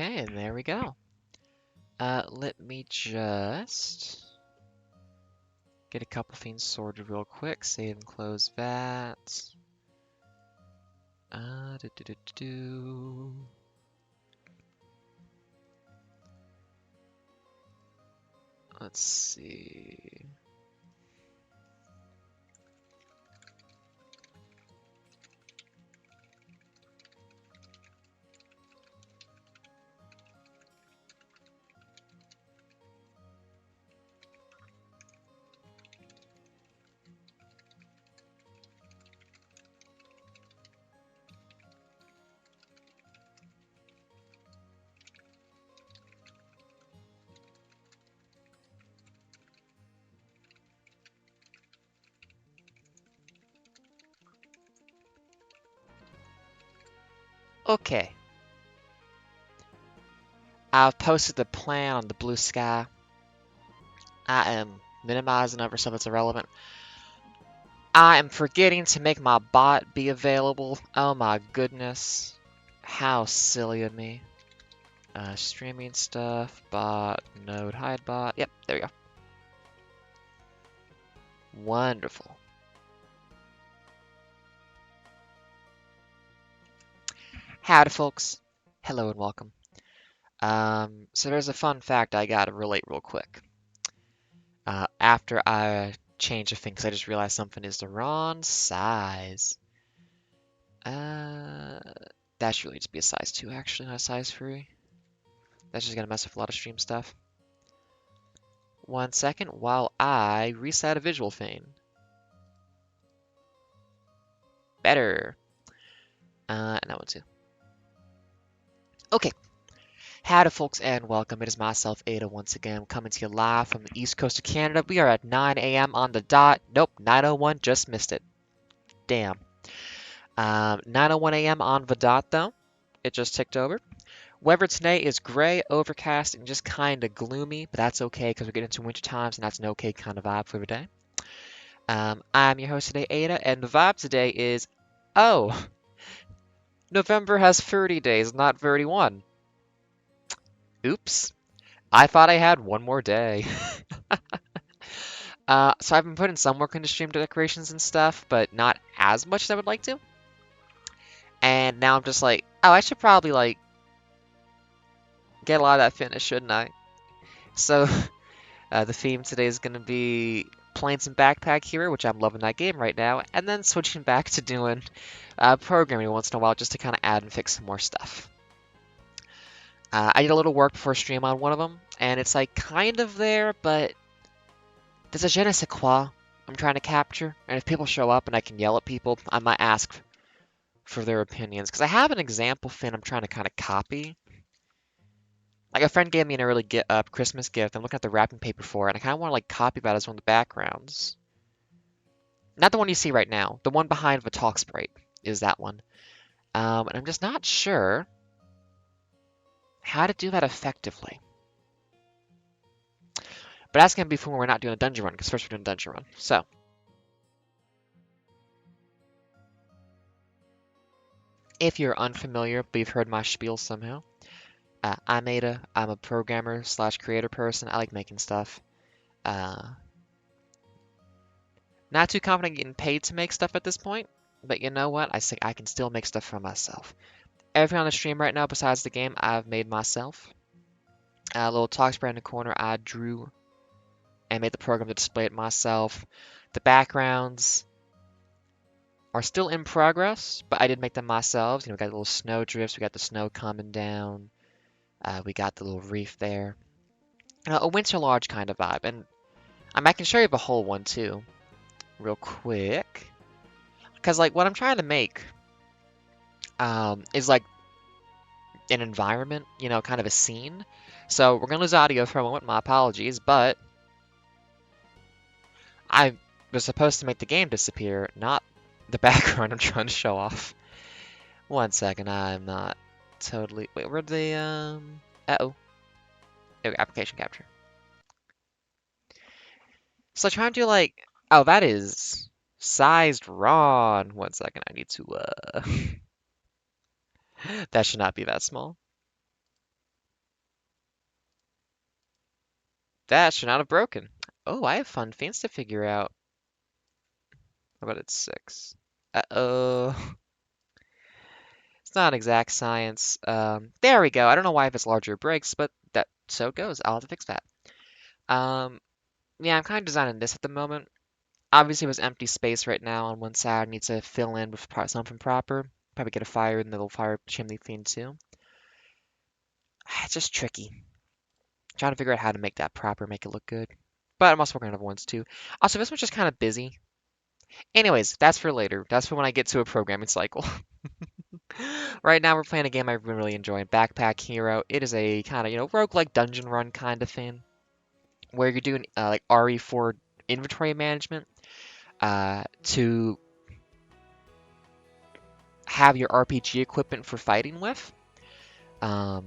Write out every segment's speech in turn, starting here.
Okay, and there we go. Let me just get a couple things sorted real quick. Save and close that. Do, do, do, do, do. Let's see. Okay. I've posted the plan on the blue sky. I am minimizing over stuff that's irrelevant. I am forgetting to make my bot be available. Oh my goodness. How silly of me. Streaming stuff, bot, node, hide bot. Yep, there we go. Wonderful. Howdy, folks. Hello and welcome. So there's a fun fact I gotta relate real quick. After I change a thing, because I just realized something is the wrong size. Uh, that should really just be a size 2, actually, not a size 3. That's just gonna mess with a lot of stream stuff. 1 second while I reset a visual thing. Better. And that one too. Okay. Howdy, folks, and welcome. It is myself, Ada, once again, coming to you live from the east coast of Canada. We are at 9 a.m. on the dot. Nope, 9:01, just missed it. Damn. 9:01 a.m. on the dot, though. It just ticked over. Weather today is gray, overcast, and just kind of gloomy, but that's okay because we're getting into winter times, and that's an okay kind of vibe for the day. I'm your host today, Ada, and the vibe today is, oh, November has 30 days, not 31. Oops. I thought I had one more day. So I've been putting some work into stream decorations and stuff, but not as much as I would like to. And now I'm just like, oh, I should probably like get a lot of that finished, shouldn't I? So the theme today is going to be playing some Backpack Hero, which I'm loving that game right now, and then switching back to doing programming once in a while just to kind of add and fix some more stuff. I did a little work before stream on one of them, and it's like kind of there, but there's a je ne sais quoi I'm trying to capture, and if people show up and I can yell at people, I might ask for their opinions, because I have an example thing I'm trying to kind of copy. Like a friend gave me an early Christmas gift. I'm looking at the wrapping paper for it, and I kind of want to like copy that as one of the backgrounds. Not the one you see right now. The one behind the talk sprite is that one. And I'm just not sure how to do that effectively. But that's going to be for when we're not doing a dungeon run, because first we're doing a dungeon run. So, if you're unfamiliar, but you've heard my spiel somehow, I'm Ada. I'm a programmer slash creator person. I like making stuff. Not too confident getting paid to make stuff at this point, but you know what? I say I can still make stuff for myself. Everything on the stream right now, besides the game, I've made myself. A little talk spread in the corner, I drew and made the program to display it myself. The backgrounds are still in progress, but I did make them myself. You know, we got the little snow drifts, we got the snow coming down, we got the little reef there. A winter lodge kind of vibe, and I can show you the whole one too, real quick. Because like what I'm trying to make is like an environment, you know, kind of a scene. So we're gonna lose audio for a moment, my apologies, but I was supposed to make the game disappear, not the background I'm trying to show off. 1 second, I'm not totally. Wait, where'd the uh-oh. There we go, application capture. So trying to do like, oh, that is sized wrong. 1 second, I need to that should not be that small. That should not have broken. Oh, I have fun things to figure out. How about it's 6? Uh-oh. It's not exact science. There we go. I don't know why if it's larger it breaks, but that so it goes. I'll have to fix that. Um, yeah, I'm kind of designing this at the moment. Obviously, there's empty space right now on one side. I need to fill in with something proper. Probably get a fire in the little fire chimney thing too. It's just tricky. Trying to figure out how to make that proper, make it look good. But I'm also working on other ones too. Also, this one's just kind of busy. Anyways, that's for later. That's for when I get to a programming cycle. Right now, we're playing a game I've been really enjoying, Backpack Hero. It is a kind of, roguelike dungeon run kind of thing, where you're doing like RE4 inventory management to have your RPG equipment for fighting with. A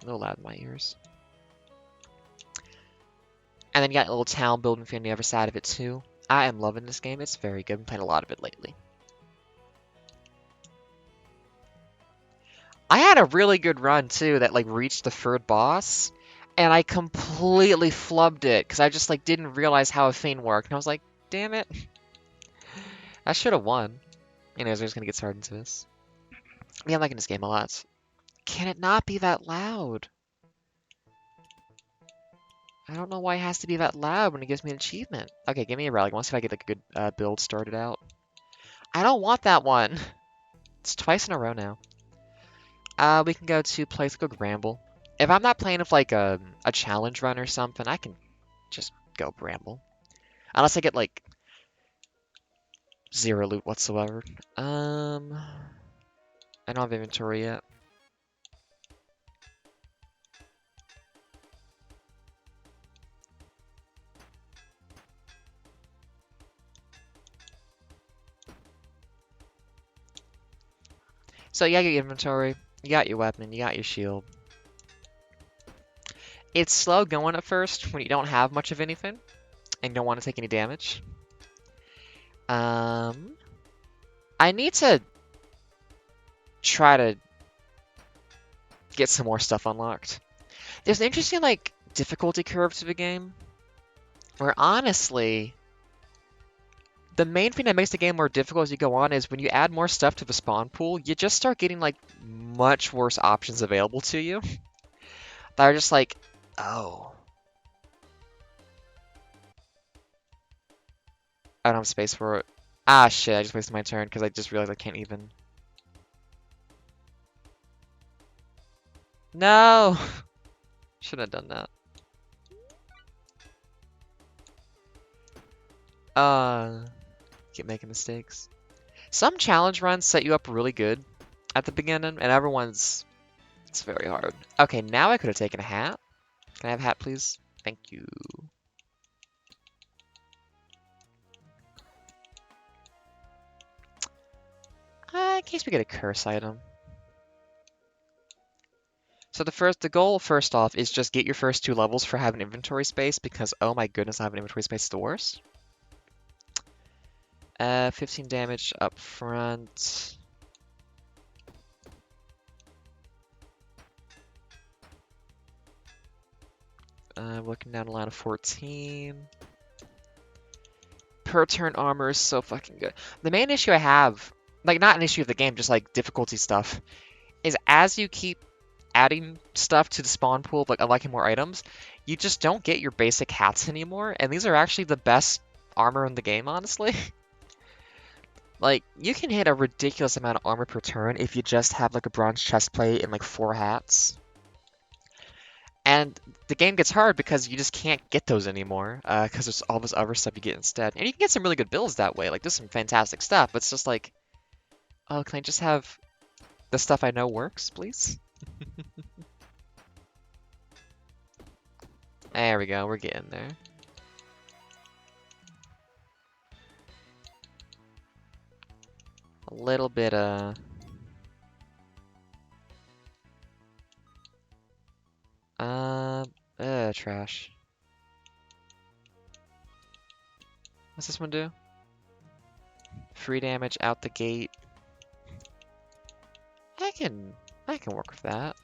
little loud in my ears. And then you got a little town building thing on the other side of it too. I am loving this game. It's very good. I've been playing a lot of it lately. I had a really good run too that like reached the third boss, and I completely flubbed it because I just like didn't realize how a thing worked, and I was like, damn it, I should have won. Anyways, we're just gonna get started into this. Yeah, I'm liking this game a lot. Can it not be that loud? I don't know why it has to be that loud when it gives me an achievement. Okay, give me a rally. I want to see if I get like a good build started out. I don't want that one. It's twice in a row now. We can go to place, go Bramble. If I'm not playing with like a challenge run or something, I can just go Bramble. Unless I get like 0 loot whatsoever. I don't have inventory yet. So you got your inventory, you got your weapon, you got your shield. It's slow going at first when you don't have much of anything and don't want to take any damage. I need to try to get some more stuff unlocked. There's an interesting like difficulty curve to the game where honestly the main thing that makes the game more difficult as you go on is when you add more stuff to the spawn pool, you just start getting like much worse options available to you. That are just like, oh. I don't have space for it. Ah, shit, I just wasted my turn because I just realized I can't even. No! Shouldn't have done that. Keep making mistakes. Some challenge runs set you up really good at the beginning, and everyone's... It's very hard. Okay, now I could have taken a hat. Can I have a hat, please? Thank you. In case we get a curse item. So the goal, first off, is just get your first 2 levels for having inventory space, because oh my goodness, having inventory space is the worst. 15 damage up front. Looking down the line of 14. Per turn armor is so fucking good. The main issue I have, like not an issue of the game, just like difficulty stuff, is as you keep adding stuff to the spawn pool, like unlocking more items, you just don't get your basic hats anymore, and these are actually the best armor in the game, honestly. Like, you can hit a ridiculous amount of armor per turn if you just have like a bronze chestplate and like 4 hats. And the game gets hard because you just can't get those anymore, because there's all this other stuff you get instead. And you can get some really good builds that way, like there's some fantastic stuff, but it's just like, oh, can I just have the stuff I know works, please? There we go, we're getting there. A little bit, trash. What's this one do? Free damage out the gate. I can work with that.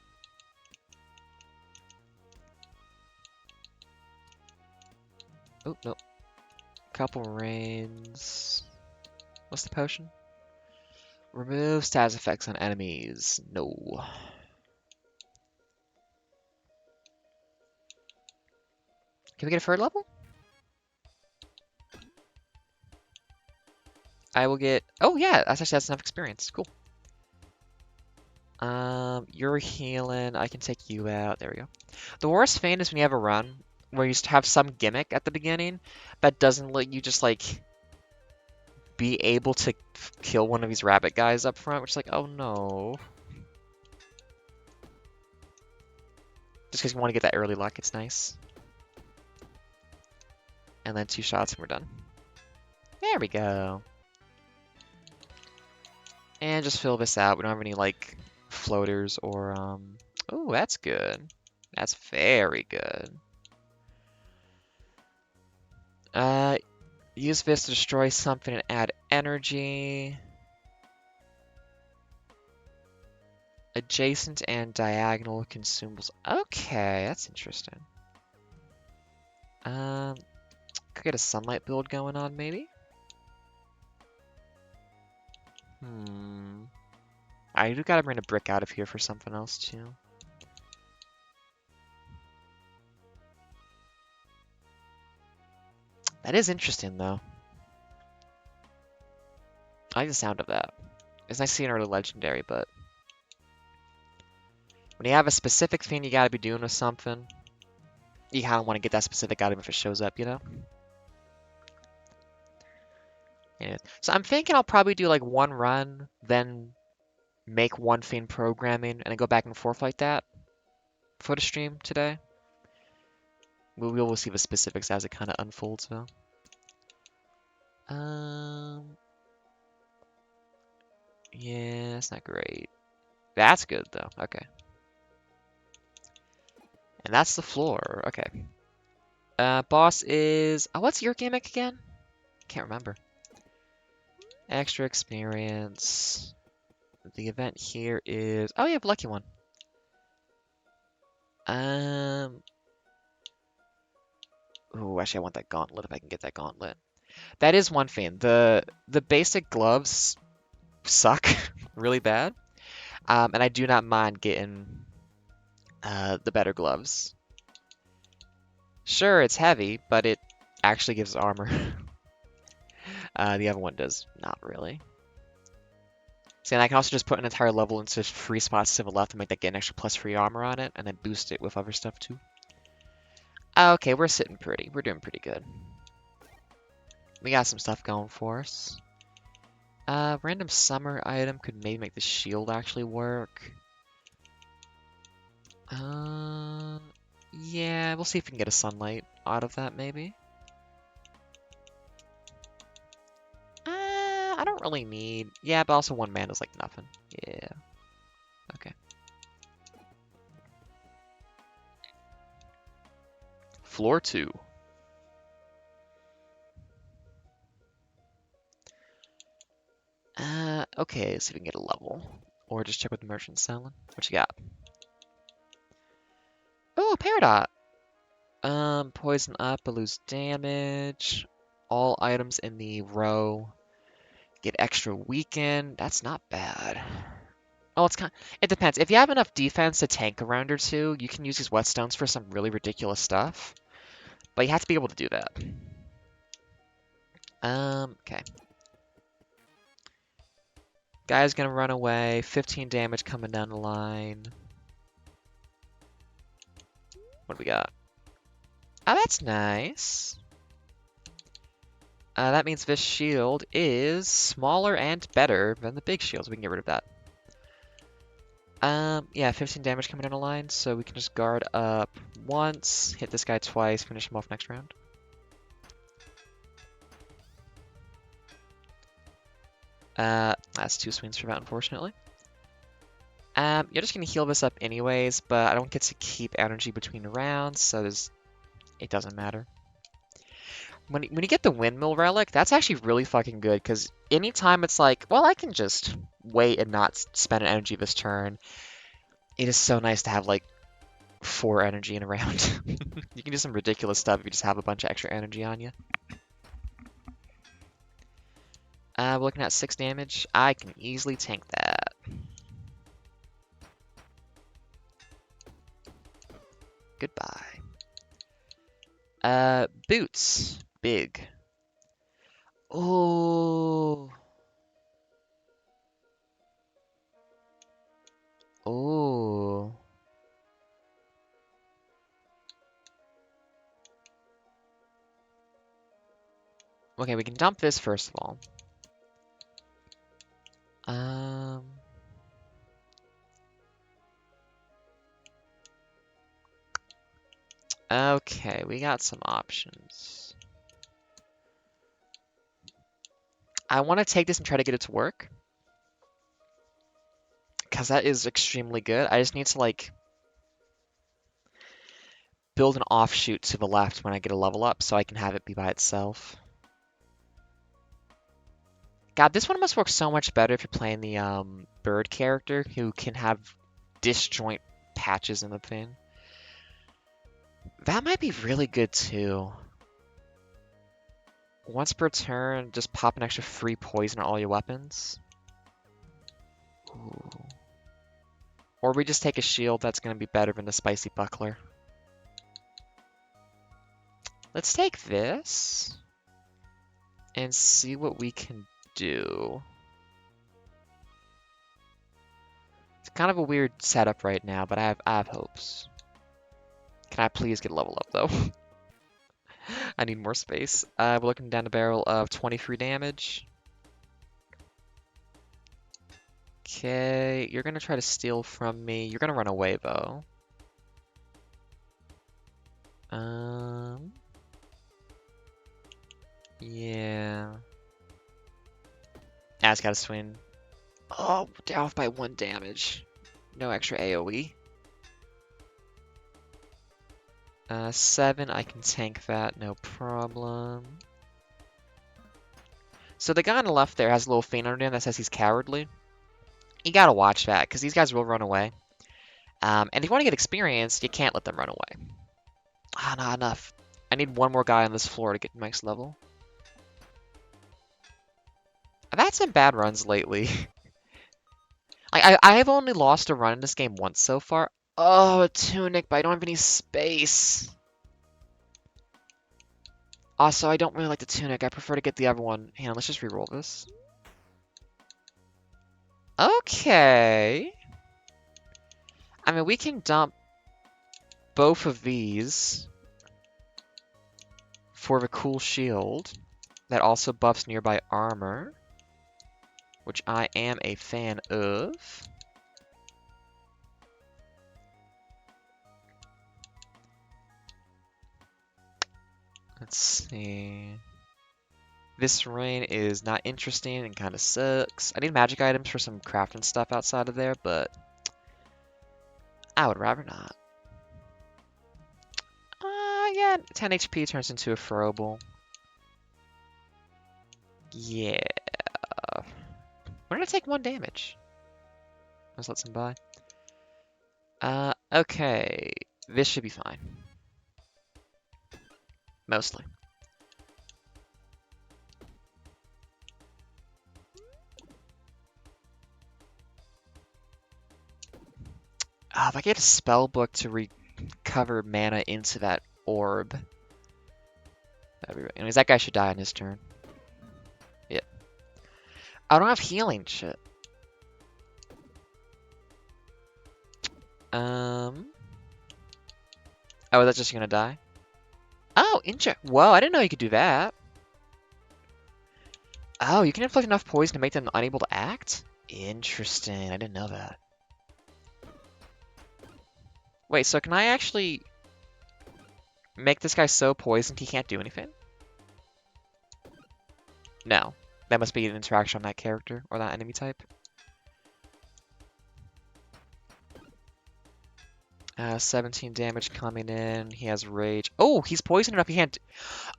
Oh, no. Couple rains. What's the potion? Remove status effects on enemies. No. Can we get a third level? I will get... Oh, yeah. That's enough experience. Cool. You're healing. I can take you out. There we go. The worst thing is when you have a run where you just have some gimmick at the beginning that doesn't let you just, like, be able to kill one of these rabbit guys up front, which is like, oh no. Just because you want to get that early luck, it's nice. And then 2 shots and we're done. There we go. And just fill this out. We don't have any, like, floaters or, Oh, that's good. That's very good. Use this to destroy something and add energy. Adjacent and diagonal consumables. Okay, that's interesting. Could get a sunlight build going on, maybe? I do gotta bring a brick out of here for something else, too. That is interesting, though. I like the sound of that. It's nice seeing early legendary, but... when you have a specific thing you gotta be doing with something, you kinda want to get that specific item if it shows up, you know? Yeah. So I'm thinking I'll probably do like one run, then make one thing programming, and then go back and forth like that for the stream today. We will see the specifics as it kind of unfolds, though. Yeah, it's not great. That's good, though. Okay. And that's the floor. Okay. Boss is... Oh, what's your gimmick again? Can't remember. Extra experience. The event here is... Oh, yeah, lucky one. Ooh, actually, I want that gauntlet if I can get that gauntlet. That is one thing. The basic gloves suck really bad. And I do not mind getting the better gloves. Sure, it's heavy, but it actually gives armor. The other one does not really. See, and I can also just put an entire level into free spots to the left and make that get an extra +3 armor on it, and then boost it with other stuff too. Okay, we're sitting pretty. We're doing pretty good. We got some stuff going for us. Random summer item could maybe make the shield actually work. Yeah, we'll see if we can get a sunlight out of that, maybe. I don't really need... Yeah, but also 1 mana is like nothing. Yeah. Okay. Floor 2. Okay, let's see if we can get a level. Or just check what the merchant's selling. What you got? Oh, Peridot! Poison up, but lose damage. All items in the row get extra weaken. That's not bad. Oh, it depends. If you have enough defense to tank a round or two, you can use these whetstones for some really ridiculous stuff. But you have to be able to do that. Okay. Guy's gonna run away. 15 damage coming down the line. What do we got? Oh, that's nice. That means this shield is smaller and better than the big shields. We can get rid of that. Yeah, 15 damage coming down the line, so we can just guard up once, hit this guy twice, finish him off next round. That's 2 swings for that, unfortunately. You're just gonna heal this up anyways, but I don't get to keep energy between rounds, so it doesn't matter. When you get the windmill relic, that's actually really fucking good, because anytime it's like, well, I can just wait and not spend an energy this turn, it is so nice to have, like, 4 energy in a round. You can do some ridiculous stuff if you just have a bunch of extra energy on you. We're looking at 6 damage. I can easily tank that. Goodbye. Boots. Big. Oh. Oh. Okay, we can dump this first of all. Okay, we got some options. I want to take this and try to get it to work. Because that is extremely good. I just need to, like, build an offshoot to the left when I get a level up so I can have it be by itself. God, this one must work so much better if you're playing the bird character who can have disjoint patches in the thing. That might be really good too. Once per turn, just pop an extra free poison on all your weapons. Ooh. Or we just take a shield that's going to be better than the spicy buckler. Let's take this and see what we can do. It's kind of a weird setup right now, but I have hopes. Can I please get a level up though? I need more space. We're looking down the barrel of 23 damage. Okay, you're gonna try to steal from me. You're gonna run away though. Yeah. It's gotta swing. Oh, down off by 1 damage. No extra AoE. 7, I can tank that, no problem. So the guy on the left there has a little thing under him that says he's cowardly. You gotta watch that, because these guys will run away. And if you want to get experience, you can't let them run away. Ah, not enough. I need one more guy on this floor to get max level. I've had some bad runs lately. I have only lost a run in this game once so far. Oh, a tunic, but I don't have any space. Also, I don't really like the tunic. I prefer to get the other one. Hang on, let's just reroll this. Okay. I mean, we can dump both of these for the cool shield that also buffs nearby armor, which I am a fan of. Let's see. This rain is not interesting and kind of sucks. I need magic items for some crafting stuff outside of there, but I would rather not. Yeah, 10 HP turns into a throwable. Yeah. We're gonna take 1 damage. Let's let some by. Okay. This should be fine. Mostly. If I get a spell book to recover mana into that orb. That'd be right. Anyways, that guy should die on his turn. Yep. I don't have healing shit. Oh, that's just gonna die? Oh, whoa, I didn't know you could do that. Oh, you can inflict enough poison to make them unable to act? Interesting, I didn't know that. Wait, so can I actually make this guy so poisoned he can't do anything? No. That must be an interaction on that character or that enemy type. 17 damage coming in. He has rage. Oh, he's poisoned enough he can't...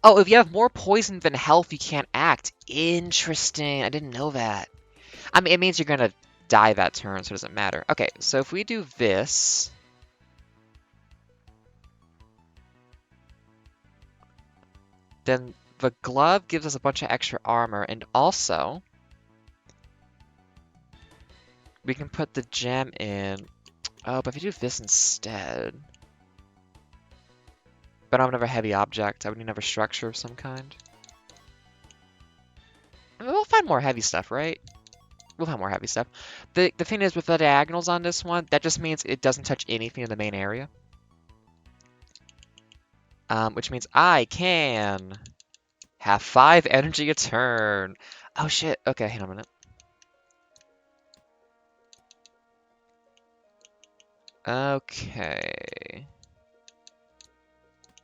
Oh, if you have more poison than health, you can't act. Interesting. I didn't know that. I mean, it means you're gonna die that turn, so it doesn't matter. Okay, so if we do this... Then the glove gives us a bunch of extra armor, and also we can put the gem in. Oh, but if you do this instead, but I don't have another heavy object. I would need another structure of some kind. I mean, we'll find more heavy stuff, right? We'll have more heavy stuff. The thing is, with the diagonals on this one, that just means it doesn't touch anything in the main area. Which means I can have 5 energy a turn. Oh shit. Okay, hang on a minute. Okay.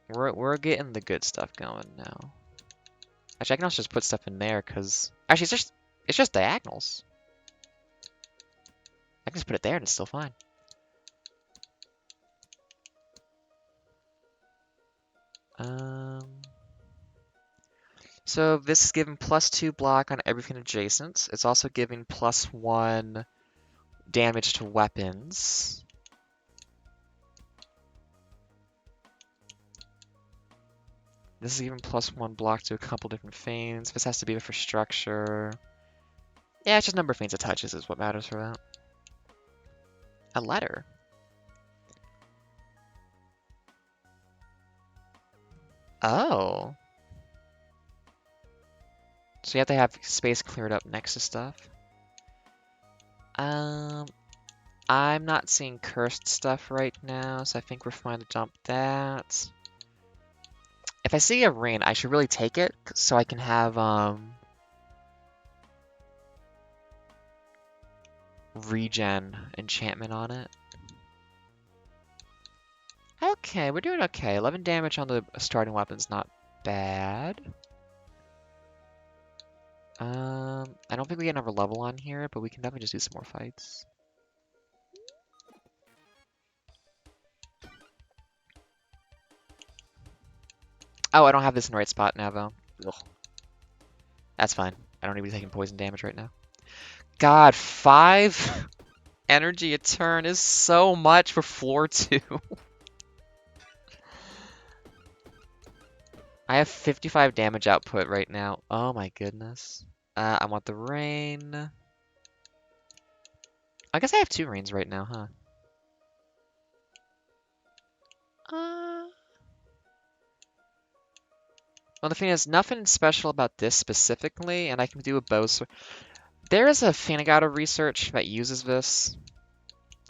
We're getting the good stuff going now. Actually, I can also just put stuff in there because actually it's just diagonals. I can just put it there and it's still fine. So this is giving +2 block on everything adjacent. It's also giving +1 damage to weapons. This is giving +1 block to a couple different things. This has to be for structure. Yeah, it's just number of things it touches is what matters for that. A letter. Oh. So you have to have space cleared up next to stuff. I'm not seeing cursed stuff right now, so I think we're fine to dump that. If I see a ring, I should really take it so I can have regen enchantment on it. Okay, we're doing okay. 11 damage on the starting weapon's not bad. I don't think we get another level on here, but we can definitely just do some more fights. Oh, I don't have this in the right spot now, though. Ugh. That's fine. I don't need to be taking poison damage right now. God, 5 energy a turn is so much for floor 2. I have 55 damage output right now. Oh my goodness. I want the rain. I guess I have 2 rains right now, huh? Well, the thing is, nothing special about this specifically, and I can do a bow sword. There is a thing I got of research that uses this.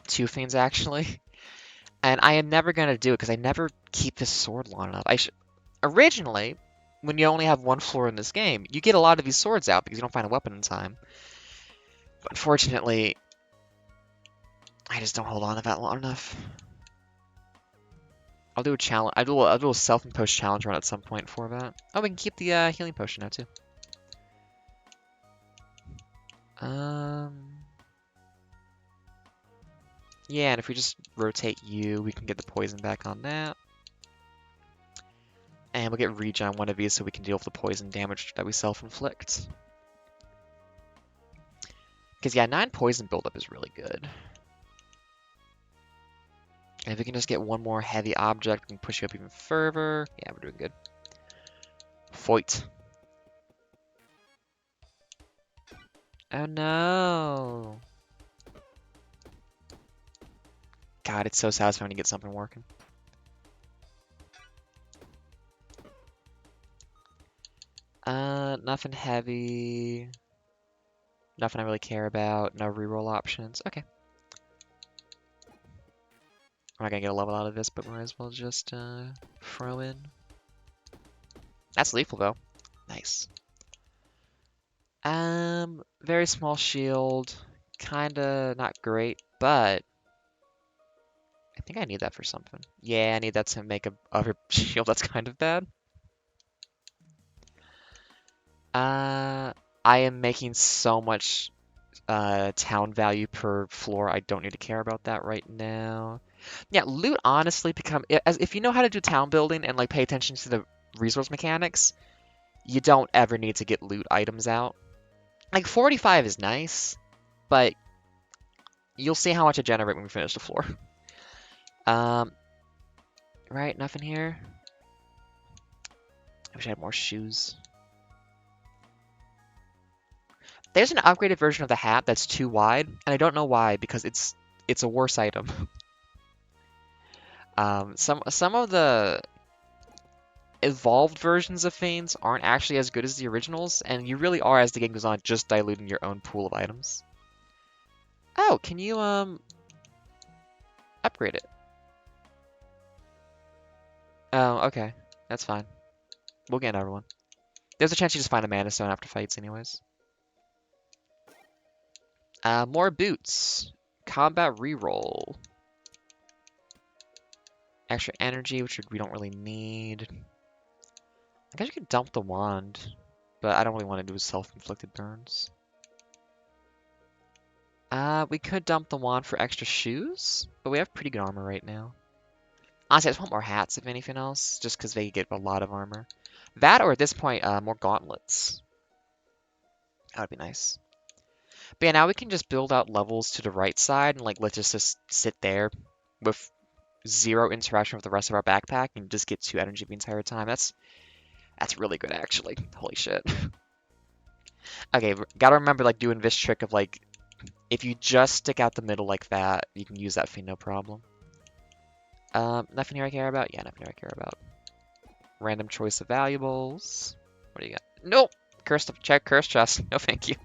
2 things, actually. And I am never going to do it, because I never keep this sword long enough. Originally, when you only have 1 floor in this game, you get a lot of these swords out, because you don't find a weapon in time. But unfortunately, I just don't hold on to that long enough. I'll do a challenge. I'll do a self-imposed challenge run at some point for that. Oh, we can keep the healing potion now too. Yeah, and if we just rotate you, we can get the poison back on that. And we'll get regen on one of these so we can deal with the poison damage that we self-inflict. Because yeah, 9 poison buildup is really good. And if we can just get 1 more heavy object, we can push you up even further. Yeah, we're doing good. Fight. Oh no. God, it's so satisfying to get something working. Nothing heavy. Nothing I really care about. No reroll options. Okay. I'm not gonna get a level out of this, but we might as well just throw in. That's lethal though. Nice. Very small shield. Kinda not great, but I think I need that for something. Yeah, I need that to make a other shield that's kind of bad. I am making so much town value per floor. I don't need to care about that right now. Yeah, loot honestly if you know how to do town building and like pay attention to the resource mechanics, you don't ever need to get loot items out. Like 45 is nice, but you'll see how much I generate when we finish the floor. Right, nothing here. I wish I had more shoes. There's an upgraded version of the hat that's too wide, and I don't know why, because it's a worse item. Some of the evolved versions of Fanes aren't actually as good as the originals, and you really are, as the game goes on, just diluting your own pool of items. Oh, can you upgrade it? Oh, okay. That's fine. We'll get another one. There's a chance you just find a mana stone after fights anyways. More boots. Combat reroll. Extra energy, which we don't really need. I guess you could dump the wand, but I don't really want to do self-inflicted burns. We could dump the wand for extra shoes, but we have pretty good armor right now. Honestly, I just want more hats, if anything else, just because they get a lot of armor. That, or at this point, more gauntlets. That would be nice. But yeah, now we can just build out levels to the right side, and like, let's just sit there with zero interaction with the rest of our backpack and just get 2 energy the entire time. That's really good, actually. Holy shit. Okay, gotta remember, like, doing this trick of, like, if you just stick out the middle like that, you can use that thing no problem. Nothing here I care about? Yeah, nothing here I care about. Random choice of valuables. What do you got? Nope! Check curse chest. No thank you.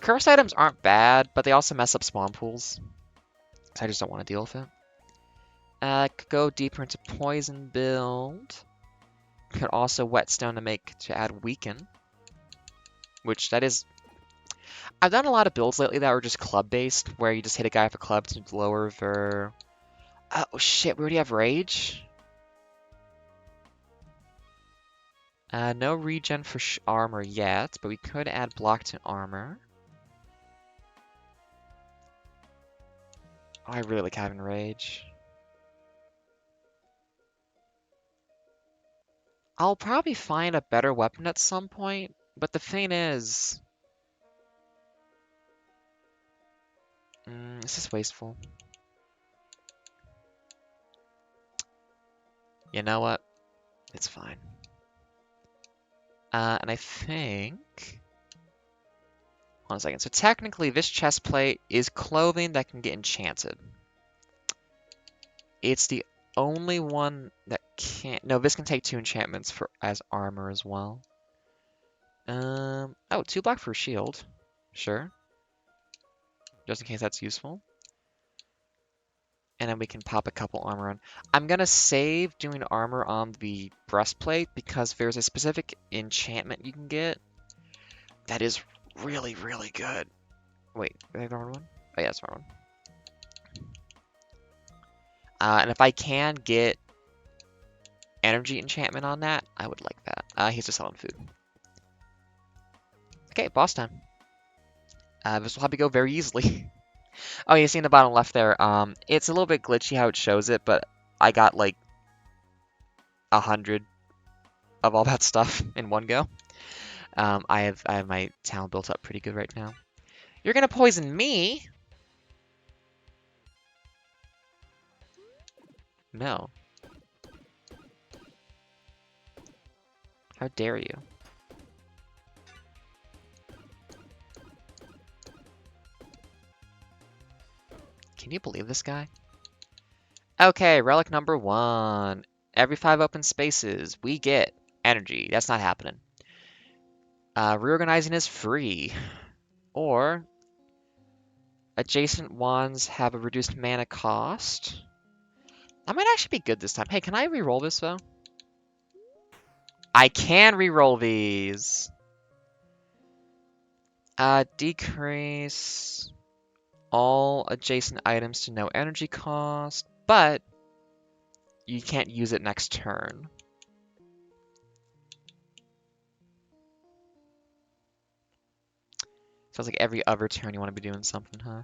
Curse items aren't bad, but they also mess up spawn pools. So I just don't want to deal with it. Could go deeper into poison build. Could also whetstone to add weaken. Which that is... I've done a lot of builds lately that were just club based, where you just hit a guy with a club to lower their... Oh shit, we already have rage? No regen for armor yet, but we could add block to armor. Oh, I really like having rage. I'll probably find a better weapon at some point, but the thing is... this is wasteful. You know what? It's fine. And I think... One second. So technically, this chest plate is clothing that can get enchanted. It's the only one that can't... No, this can take 2 enchantments as armor as well. Oh, 2 black for a shield. Sure. Just in case that's useful. And then we can pop a couple armor on. I'm gonna save doing armor on the breastplate because there's a specific enchantment you can get that is really, really good. Wait, did I have the wrong one? Oh yeah, it's the wrong one. And if I can get energy enchantment on that, I would like that. He's just selling food. Okay, boss time. This will have to go very easily. Oh, you see in the bottom left there, it's a little bit glitchy how it shows it, but I got like 100 of all that stuff in one go. I have my town built up pretty good right now. You're gonna poison me? No. How dare you? Can you believe this guy? Okay, relic number 1. Every 5 open spaces, we get energy. That's not happening. Reorganizing is free. Or, adjacent wands have a reduced mana cost. That might actually be good this time. Hey, can I reroll this, though? I can reroll these! Decrease all adjacent items to no energy cost, but you can't use it next turn. Sounds like every other turn you want to be doing something, huh?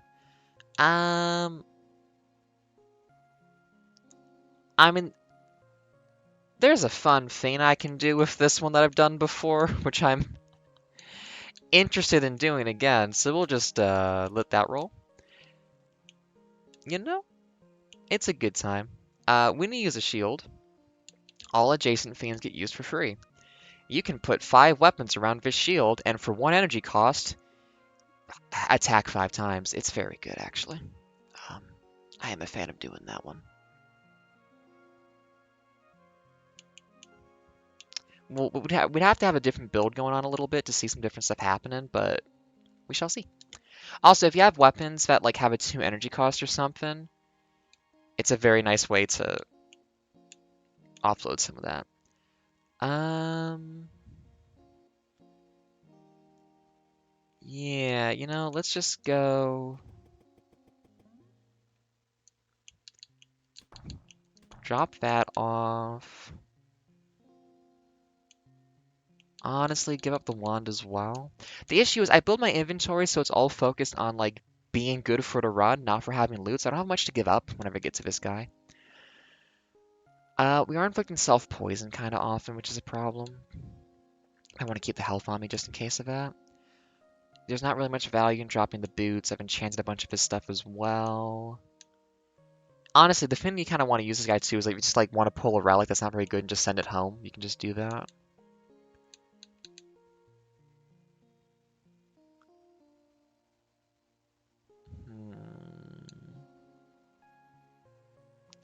I mean, there's a fun thing I can do with this one that I've done before, which I'm interested in doing again, so we'll just let that roll. You know, it's a good time. We need to use a shield. All adjacent fiends get used for free. You can put 5 weapons around this shield, and for 1 energy cost, attack 5 times. It's very good, actually. Um, I am a fan of doing that one. We'd have to have a different build going on a little bit to see some different stuff happening, but we shall see. Also, if you have weapons that like have a 2 energy cost or something, it's a very nice way to offload some of that. Yeah, you know, let's just go drop that off. Honestly, give up the wand as well. The issue is I build my inventory so it's all focused on like being good for the run, not for having loot, so I don't have much to give up whenever I get to this guy. We are inflicting self-poison kind of often, which is a problem. I want to keep the health on me just in case of that. There's not really much value in dropping the boots. I've enchanted a bunch of his stuff as well. Honestly, the thing you kind of want to use this guy too is like, if you just like want to pull a relic that's not very good and just send it home. You can just do that.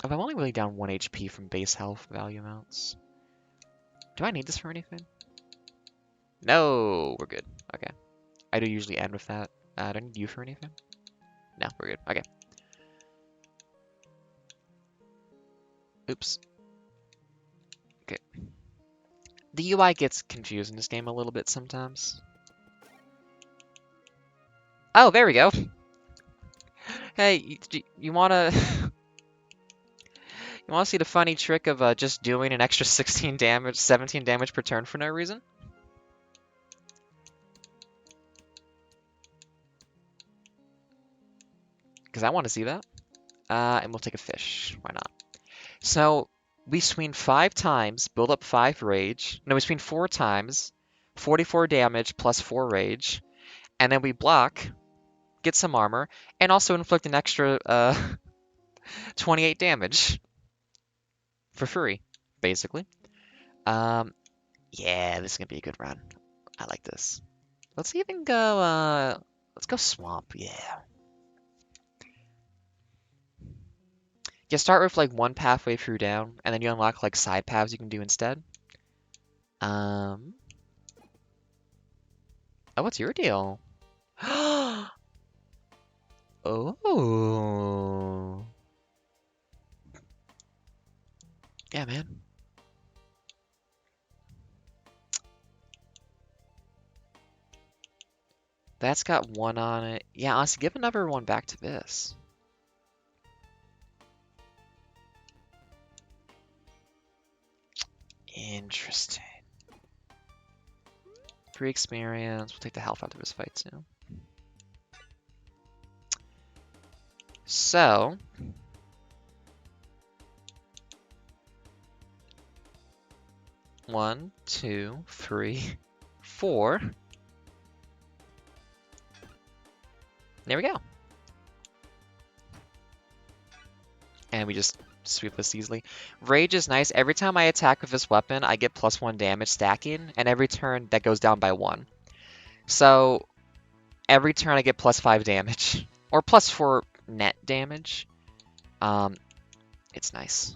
If I'm only really down 1 HP from base health value amounts. Do I need this for anything? No, we're good. Okay. I do usually end with that. Do I need you for anything? No, we're good. Okay. Oops. Okay. The UI gets confused in this game a little bit sometimes. Oh, there we go. Hey, you wanna you wanna see the funny trick of just doing an extra 16 damage, 17 damage per turn for no reason? Because I want to see that. And we'll take a fish. Why not? So we swing 5 times, build up 5 rage. No, we swing 4 times, 44 damage plus 4 rage, and then we block, get some armor, and also inflict an extra 28 damage for free, basically. Yeah, this is gonna be a good run. I like this. Let's even go. Let's go swamp. Yeah. You start with like one pathway through down, and then you unlock like side paths you can do instead. Oh, what's your deal? Oh. Yeah, man. That's got 1 on it. Yeah, honestly, give another one back to this. Interesting. 3 experience. We'll take the health out of this fight too. So, one, 2, 3, 4. There we go. And we just sweep this easily. Rage is nice. Every time I attack with this weapon, I get +1 damage stacking, and every turn that goes down by 1. So every turn I get +5 damage, or +4 net damage. It's nice.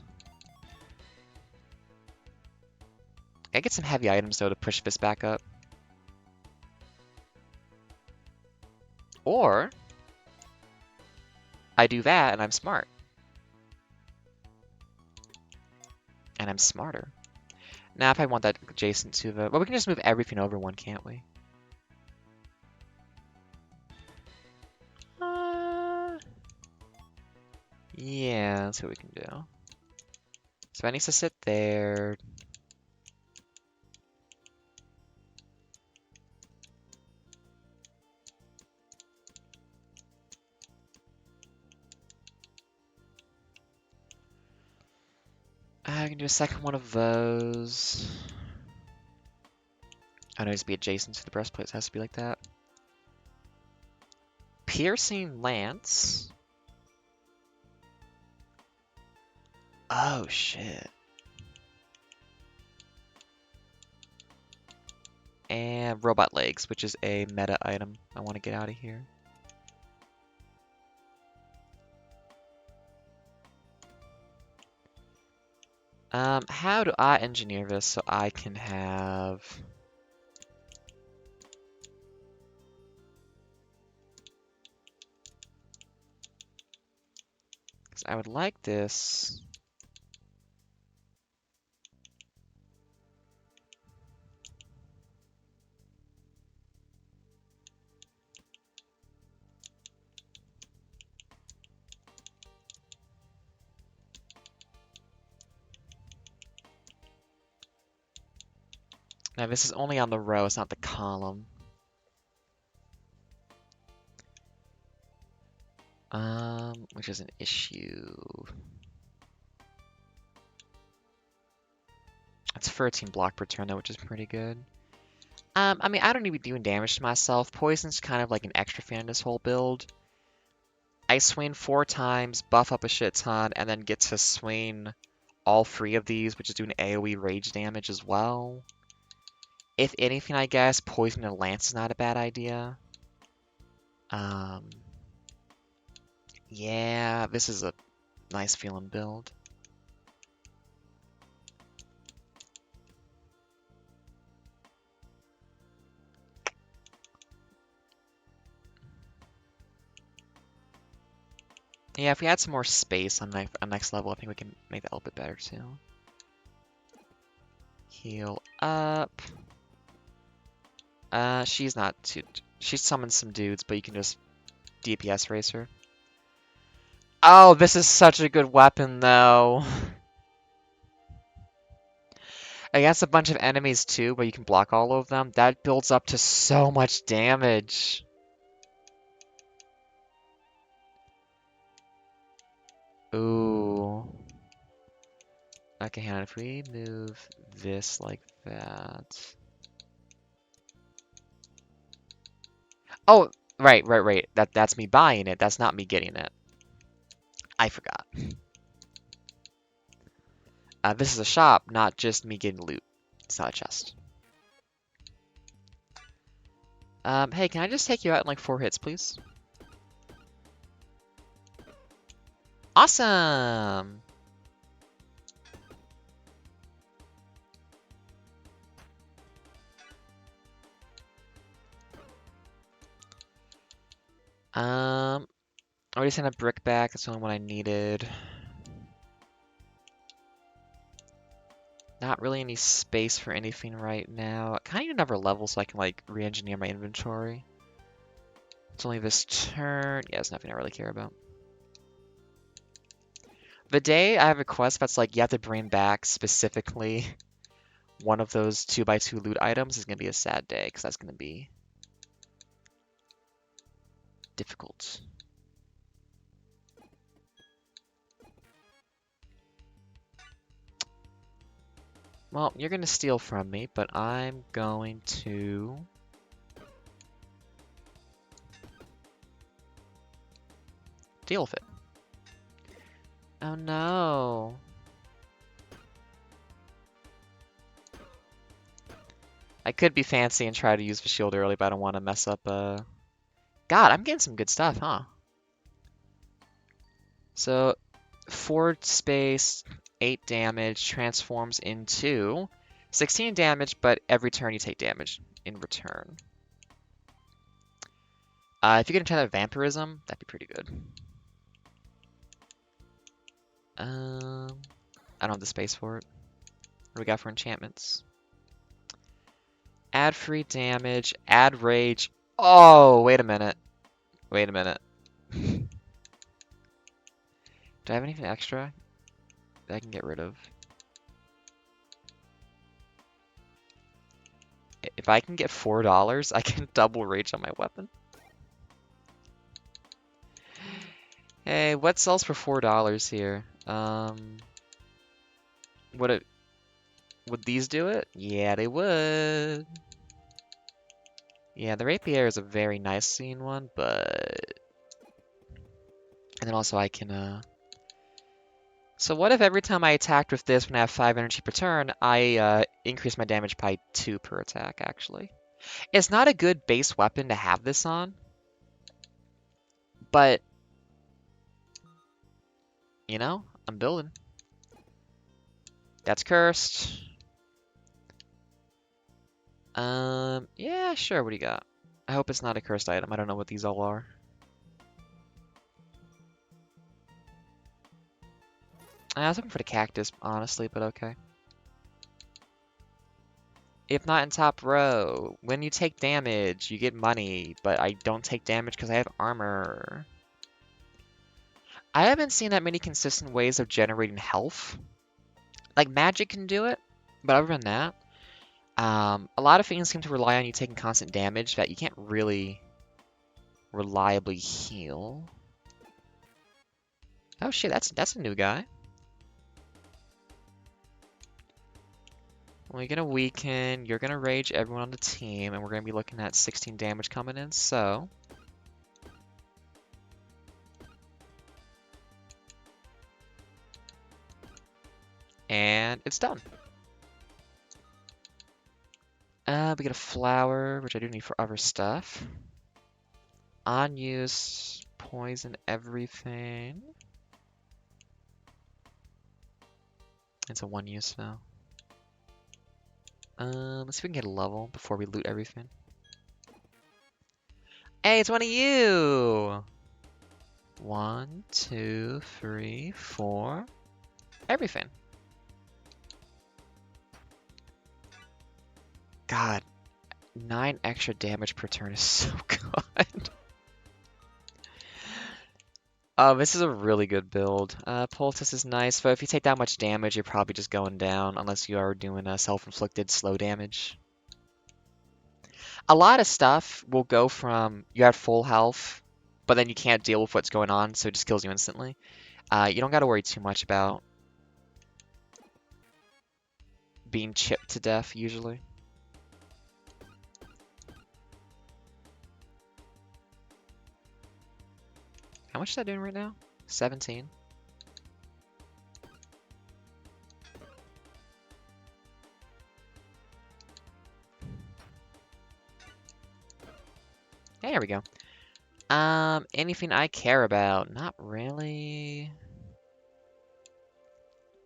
I get some heavy items though to push this back up. Or I do that and I'm smart. And I'm smarter. Now if I want that adjacent to the... Well, we can just move everything over 1, can't we? Yeah, that's what we can do. So that needs to sit there. I can do a second one of those. Oh, it needs to be adjacent to the breastplate. It has to be like that. Piercing lance. Oh, shit. And robot legs, which is a meta item. I want to get out of here. How do I engineer this so I can have... Because I would like this... Now this is only on the row, it's not the column. Which is an issue. It's 13 block per turn though, which is pretty good. I mean, I don't need to be doing damage to myself. Poison's kind of like an extra fan in this whole build. I swing 4 times, buff up a shit ton, and then get to swing all 3 of these, which is doing AoE rage damage as well. If anything, I guess, Poison and Lance is not a bad idea. Yeah, this is a nice feeling build. Yeah, if we had some more space on next level, I think we can make that a little bit better too. Heal up. She's not too... She summons some dudes, but you can just DPS race her. Oh, this is such a good weapon, though. Against a bunch of enemies, too, but you can block all of them. That builds up to so much damage. Ooh. Okay, hang on. If we move this like that... Oh, right. That's me buying it. That's not me getting it. I forgot. This is a shop, not just me getting loot. It's not a chest. Hey, can I just take you out in like 4 hits, please? Awesome! I already sent a brick back. That's the only one I needed. Not really any space for anything right now. I kind of need another level so I can like re-engineer my inventory. It's only this turn. Yeah, it's nothing I really care about. The day I have a quest that's like you have to bring back specifically one of those 2x2 loot items is gonna be a sad day because that's gonna be difficult. Well, you're gonna steal from me, but I'm going to deal with it. Oh no. I could be fancy and try to use the shield early, but I don't want to mess up, God, I'm getting some good stuff, huh? So, 4 space, 8 damage, transforms into 16 damage, but every turn you take damage in return. If you could enchant that vampirism, that'd be pretty good. I don't have the space for it. What do we got for enchantments? Add free damage, add rage. Oh, wait a minute. Wait a minute. Do I have anything extra that I can get rid of? If I can get $4, I can double rage on my weapon. Hey, what sells for $4 here? Would these do it? Yeah, they would. Yeah, the rapier is a very nice scene one, but... And then also I can, So what if every time I attacked with this when I have 5 energy per turn, I increase my damage by 2 per attack, actually? It's not a good base weapon to have this on, but, you know, I'm building. That's cursed. Yeah, sure, what do you got? I hope it's not a cursed item. I don't know what these all are. I was looking for the cactus, honestly, but okay. If not in top row, when you take damage, you get money, but I don't take damage because I have armor. I haven't seen that many consistent ways of generating health. Like, magic can do it, but other than that, a lot of things seem to rely on you taking constant damage that you can't really reliably heal. Oh shit, that's a new guy. We're gonna weaken, you're gonna rage everyone on the team, and we're gonna be looking at 16 damage coming in, so... And it's done. We get a flower, which I do need for other stuff. On use, poison everything. It's a one use now. Let's see if we can get a level before we loot everything. Hey, it's one of you! 1, 2, 3, 4. Everything. God, 9 extra damage per turn is so good. Oh, this is a really good build. Poultice is nice, but if you take that much damage, you're probably just going down, unless you are doing a self-inflicted slow damage. A lot of stuff will go from you have full health, but then you can't deal with what's going on, so it just kills you instantly. You don't gotta worry too much about being chipped to death, usually. How much is that doing right now? 17. There we go. Anything I care about? Not really.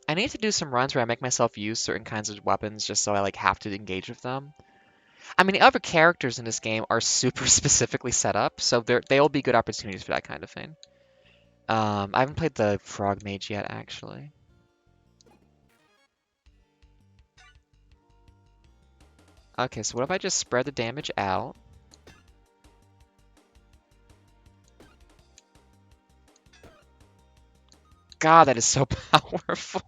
I need to do some runs where I make myself use certain kinds of weapons just so I like have to engage with them. I mean, the other characters in this game are super specifically set up, so they'll be good opportunities for that kind of thing. I haven't played the Frog Mage yet, actually. Okay, so what if I just spread the damage out? God, that is so powerful.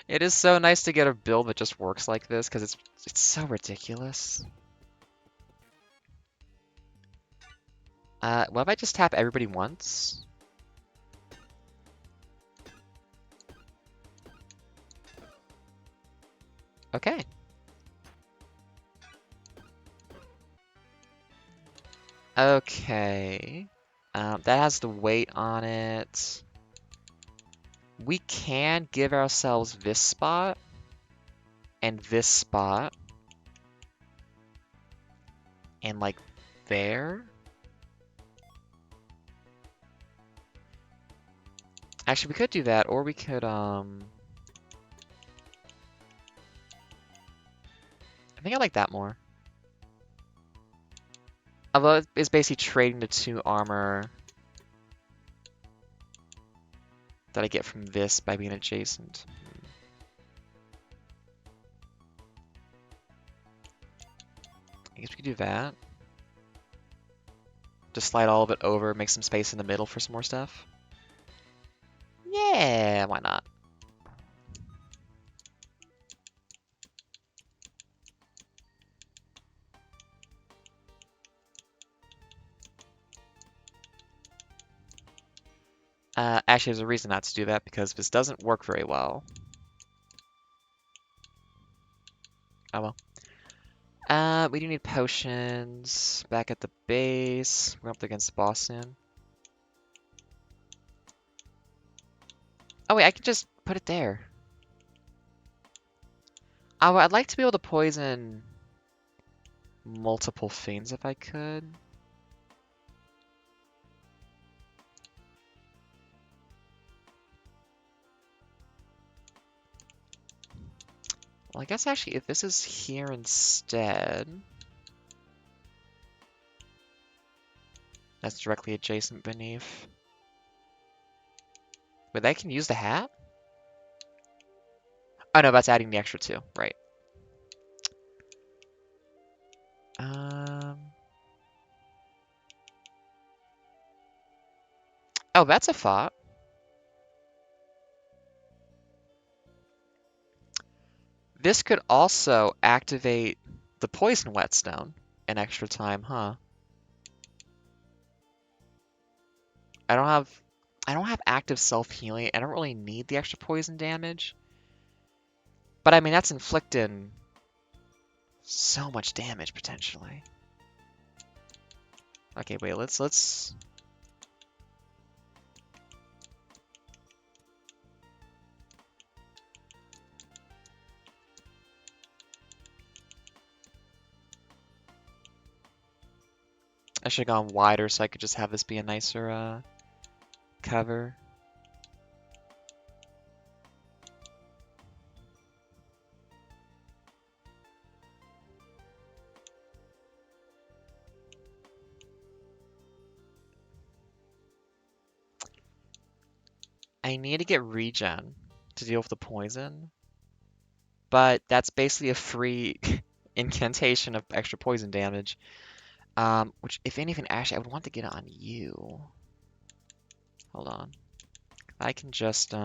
It is so nice to get a build that just works like this, because it's so ridiculous. What if I just tap everybody once? Okay. Okay. That has the weight on it. We can give ourselves this spot and this spot and like there. Actually, we could do that, or we could I think I like that more. Although it's basically trading the 2 armor that I get from this by being adjacent. I guess we could do that. Just slide all of it over, make some space in the middle for some more stuff. Yeah, why not? Actually, there's a reason not to do that, because this doesn't work very well. Oh well. We do need potions back at the base. We're up against the boss soon. Oh wait, I can just put it there. Oh, I'd like to be able to poison multiple fiends if I could. Well, I guess actually if this is here instead, that's directly adjacent beneath. But I can use the hat? Oh no, that's adding the extra 2, right. Um, oh, that's a thought. This could also activate the poison whetstone an extra time, huh? I don't have active self-healing. I don't really need the extra poison damage. But I mean that's inflicting so much damage potentially. Okay, wait, let's I should have gone wider so I could just have this be a nicer cover. I need to get regen to deal with the poison, but that's basically a free incantation of extra poison damage. Which, if anything, actually, I would want to get it on you. Hold on. I can just, okay,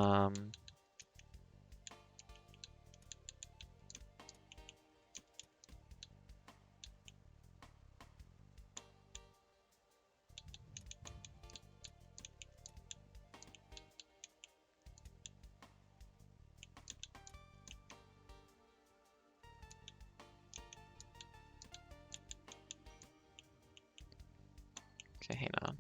hang on.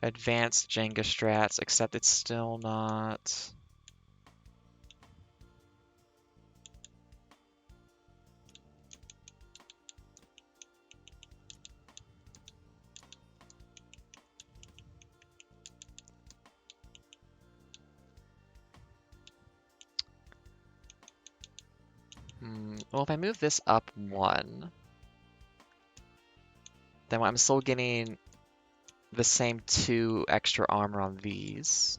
Advanced Jenga strats, except it's still not. Well, if I move this up 1, then I'm still getting the same 2 extra armor on these.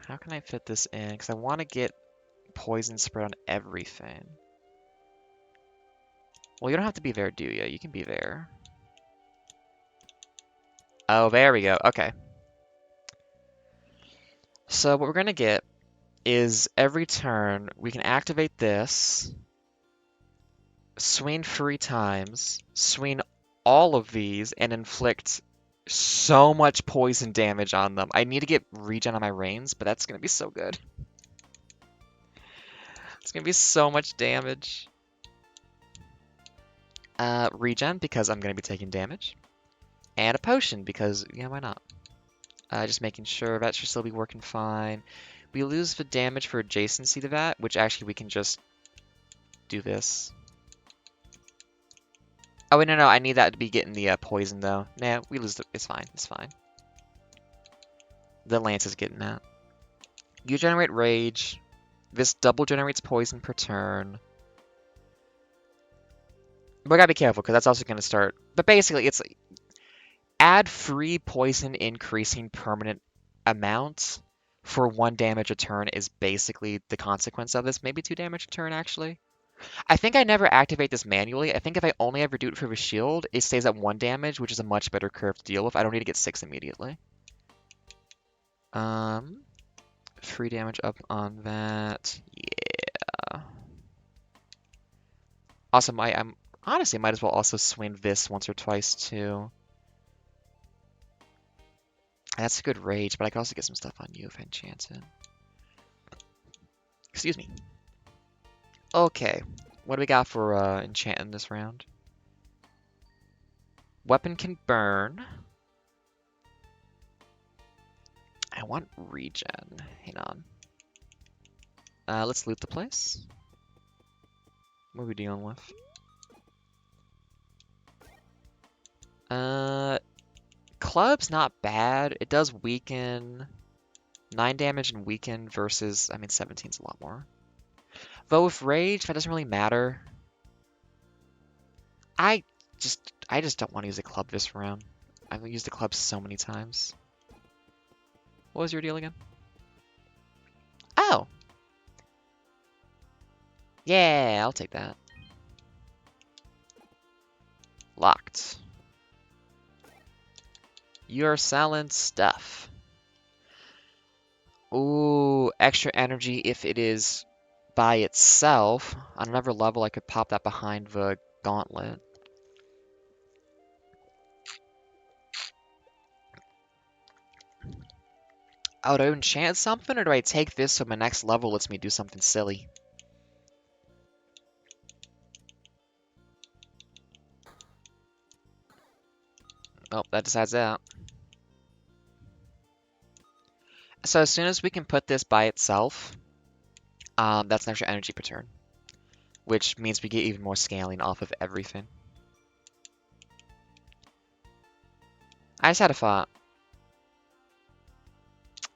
How can I fit this in? Because I want to get poison spread on everything. Well, you don't have to be there, do you? You can be there. Oh, there we go. Okay. So what we're going to get is every turn we can activate this, swing 3 times, swing all of these, and inflict so much poison damage on them. I need to get regen on my reins, but that's going to be so good. It's going to be so much damage. Regen, because I'm going to be taking damage. And a potion, because, yeah, why not? Just making sure that should still be working fine. We lose the damage for adjacency to that, which actually we can just do this. Oh, wait, no, I need that to be getting the poison, though. Nah, we lose the... It's fine, it's fine. The lance is getting that. You generate rage. This double generates poison per turn. But I gotta be careful, because that's also going to start... But basically, it's... Add free poison increasing permanent amount for 1 damage a turn is basically the consequence of this. Maybe 2 damage a turn, actually. I think I never activate this manually. I think if I only ever do it for the shield, it stays at 1 damage, which is a much better curve to deal with. I don't need to get 6 immediately. 3 damage up on that. Yeah. Also, I'm honestly might as well also swing this once or twice too. That's a good rage, but I can also get some stuff on you if I enchant it. Excuse me. Okay, what do we got for enchant in this round? Weapon can burn. I want regen. Hang on. Let's loot the place. What are we dealing with? Club's not bad. It does weaken 9 damage and weaken versus, I mean, 17's a lot more. Though with rage, that doesn't really matter. I just don't want to use a club this round. I've used the club so many times. What was your deal again? Oh! Yeah, I'll take that. Locked. You're selling stuff. Ooh, extra energy if it is by itself. On another level, I could pop that behind the gauntlet. Oh, do I enchant something, or do I take this so my next level lets me do something silly? Oh, that decides that. So as soon as we can put this by itself, that's an extra energy per turn, which means we get even more scaling off of everything. I just had a thought.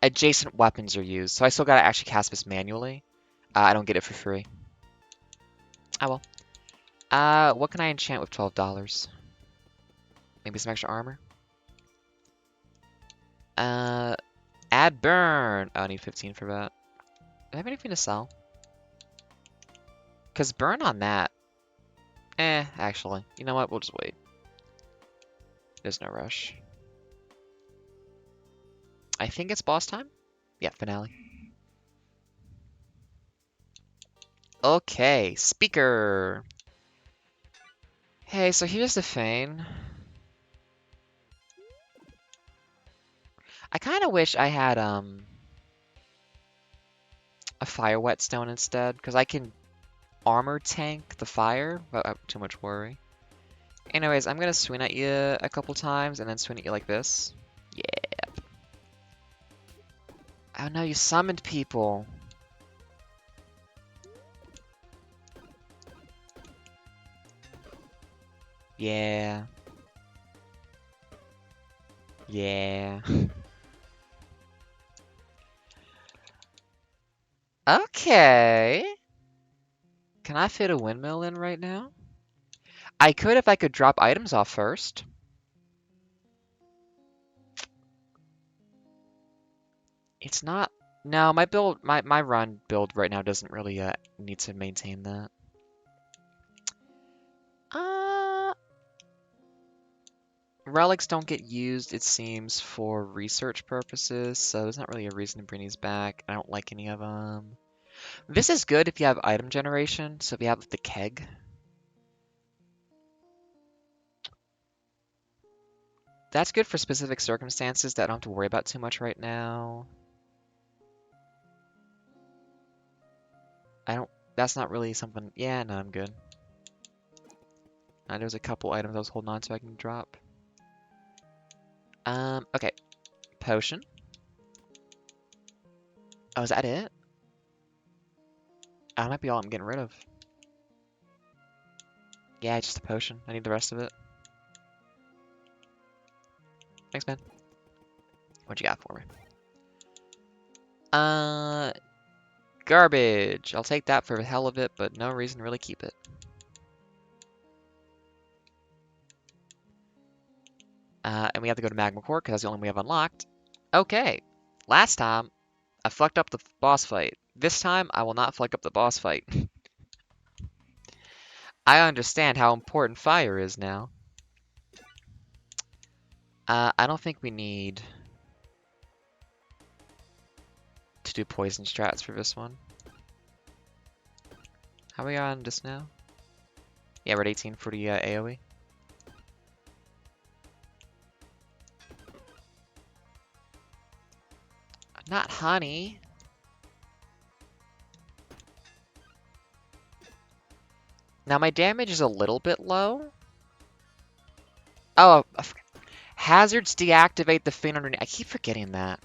Adjacent weapons are used, so I still gotta actually cast this manually. I don't get it for free. Oh well. What can I enchant with $12? Maybe some extra armor? Add burn. Oh, I need 15 for that. Do I have anything to sell? Because burn on that. Actually. You know what? We'll just wait. There's no rush. I think it's boss time? Yeah, finale. Okay, speaker. Hey, so here's the thing. I kind of wish I had a fire whetstone instead, because I can armor tank the fire, but too much worry. Anyways, I'm gonna swing at you a couple times and then swing at you like this. Yeah. Oh no, you summoned people. Yeah. Yeah. Okay. Can I fit a windmill in right now? I could if I could drop items off first. It's not... No, my build, my run build right now doesn't really need to maintain that. Relics don't get used, it seems, for research purposes, so there's not really a reason to bring these back. I don't like any of them. This is good if you have item generation, so if you have the keg. That's good for specific circumstances that I don't have to worry about too much right now. That's not really something, yeah, no, I'm good. There's a couple items I was holding on to I can drop. Okay. Potion. Oh, is that it? That might be all I'm getting rid of. Yeah, just a potion. I need the rest of it. Thanks, man. What you got for me? Garbage. I'll take that for the hell of it, but no reason to really keep it. And we have to go to Magma Core, because that's the only one we have unlocked. Okay. Last time, I fucked up the boss fight. This time, I will not fuck up the boss fight. I understand how important fire is now. I don't think we need to do poison strats for this one. How are we on this now? Yeah, we're at 18 for the AoE. Not honey. Now my damage is a little bit low. Oh, hazards deactivate the fin underneath. I keep forgetting that.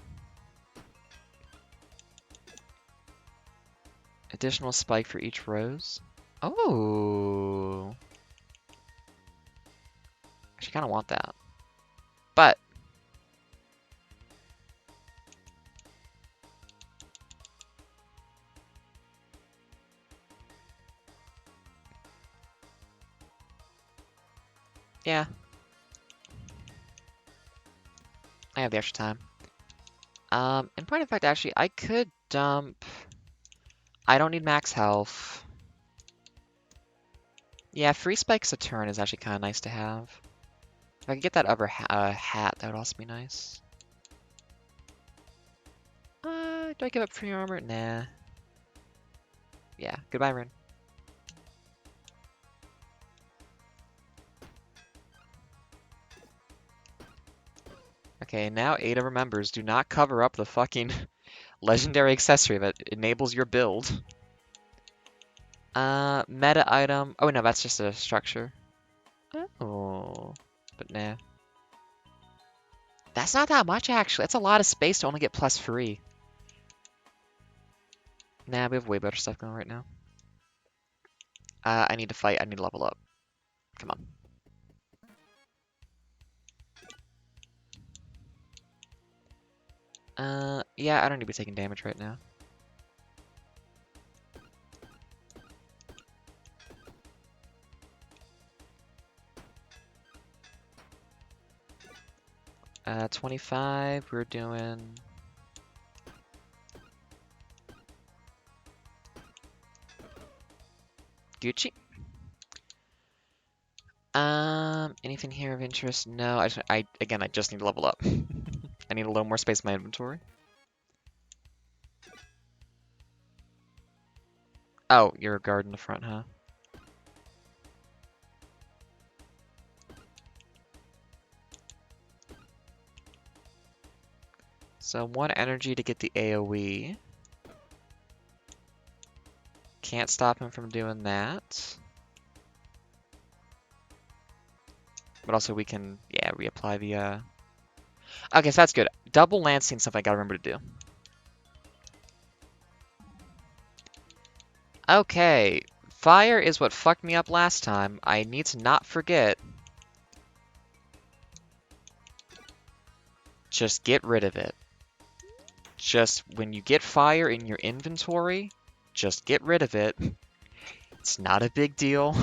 Additional spike for each rose. Oh. Actually, kind of want that. But yeah, I have the extra time. In point of fact, actually, I could dump. I don't need max health. Yeah, free spikes a turn is actually kind of nice to have. If I could get that other hat, that would also be nice. Do I give up free armor? Nah. Yeah, goodbye, Rune. Okay, now Ada remembers, do not cover up the fucking legendary accessory that enables your build. Meta item. Oh, no, that's just a structure. Oh, but nah. That's not that much, actually. That's a lot of space to only get plus free. Nah, we have way better stuff going right now. I need to fight. I need to level up. Come on. Yeah, I don't need to be taking damage right now. Uh, 25, we're doing... Gucci. Anything here of interest? No, again, I just need to level up. I need a little more space in my inventory. Oh, you're a guard in the front, huh? So 1 energy to get the AoE. Can't stop him from doing that. But also we can, yeah, reapply the, Okay, so that's good. Double lancing something I gotta remember to do. Okay, fire is what fucked me up last time. I need to not forget. Just get rid of it. Just when you get fire in your inventory, just get rid of it. It's not a big deal.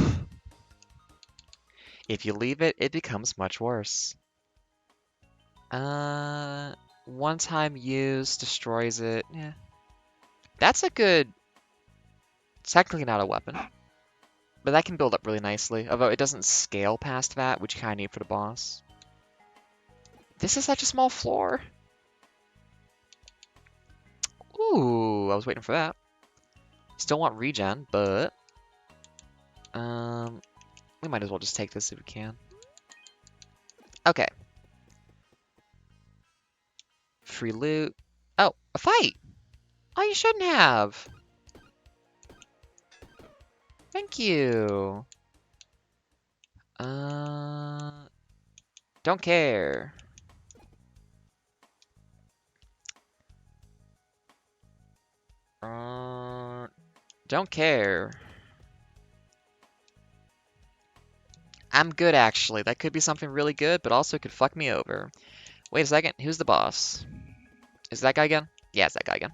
If you leave it, it becomes much worse. One time use destroys it. Yeah. That's a good... Technically not a weapon. But that can build up really nicely. Although it doesn't scale past that, which you kind of need for the boss. This is such a small floor. Ooh, I was waiting for that. Still want regen, but... we might as well just take this if we can. Okay. Free loot. Oh, a fight! Oh, you shouldn't have. Thank you. Don't care. Don't care. I'm good, actually. That could be something really good, but also could fuck me over. Wait a second. Who's the boss? Is that guy again? Yeah, it's that guy again.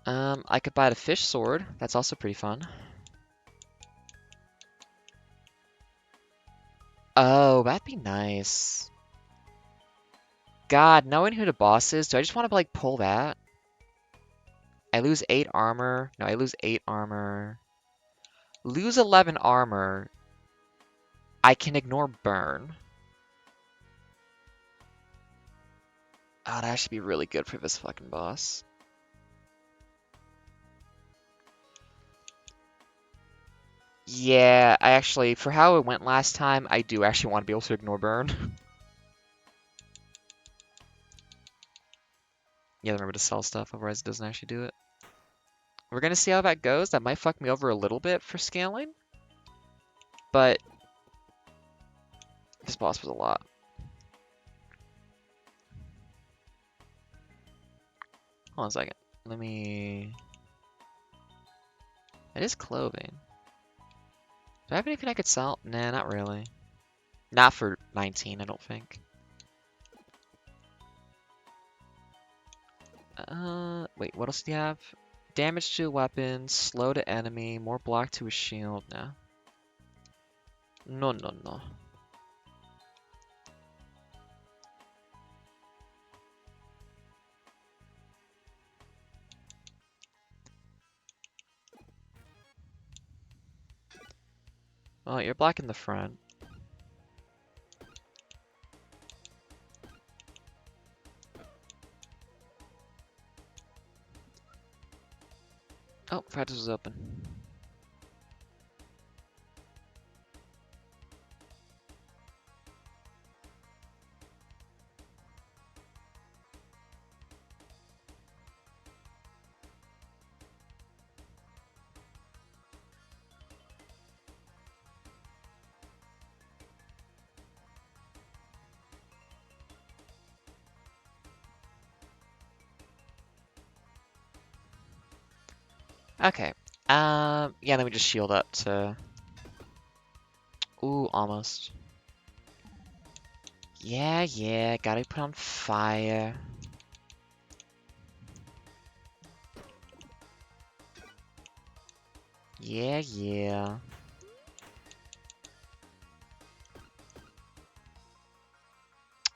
I could buy the fish sword. That's also pretty fun. Oh, that'd be nice. God, knowing who the boss is, do I just want to, like, pull that? I lose 8 armor. No, I lose 8 armor. Lose 11 armor. I can ignore burn. Oh, that should be really good for this fucking boss. Yeah, I actually, for how it went last time, I do actually want to be able to ignore burn. Yeah, remember to sell stuff, otherwise it doesn't actually do it. We're gonna see how that goes. That might fuck me over a little bit for scaling, but this boss was a lot. Hold on a second. Let me... It is clothing. Do I have anything I could sell? Nah, not really. Not for 19, I don't think. Wait, what else do you have? Damage to a weapon, slow to enemy, more block to a shield. No. No, no, no. Oh, you're blocking the front. Oh, practice was open. Okay. Yeah, let me just shield up to... Ooh, almost. Yeah, yeah, gotta put on fire. Yeah, yeah.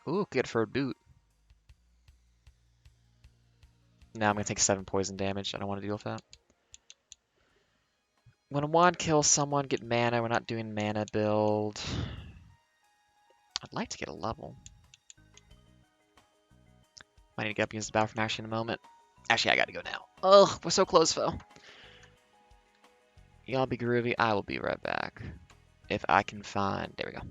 Ooh, good for a boot. Now I'm gonna take 7 poison damage. I don't want to deal with that. When a wand kills someone, get mana. We're not doing mana build. I'd like to get a level. Might need to get up against the battle from action in a moment. Actually, I gotta go now. Oh, we're so close, Phil. Y'all be groovy. I will be right back. If I can find... There we go.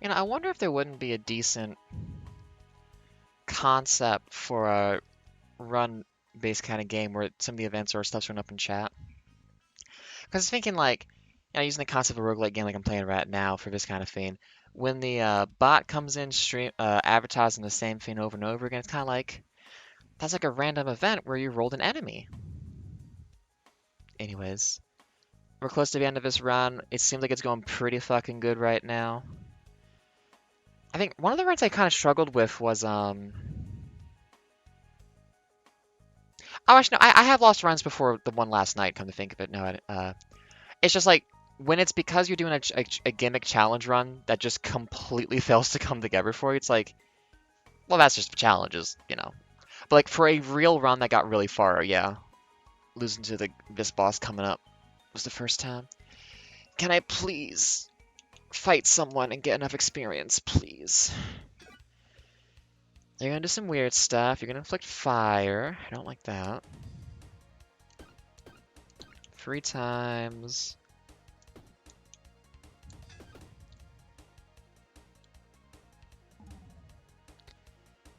You know, I wonder if there wouldn't be a decent concept for a run-based kind of game where some of the events or stuff's run up in chat. Because I was thinking like, using the concept of a roguelike game like I'm playing right now for this kind of thing, when the bot comes in advertising the same thing over and over again, it's kind of like, that's like a random event where you rolled an enemy. Anyways, we're close to the end of this run. It seems like it's going pretty fucking good right now. I think one of the runs I kind of struggled with was, oh, actually, no, I have lost runs before the one last night, come to think of it. No, it's just like, when it's because you're doing a gimmick challenge run that just completely fails to come together for you, it's like, well, that's just the challenges, you know. But like, for a real run that got really far, yeah, losing to this boss coming up was the first time. Can I please fight someone and get enough experience, please? You're gonna do some weird stuff. You're gonna inflict fire. I don't like that. 3 times.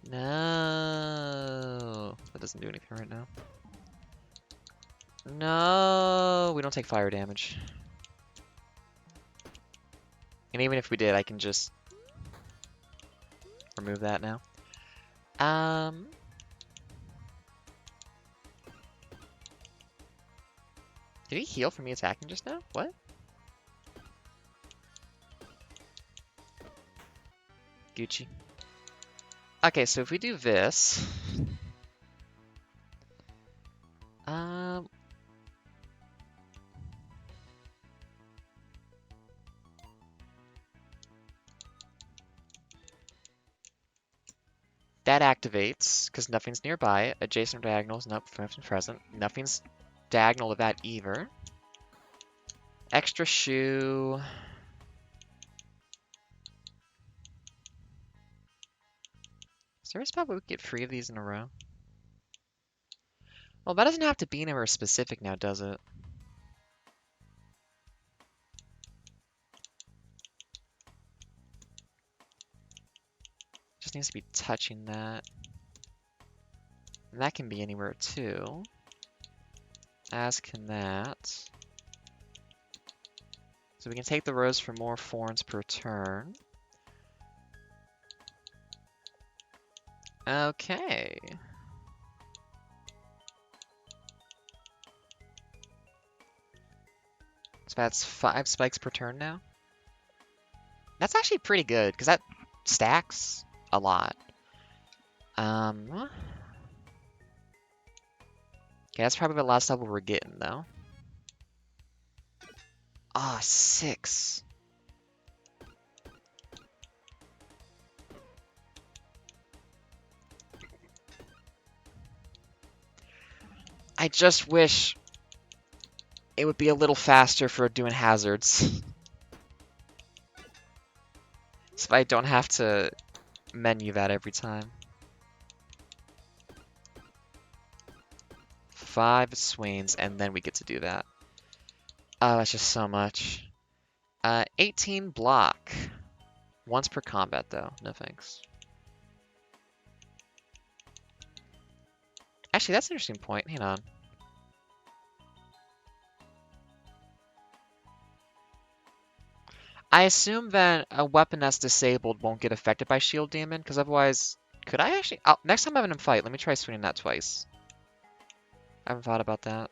No. That doesn't do anything right now. No, we don't take fire damage. And even if we did, I can just remove that now. Did he heal from me attacking just now? What? Gucci. Okay, so if we do this... that activates, because nothing's nearby. Adjacent diagonals, nope, nothing's present. Nothing's diagonal of that either. Extra shoe. Is there a spot where we get 3 of these in a row? Well, that doesn't have to be anywhere specific now, does it? Just needs to be touching that. And that can be anywhere too. As can that. So we can take the rose for more thorns per turn. Okay. So that's 5 spikes per turn now. That's actually pretty good, because that stacks a lot. Okay, that's probably the last level we're getting, though. Ah, 6. I just wish it would be a little faster for doing hazards. So I don't have to menu that every time. 5 swings, and then we get to do that. Oh, that's just so much. 18 block. Once per combat, though. No thanks. Actually, that's an interesting point. Hang on. I assume that a weapon that's disabled won't get affected by Shield Demon, because otherwise... Could I actually... Oh, next time I'm in a fight, let me try swinging that twice. I haven't thought about that.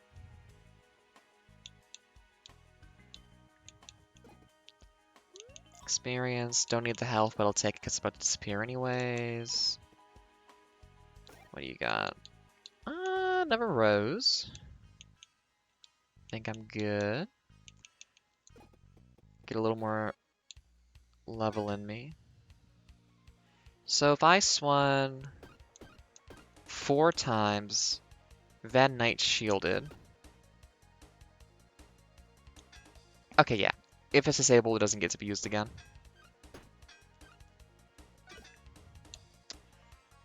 Experience. Don't need the health, but I'll take it because it's about to disappear anyways. What do you got? Never rose. Think I'm good. Get a little more level in me. So if I swung 4 times, then Knight shielded. Okay, yeah. If it's disabled, it doesn't get to be used again.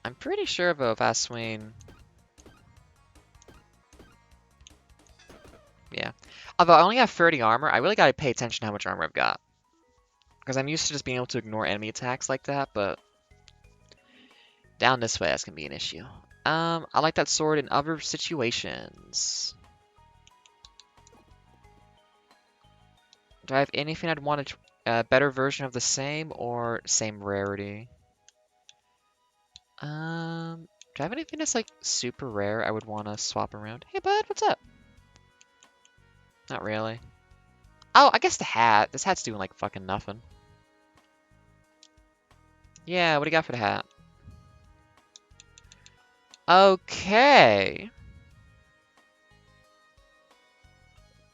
I'm pretty sure, though, if I swing... Yeah. Although I only have 30 armor, I really gotta pay attention to how much armor I've got. Because I'm used to just being able to ignore enemy attacks like that, but... Down this way, that's gonna be an issue. I like that sword in other situations. Do I have anything I'd want a better version of the same or same rarity? Do I have anything that's like super rare I would want to swap around? Hey bud, what's up? Not really. Oh, I guess the hat. This hat's doing like fucking nothing. Yeah, what do you got for the hat? Okay.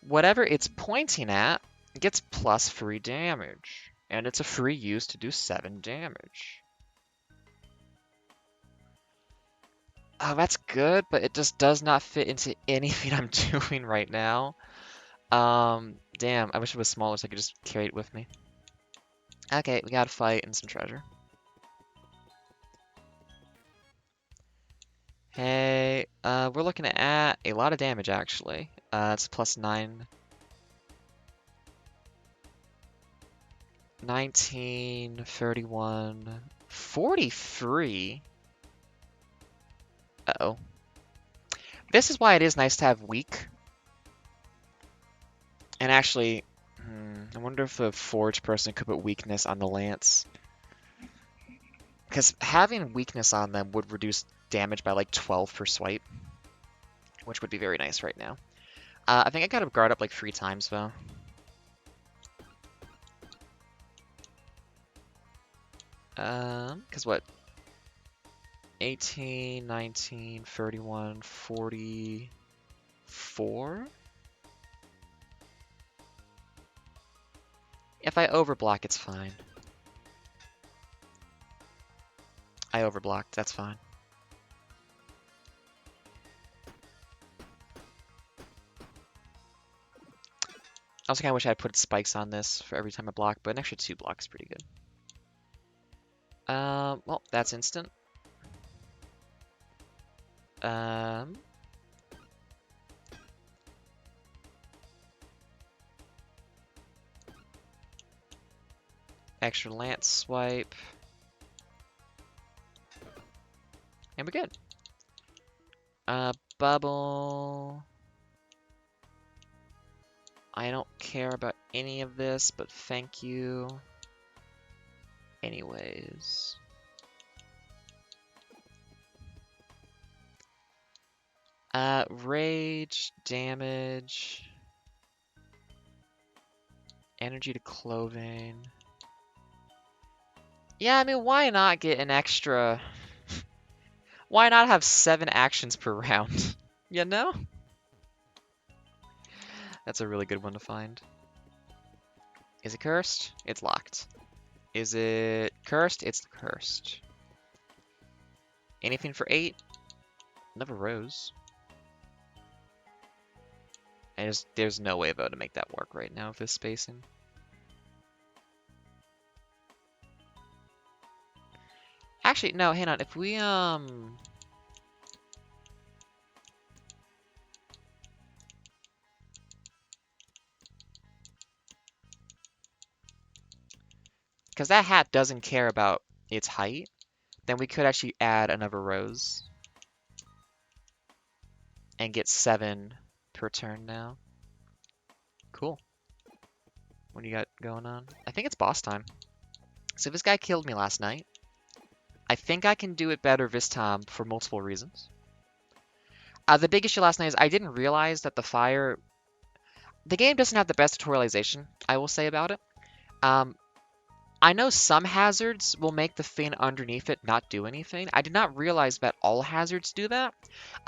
Whatever it's pointing at gets plus 3 damage. And it's a free use to do 7 damage. Oh, that's good, but it just does not fit into anything I'm doing right now. Damn, I wish it was smaller so I could just carry it with me. Okay, we got a fight and some treasure. Hey, we're looking at a lot of damage actually. It's plus 9. 19, 31, 43. Uh-oh. This is why it is nice to have weak. And actually, I wonder if a forge person could put weakness on the lance. Because having weakness on them would reduce damage by like 12 per swipe, which would be very nice right now. I think I got to guard up like 3 times though. Because what? 18, 19, 31, 44? If I overblock, it's fine. I overblocked, that's fine. I also kind of wish I had put spikes on this for every time I block, but an extra 2 blocks is pretty good. Well, that's instant. Extra lance swipe. And we're good. Bubble. I don't care about any of this, but thank you. Anyways. Rage, damage. Energy to clothing. Yeah, I mean, why not get an extra... Why not have 7 actions per round? You know? That's a really good one to find. Is it cursed? It's locked. Is it cursed? It's cursed. Anything for 8? Never rose. And there's no way though to make that work right now with this spacing. Actually, no, hang on. If we because that hat doesn't care about its height, then we could actually add another rose and get 7 per turn now. Cool. What do you got going on? I think it's boss time. So this guy killed me last night. I think I can do it better this time for multiple reasons. The big issue last night is I didn't realize that the fire... The game doesn't have the best tutorialization, I will say, about it. I know some hazards will make the thing underneath it not do anything. I did not realize that all hazards do that.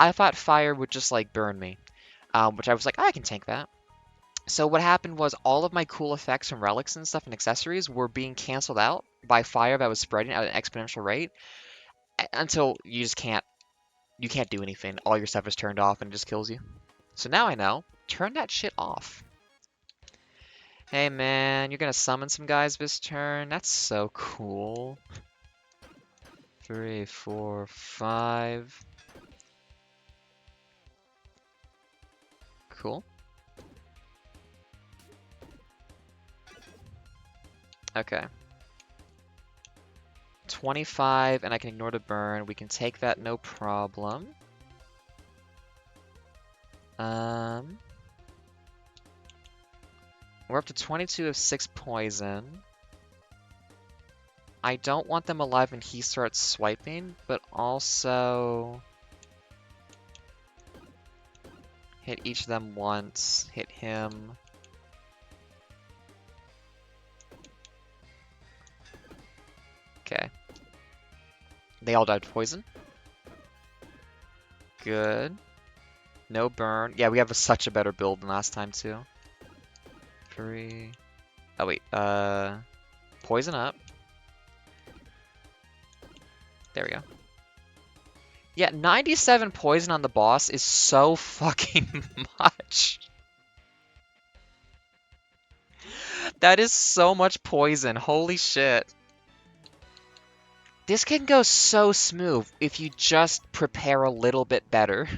I thought fire would just, like, burn me. Which I was like, I can tank that. So what happened was all of my cool effects from relics and stuff and accessories were being canceled out by fire that was spreading at an exponential rate until you just can't do anything. All your stuff is turned off and it just kills you. So now I know. Turn that shit off. Hey man, you're gonna summon some guys this turn? That's so cool. 3, 4, 5. Cool. Okay. 25, and I can ignore the burn. We can take that, no problem. We're up to 22 of 6 poison. I don't want them alive when he starts swiping, but also hit each of them once, hit him. Okay. They all died to poison. Good. No burn. Yeah, we have such a better build than last time, too. 3. Oh, wait. Poison up. There we go. Yeah, 97 poison on the boss is so fucking much. That is so much poison. Holy shit. This can go so smooth if you just prepare a little bit better.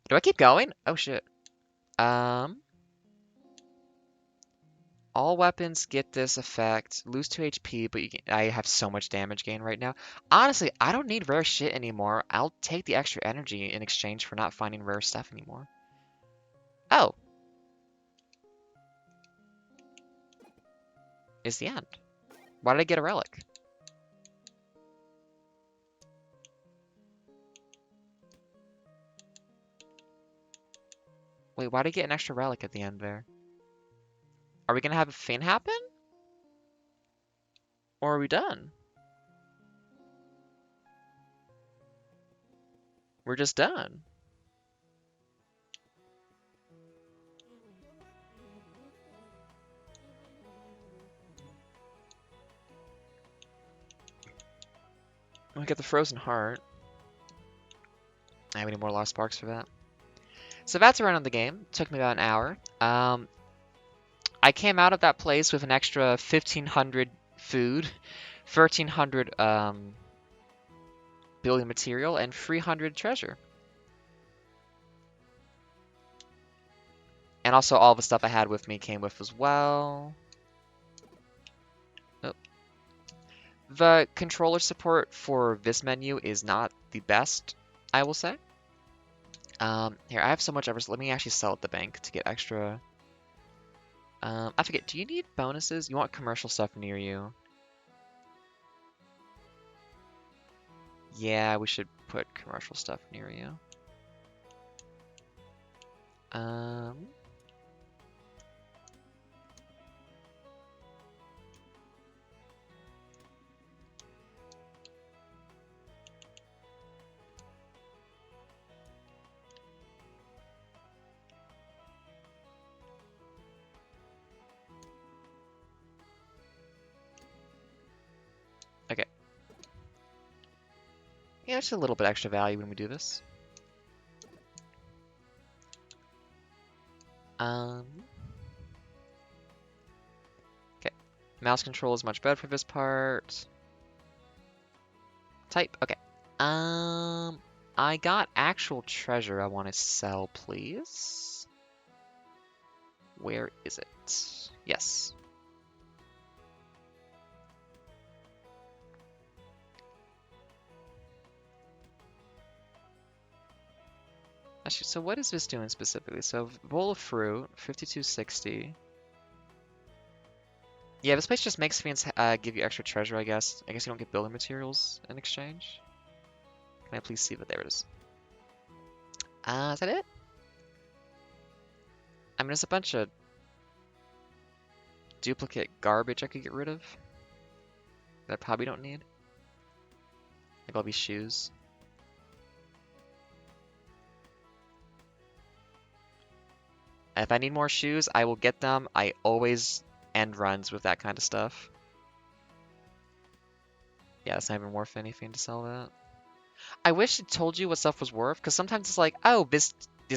Do I keep going? Oh shit. All weapons get this effect. Lose 2 HP, but I have so much damage gain right now. Honestly, I don't need rare shit anymore. I'll take the extra energy in exchange for not finding rare stuff anymore. Oh. Is the end. Why did I get a relic? Wait, why did I get an extra relic at the end there? Are we gonna have a fin happen? Or are we done? We're just done. We get the frozen heart. I have any more lost sparks for that. So that's around the game. Took me about an hour. I came out of that place with an extra 1,500 food, 1,300 building material, and 300 treasure. And also all the stuff I had with me came with as well. Oh. The controller support for this menu is not the best, I will say. Here, I have so much so let me actually sell at the bank to get extra. I forget, do you need bonuses? You want commercial stuff near you? Yeah, we should put commercial stuff near you. Okay. Yeah, just a little bit extra value when we do this. Okay. Mouse control is much better for this part. Type, okay. I got actual treasure I want to sell, please. Where is it? Yes. Actually, so what is this doing specifically? So bowl of fruit, 5260. Yeah, this place just makes fans give you extra treasure, I guess. I guess you don't get building materials in exchange. Can I please see that? There it is. Is that it? I mean, there's a bunch of duplicate garbage I could get rid of that I probably don't need. Like all these shoes. If I need more shoes, I will get them. I always end runs with that kind of stuff. Yeah, it's not even worth anything to sell that. I wish it told you what stuff was worth, because sometimes it's like, oh, this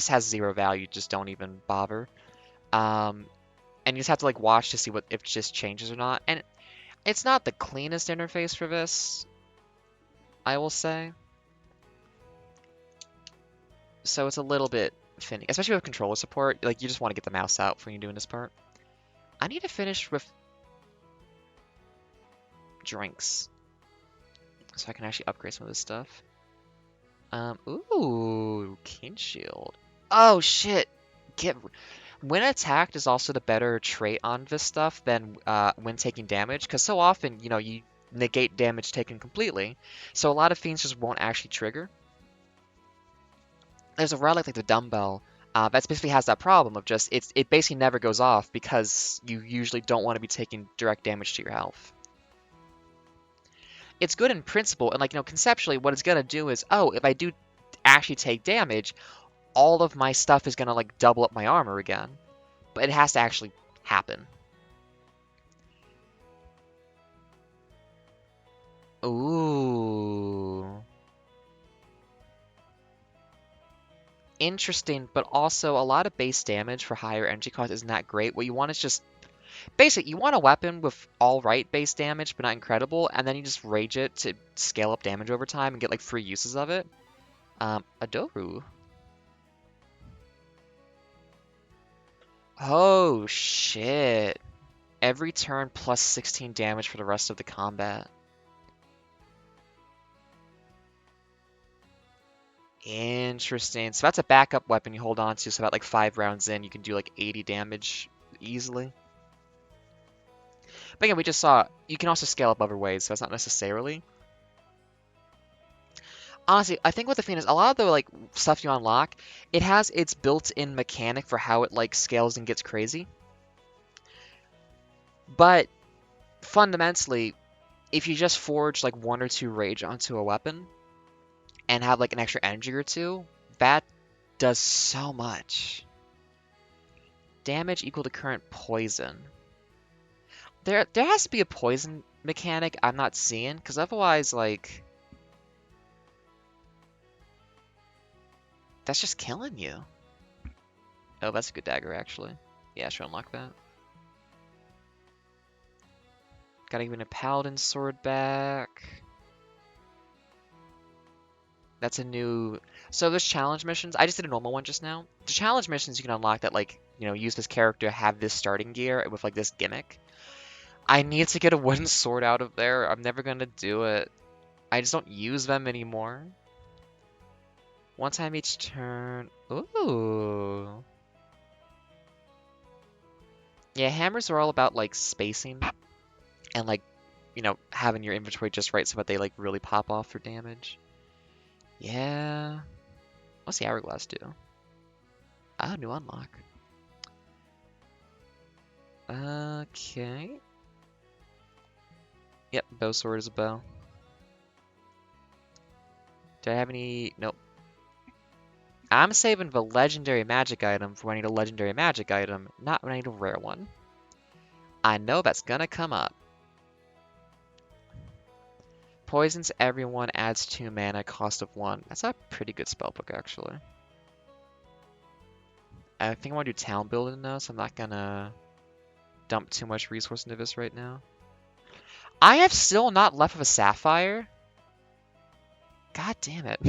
has 0 value, just don't even bother. And you just have to like watch to see what if it just changes or not. And it's not the cleanest interface for this, I will say. So it's a little bit finicky, especially with controller support. Like you just want to get the mouse out when you're doing this part. I need to finish with. drinks. So I can actually upgrade some of this stuff. Ooh, King Shield. Oh shit! Get when attacked is also the better trait on this stuff than when taking damage, because so often, you know, you negate damage taken completely. So a lot of fiends just won't actually trigger. There's a relic like the dumbbell that basically has that problem of just it basically never goes off because you usually don't want to be taking direct damage to your health. It's good in principle, and like, you know, conceptually, what it's gonna do is, oh, if I do actually take damage, all of my stuff is gonna like double up my armor again. But it has to actually happen. Ooh. Interesting, but also a lot of base damage for higher energy cost isn't that great. What you want is just basic. You want a weapon with all right base damage, but not incredible, and then you just rage it to scale up damage over time and get like free uses of it. Adoru. Oh shit. Every turn plus 16 damage for the rest of the combat. Interesting. So that's a backup weapon you hold on to, so about like 5 rounds in, you can do like 80 damage easily. But again, we just saw you can also scale up other ways, so that's not necessarily. Honestly, I think what the Fiend is, a lot of the like stuff you unlock, it has its built-in mechanic for how it like scales and gets crazy. But fundamentally, if you just forge like 1 or 2 rage onto a weapon and have like an extra energy or 2, that does so much. Damage equal to current poison. There has to be a poison mechanic I'm not seeing, because otherwise, like, that's just killing you. Oh, that's a good dagger, actually. Yeah, I should unlock that. Gotta give me a paladin sword back. That's a new... So there's challenge missions. I just did a normal one just now. The challenge missions you can unlock that, like, you know, use this character, have this starting gear with, like, this gimmick. I need to get a wooden sword out of there. I'm never gonna do it. I just don't use them anymore. 1 time each turn. Ooh. Yeah, hammers are all about, like, spacing. And, like, you know, having your inventory just right so that they, like, really pop off for damage. Yeah. What's the hourglass do? Ah, new unlock. Okay. Yep, bow sword is a bow. Do I have any? Nope. I'm saving the legendary magic item for when I need a legendary magic item, not when I need a rare one. I know that's gonna come up. Poisons everyone, adds 2 mana, cost of 1. That's a pretty good spellbook, actually. I think I want to do town building now, so I'm not gonna dump too much resource into this right now. I have still not left with a sapphire. God damn it.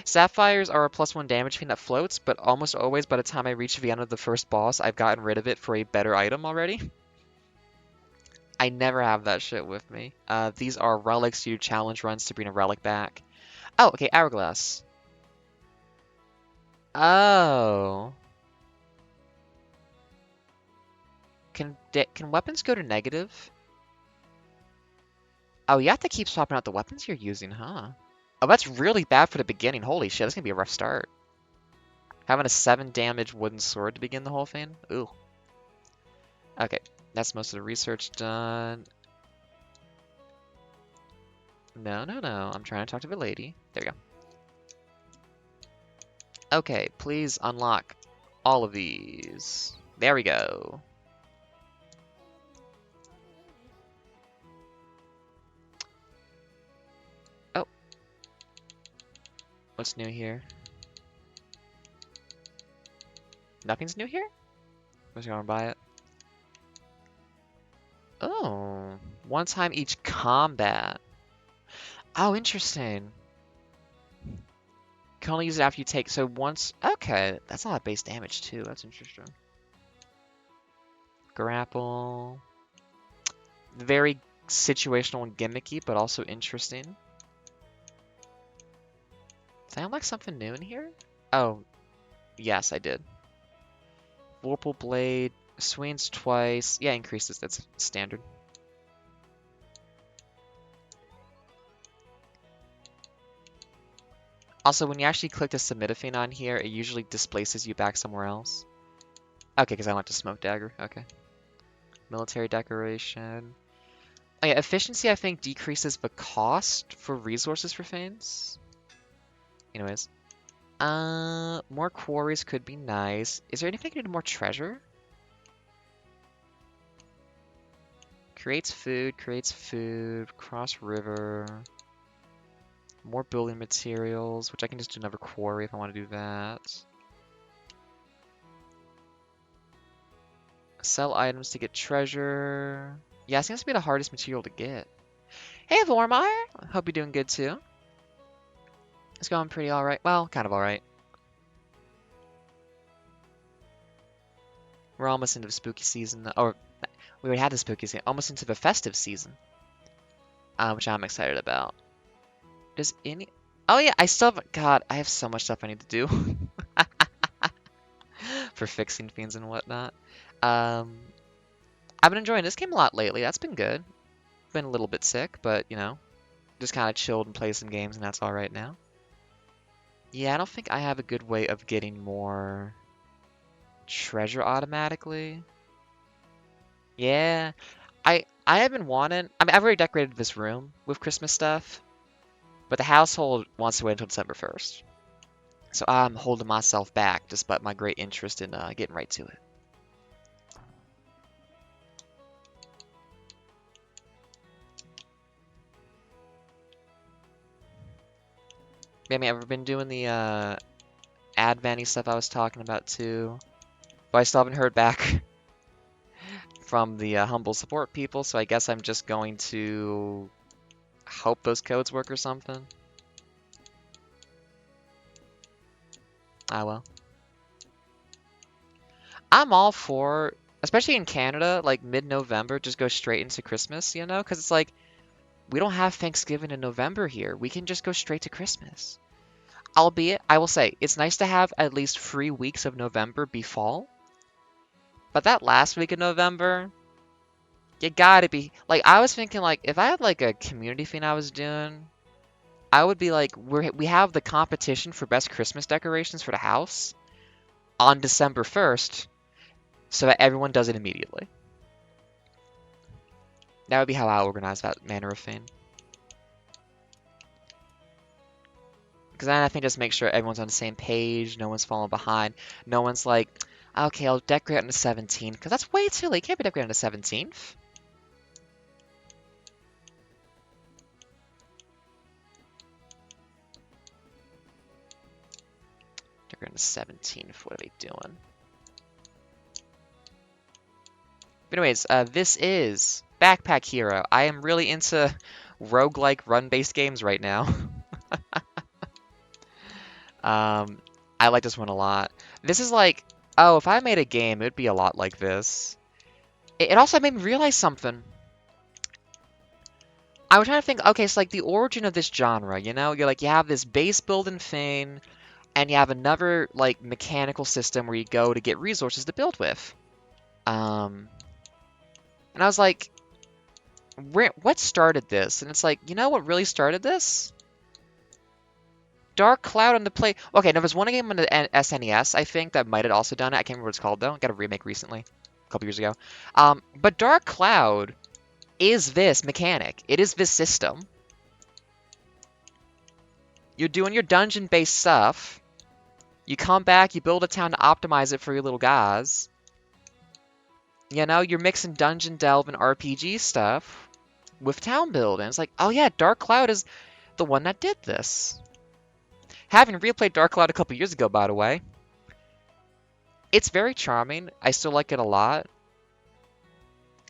Sapphires are a +1 damage fiend that floats, but almost always by the time I reach the end of the first boss, I've gotten rid of it for a better item already. I never have that shit with me. These are relics. You do challenge runs to bring a relic back. Oh, okay, hourglass. Oh. Can weapons go to negative? Oh, you have to keep swapping out the weapons you're using, huh? Oh, that's really bad for the beginning. Holy shit, that's gonna be a rough start. Having a 7 damage wooden sword to begin the whole thing? Ooh. Okay, that's most of the research done. No, no, no. I'm trying to talk to the lady. There we go. Okay, please unlock all of these. There we go. Oh. What's new here? Nothing's new here? I'm just gonna buy it. Oh. 1 time each combat. Oh, interesting. Can only use it after you take, so once, okay, that's a lot of base damage too, that's interesting. Grapple. Very situational and gimmicky, but also interesting. Did I unlock something new in here? Oh, yes, I did. Vorpal Blade, swings twice. Yeah, increases, that's standard. Also, when you actually click the submit a thing on here, it usually displaces you back somewhere else. Okay, because I went to Smoke Dagger. Okay. Military decoration. Oh yeah, efficiency I think decreases the cost for resources for Fanes. Anyways. More quarries could be nice. Is there anything I need more treasure? Creates food, cross river. More building materials, which I can just do another quarry if I want to do that. Sell items to get treasure. Yeah, it seems to be the hardest material to get. Hey, Vormire! Hope you're doing good too. It's going pretty alright. Well, kind of alright. We're almost into the spooky season. Or, we already had the spooky season. Almost into the festive season. Which I'm excited about. Does any... Oh yeah, I still have... God, I have so much stuff I need to do. For fixing fiends and whatnot. I've been enjoying this game a lot lately. That's been good. Been a little bit sick, but, you know, just kind of chilled and played some games, and that's alright now. Yeah, I don't think I have a good way of getting more treasure automatically. Yeah, I have been wanting... I mean, I've already decorated this room with Christmas stuff, but the household wants to wait until December 1st. So I'm holding myself back, despite my great interest in getting right to it. Maybe I've been doing the Advent-y stuff I was talking about too, but I still haven't heard back from the humble support people, so I guess I'm just going to hope those codes work or something. Ah well. I'm all for, especially in Canada, like mid-November, just go straight into Christmas, you know? Because it's like, we don't have Thanksgiving in November here. We can just go straight to Christmas. Albeit, I will say, it's nice to have at least 3 weeks of November be fall. But that last week of November, you gotta be... Like, I was thinking, like, if I had, like, a community thing I was doing, I would be like, we have the competition for best Christmas decorations for the house on December 1st, so that everyone does it immediately. That would be how I organize that manner of thing. Because then I think just make sure everyone's on the same page, no one's falling behind, no one's like, okay, I'll decorate on the 17th, because that's way too late. Can't be decorating on the 17th. Decorate on the 17th. What are they doing? But anyways, this is Backpack Hero. I am really into roguelike run-based games right now. I like this one a lot. This is like, oh, if I made a game, it would be a lot like this. It also made me realize something. I was trying to think, okay, it's like the origin of this genre, you know? You're like, you have this base building thing, and you have another, like, mechanical system where you go to get resources to build with. And I was like, what started this? And it's like, you know what really started this? Dark Cloud on the play. Okay, now there's one game on the SNES, I think, that might have also done it. I can't remember what it's called, though. Got a remake recently, a couple years ago. But Dark Cloud is this mechanic. It is this system. You're doing your dungeon-based stuff. You come back, you build a town to optimize it for your little guys. You know, you're mixing dungeon delve and RPG stuff with town building. It's like, oh yeah, Dark Cloud is the one that did this. Having replayed Dark Cloud a couple years ago, by the way, it's very charming. I still like it a lot.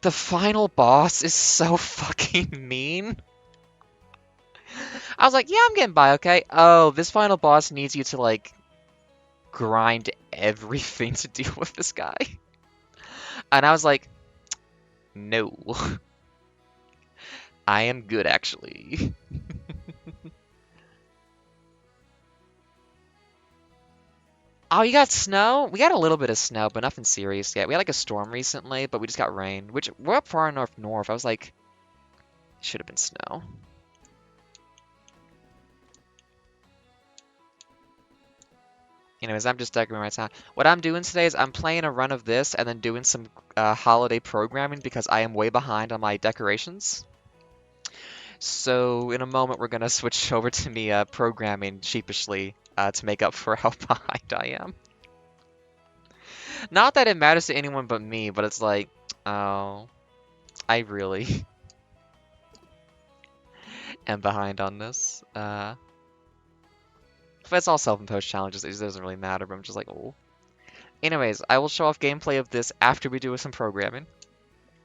The final boss is so fucking mean. I was like, yeah, I'm getting by, okay? Oh, this final boss needs you to, like, grind everything to deal with this guy. And I was like, no. I am good, actually. Oh, you got snow? We got a little bit of snow, but nothing serious yet. We had like a storm recently, but we just got rain, which we're up far enough north. I was like, should have been snow. Anyways, I'm just decorating my town. What I'm doing today is I'm playing a run of this and then doing some holiday programming because I am way behind on my decorations. So in a moment, we're gonna switch over to me programming sheepishly to make up for how behind I am. Not that it matters to anyone but me, but it's like, oh, I really am behind on this. But it's all self-imposed challenges. It doesn't really matter, but I'm just like, oh. Anyways, I will show off gameplay of this after we do some programming.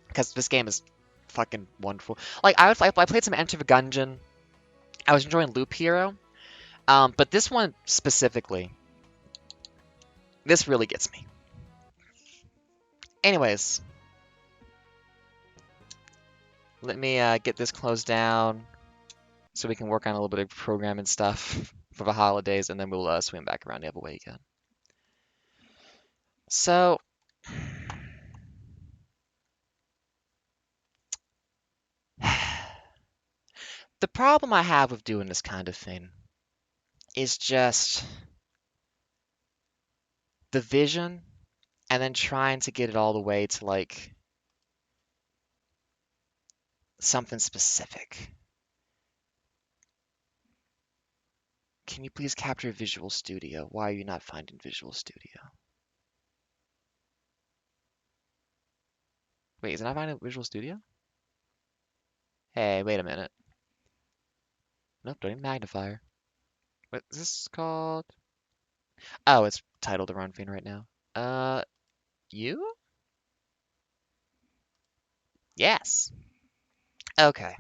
Because this game is fucking wonderful. Like, I played some Enter the Gungeon. I was enjoying Loop Hero. But this one specifically, this really gets me. Anyways, let me get this closed down so we can work on a little bit of programming stuff for the holidays, and then we'll swing back around the other way again. So, the problem I have with doing this kind of thing is just the vision and then trying to get it all the way to like something specific. Can you please capture Visual Studio? Why are you not finding Visual Studio? Wait, is it not finding Visual Studio? Hey, wait a minute. Nope, don't even magnifier. What is this called? Oh, it's titled the wrong thing right now. You? Yes. Okay.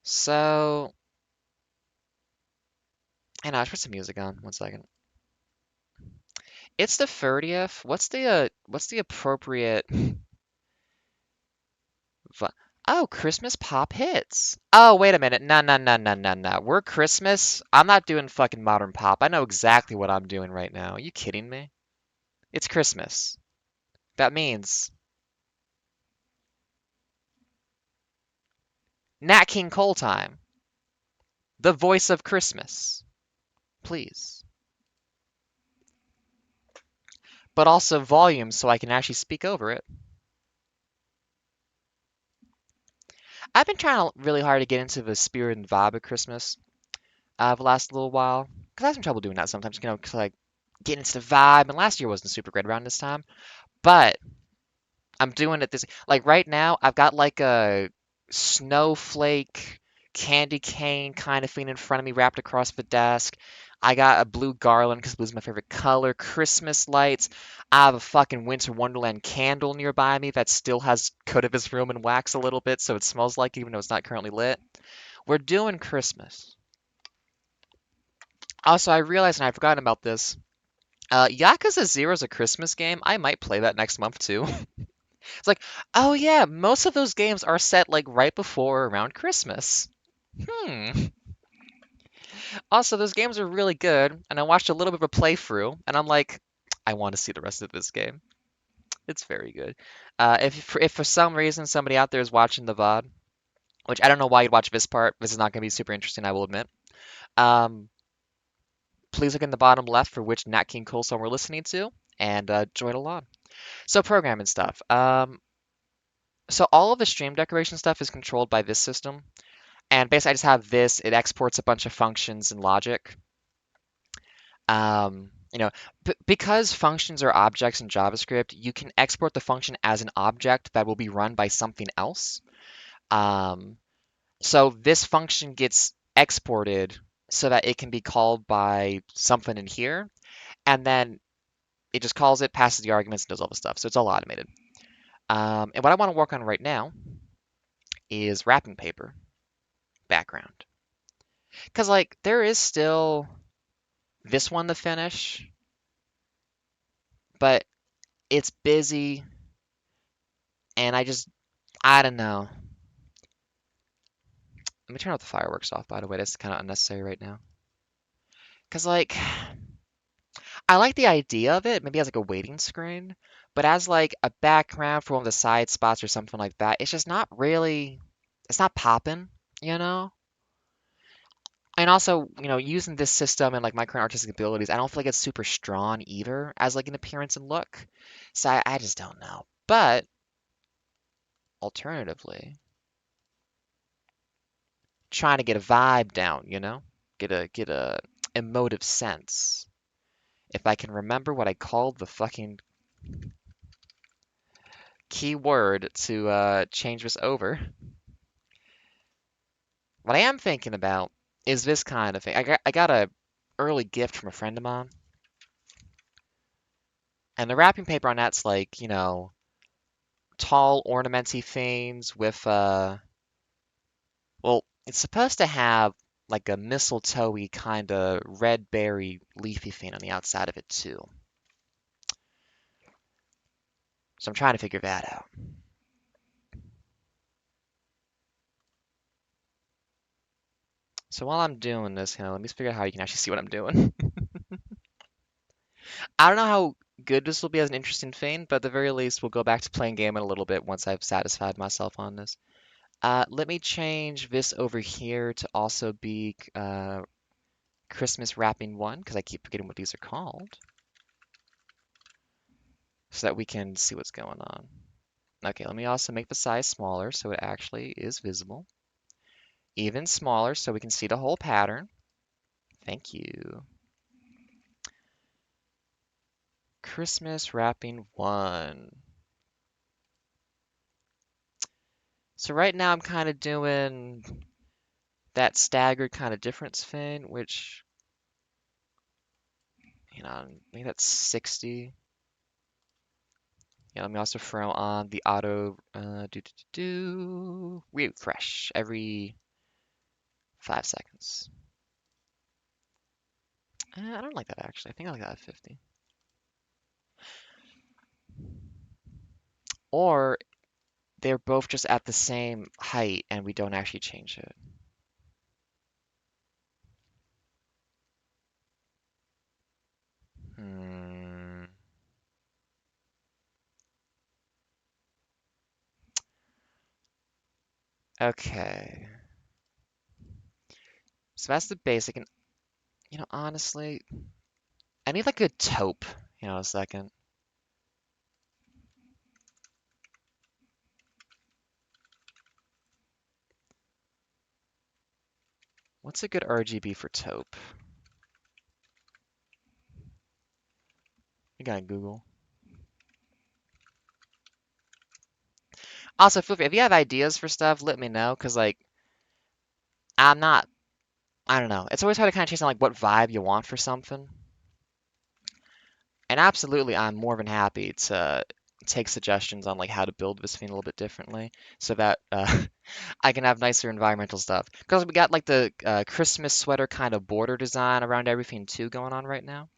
So, and I put some music on. 1 second. It's the 30th. What's the appropriate? Oh, Christmas pop hits. Oh, wait a minute. No, no, no, no, no, no. We're Christmas. I'm not doing fucking modern pop. I know exactly what I'm doing right now. Are you kidding me? It's Christmas. That means Nat King Cole time. The voice of Christmas. Please. But also volume so I can actually speak over it. I've been trying really hard to get into the spirit and vibe of Christmas the last little while. Because I have some trouble doing that sometimes, like getting into the vibe. And last year wasn't super great around this time. But I'm doing it this like right now. I've got like a snowflake candy cane kind of thing in front of me, wrapped across the desk. I got a blue garland because blue's my favorite color. Christmas lights. I have a fucking Winter Wonderland candle nearby me that still has coated this room in wax a little bit, so it smells like it, even though it's not currently lit. We're doing Christmas. Also, I realized, and I've forgotten about this. Yakuza Zero's a Christmas game. I might play that next month too. It's like, oh yeah, most of those games are set like right before or around Christmas. Hmm. Also, those games are really good, and I watched a little bit of a playthrough, and I'm like, I want to see the rest of this game. It's very good. If for some reason somebody out there is watching the VOD, which I don't know why you'd watch this part, this is not going to be super interesting, I will admit. Um, please look in the bottom left for which Nat King Cole song we're listening to, and join along. So programming stuff. So all of the stream decoration stuff is controlled by this system. And basically, I just have this. It exports a bunch of functions and logic. You know, because functions are objects in JavaScript, you can export the function as an object that will be run by something else. Um, so this function gets exported so that it can be called by something in here, and then it just calls it, passes the arguments, and does all the stuff. So it's all automated. And what I want to work on right now is wrapping paper background. Because, like, there is still this one to finish, but it's busy, and I don't know. me turn off the fireworks off, by the way. That's kind of unnecessary right now. Because, like, I like the idea of it, maybe as like a waiting screen, but as like a background for one of the side spots or something like that, it's just not really, it's not popping, you know? And also, using this system and like my current artistic abilities, I don't feel like it's super strong either as like an appearance and look. So I just don't know. But alternatively, trying to get a vibe down, get a emotive sense. If I can remember what I called the fucking keyword to change this over, what I am thinking about is this kind of thing. I got a early gift from a friend of mine, and the wrapping paper on that's like, tall ornamenty things with well, it's supposed to have like a mistletoe-y kind of red berry leafy thing on the outside of it too. So I'm trying to figure that out. So while I'm doing this, let me figure out how you can actually see what I'm doing. I don't know how good this will be as an interesting thing, but at the very least, we'll go back to playing game in a little bit once I've satisfied myself on this. Let me change this over here to also be Christmas Wrapping 1, because I keep forgetting what these are called, so that we can see what's going on. Okay, let me also make the size smaller so it actually is visible. Even smaller so we can see the whole pattern. Thank you. Christmas Wrapping 1. So right now I'm kind of doing that staggered kind of difference thing, which, maybe that's 60. Yeah, let me also throw on the auto refresh every 5 seconds. I don't like that actually. I think I like that at 50. Or they're both just at the same height and we don't actually change it. Hmm. Okay. So that's the basic. And, honestly, I need like a taupe, a second. What's a good RGB for taupe? You got Google. Also, feel free, if you have ideas for stuff, let me know, because, like, I'm not, I don't know. It's always hard to kind of chase on, like, what vibe you want for something. And absolutely, I'm more than happy to take suggestions on, like, how to build this thing a little bit differently so that I can have nicer environmental stuff. Because we got, like, the Christmas sweater kind of border design around everything, too, going on right now,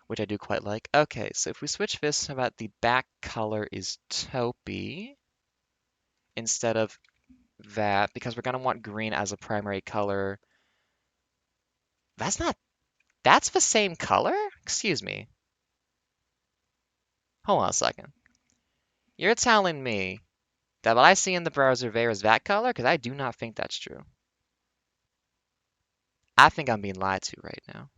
which I do quite like. Okay, so if we switch this, how about the back color is taupey instead of that, because we're going to want green as a primary color. That's not, that's the same color? Excuse me. Hold on a second. You're telling me that what I see in the browser there is that color? Because I do not think that's true. I think I'm being lied to right now.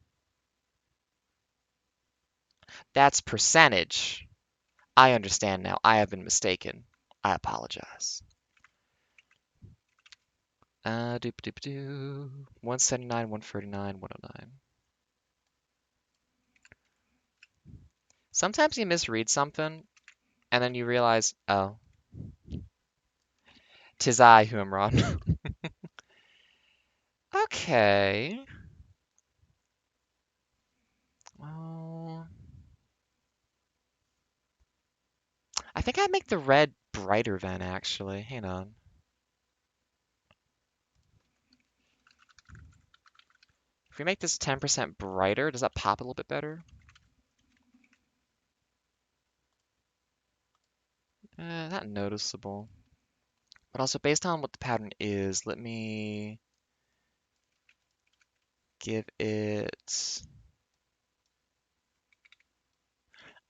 That's percentage. I understand now. I have been mistaken. I apologize. Doop doop doo. 179, 139, 109. Sometimes you misread something, and then you realize, oh, 'tis I who am wrong. Okay. Well, I think I'd make the red brighter then, actually. Hang on. If we make this 10% brighter, does that pop a little bit better? Not noticeable. But also, based on what the pattern is, let me give it...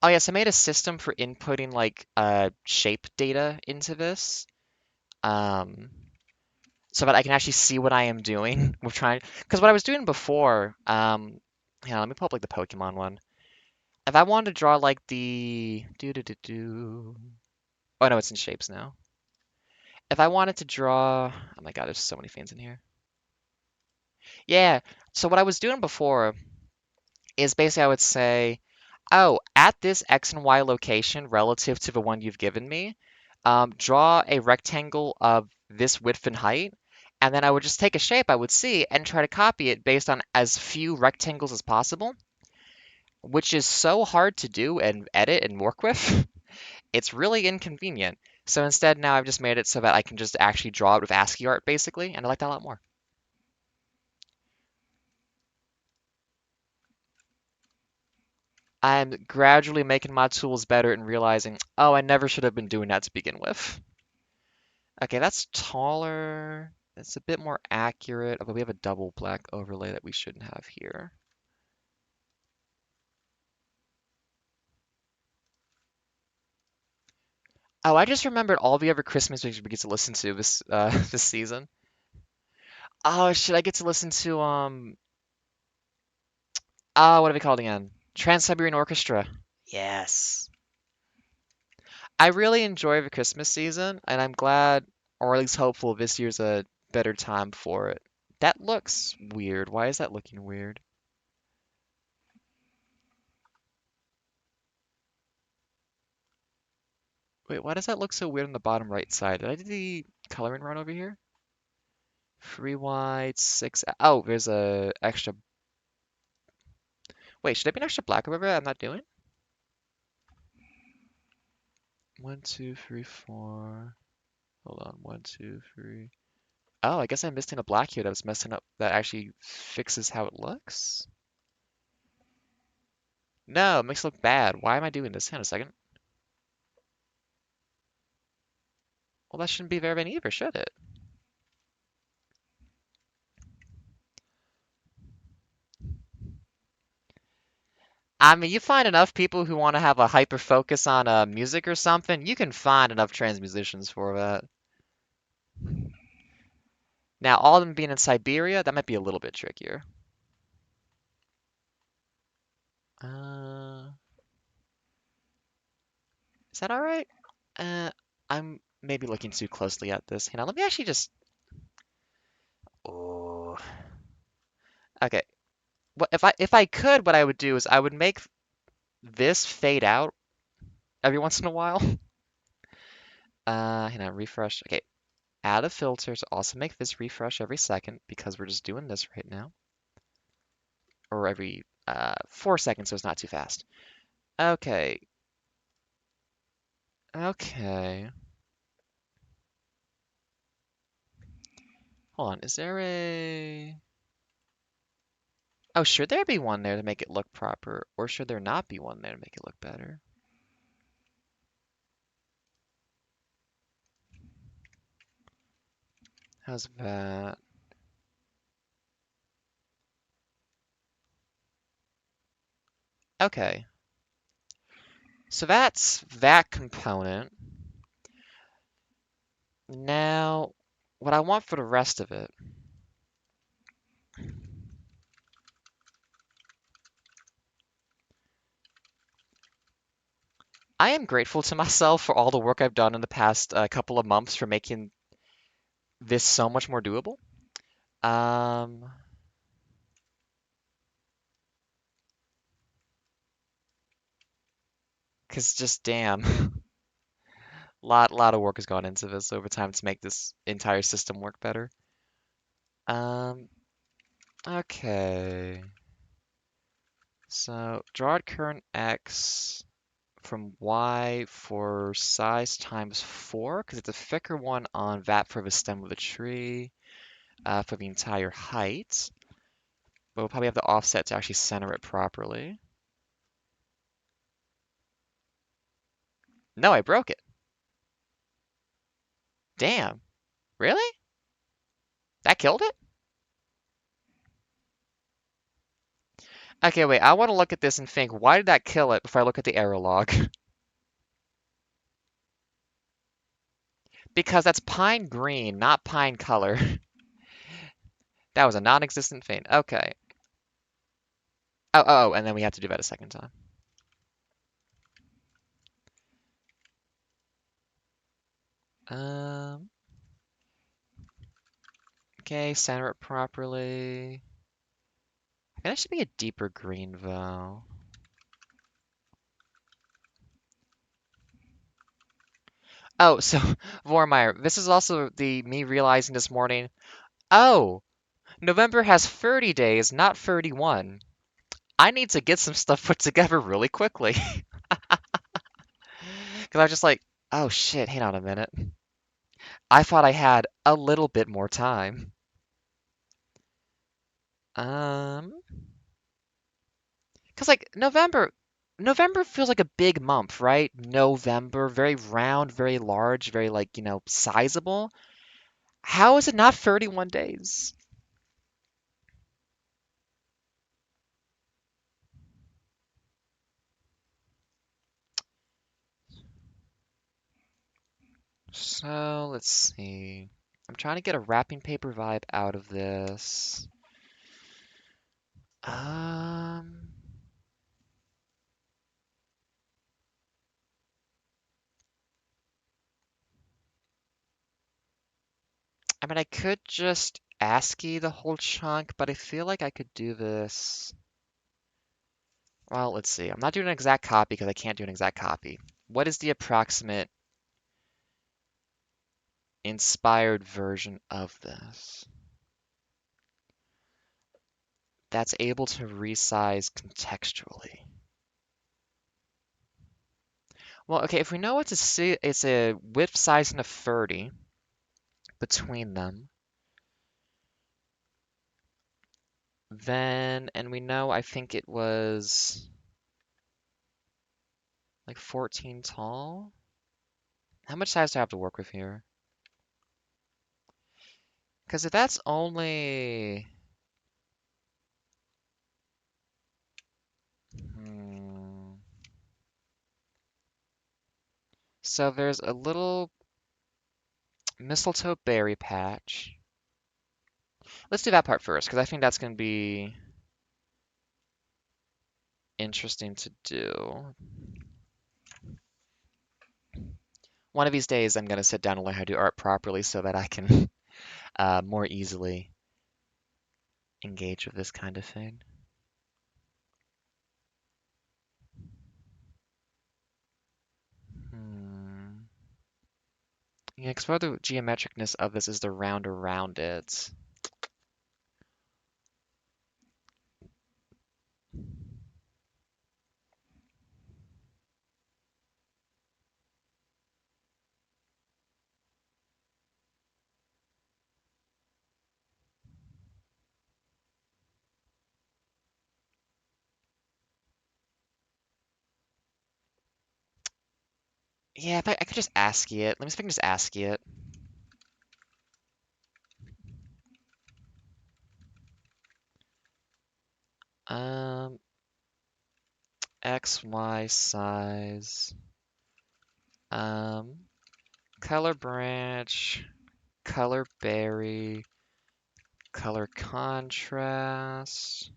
Oh yes, I made a system for inputting like shape data into this. Um, so that I can actually see what I am doing with trying, because what I was doing before, hang on, let me pull up like the Pokemon one. If I wanted to draw like the oh no, it's in shapes now. If I wanted to draw, oh my God, there's so many things in here. Yeah, so what I was doing before is basically I would say, oh, at this X and Y location relative to the one you've given me, draw a rectangle of this width and height, and then I would just take a shape I would see and try to copy it based on as few rectangles as possible, which is so hard to do and edit and work with. It's really inconvenient. So instead, now I've just made it so that I can just actually draw it with ASCII art, basically, and I like that a lot more. I'm gradually making my tools better and realizing, oh, I never should have been doing that to begin with. Okay, that's taller. It's a bit more accurate, although we have a double black overlay that we shouldn't have here. Oh, I just remembered all the other Christmas music we get to listen to this this season. Oh, should I get to listen to what are we called again? Trans-Siberian Orchestra. Yes. I really enjoy the Christmas season, and I'm glad, or at least hopeful, this year's a better time for it. That looks weird. Why is that looking weird? Wait, why does that look so weird on the bottom right side? Did I do the coloring run over here? Three white, six. Oh, there's a extra. Wait, should there be an extra black over there I'm not doing? One, two, three, four. Hold on. One, two, three. Oh, I guess I'm missing a black here that was messing up. That actually fixes how it looks. No, it makes it look bad. Why am I doing this? Hang on a second. Well, that shouldn't be very bad either, should it? I mean, you find enough people who want to have a hyper focus on music or something, you can find enough trans musicians for that. Now, all of them being in Siberia, that might be a little bit trickier. Uh, is that all right? Uh, I'm maybe looking too closely at this. Hang on, let me actually just. Oh, okay. What if I could, what I would do is I would make this fade out every once in a while. Hang on, refresh. Okay, add a filter to also make this refresh every second because we're just doing this right now, or every 4 seconds, so it's not too fast. Okay, okay. Hold on, is there a... Oh, should there be one there to make it look proper, or should there not be one there to make it look better? How's that? Okay, so that's that component. Now, what I want for the rest of it, I am grateful to myself for all the work I've done in the past couple of months for making this so much more doable. Um, because just damn, lot of work has gone into this over time to make this entire system work better. Um, okay. So draw at current X from Y for size times 4, because it's a thicker one on that for the stem of the tree, for the entire height. But we'll probably have to offset to actually center it properly. No, I broke it. Damn. Really? That killed it? Okay, wait, I want to look at this and think, why did that kill it before I look at the error log? Because that's pine green, not pine color. That was a non-existent faint. Okay. Oh, and then we have to do that a second time. Um, okay, center it properly. I think that should be a deeper green, though. Oh, so, Vormeyer, this is also the me realizing this morning, oh, November has 30 days, not 31. I need to get some stuff put together really quickly. Because I was just like, oh shit, hang on a minute. I thought I had a little bit more time. Um, because like November feels like a big month, right? November, very round, very large, very like, sizable. How is it not 31 days? So let's see. I'm trying to get a wrapping paper vibe out of this. Um, I mean, I could just ASCII the whole chunk, but I feel like I could do this. Well, let's see. I'm not doing an exact copy because I can't do an exact copy. What is the approximate inspired version of this that's able to resize contextually? Well, okay, if we know it's a width size and a 30 between them, then, and we know I think it was like 14 tall. How much size do I have to work with here? Because if that's only... Hmm. So there's a little mistletoe berry patch. Let's do that part first, because I think that's going to be interesting to do. One of these days, I'm going to sit down and learn how to do art properly so that I can more easily engage with this kind of thing. Hmm. Yeah, because part of the geometricness of this is the round around it. Yeah, if I could just ASCII it. Let me see if I can just ASCII it. Um, X, Y size. Um, color branch, color berry, color contrast.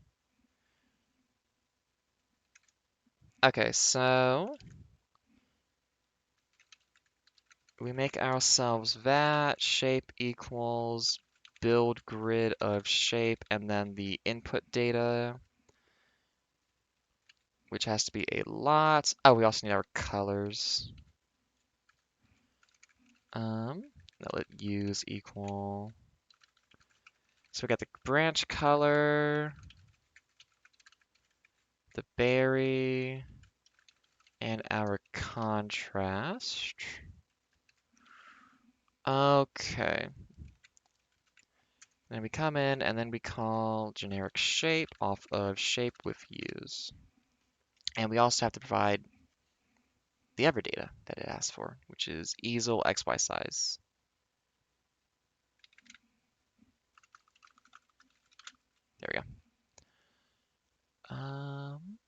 Okay, so we make ourselves that shape equals build grid of shape and then the input data, which has to be a lot. Oh, we also need our colors. Now let use equal. So we got the branch color, the berry, and our contrast. Okay. Then we come in and then we call generic shape off of shape with use. And we also have to provide the other data that it asks for, which is easel XY size. There we Um,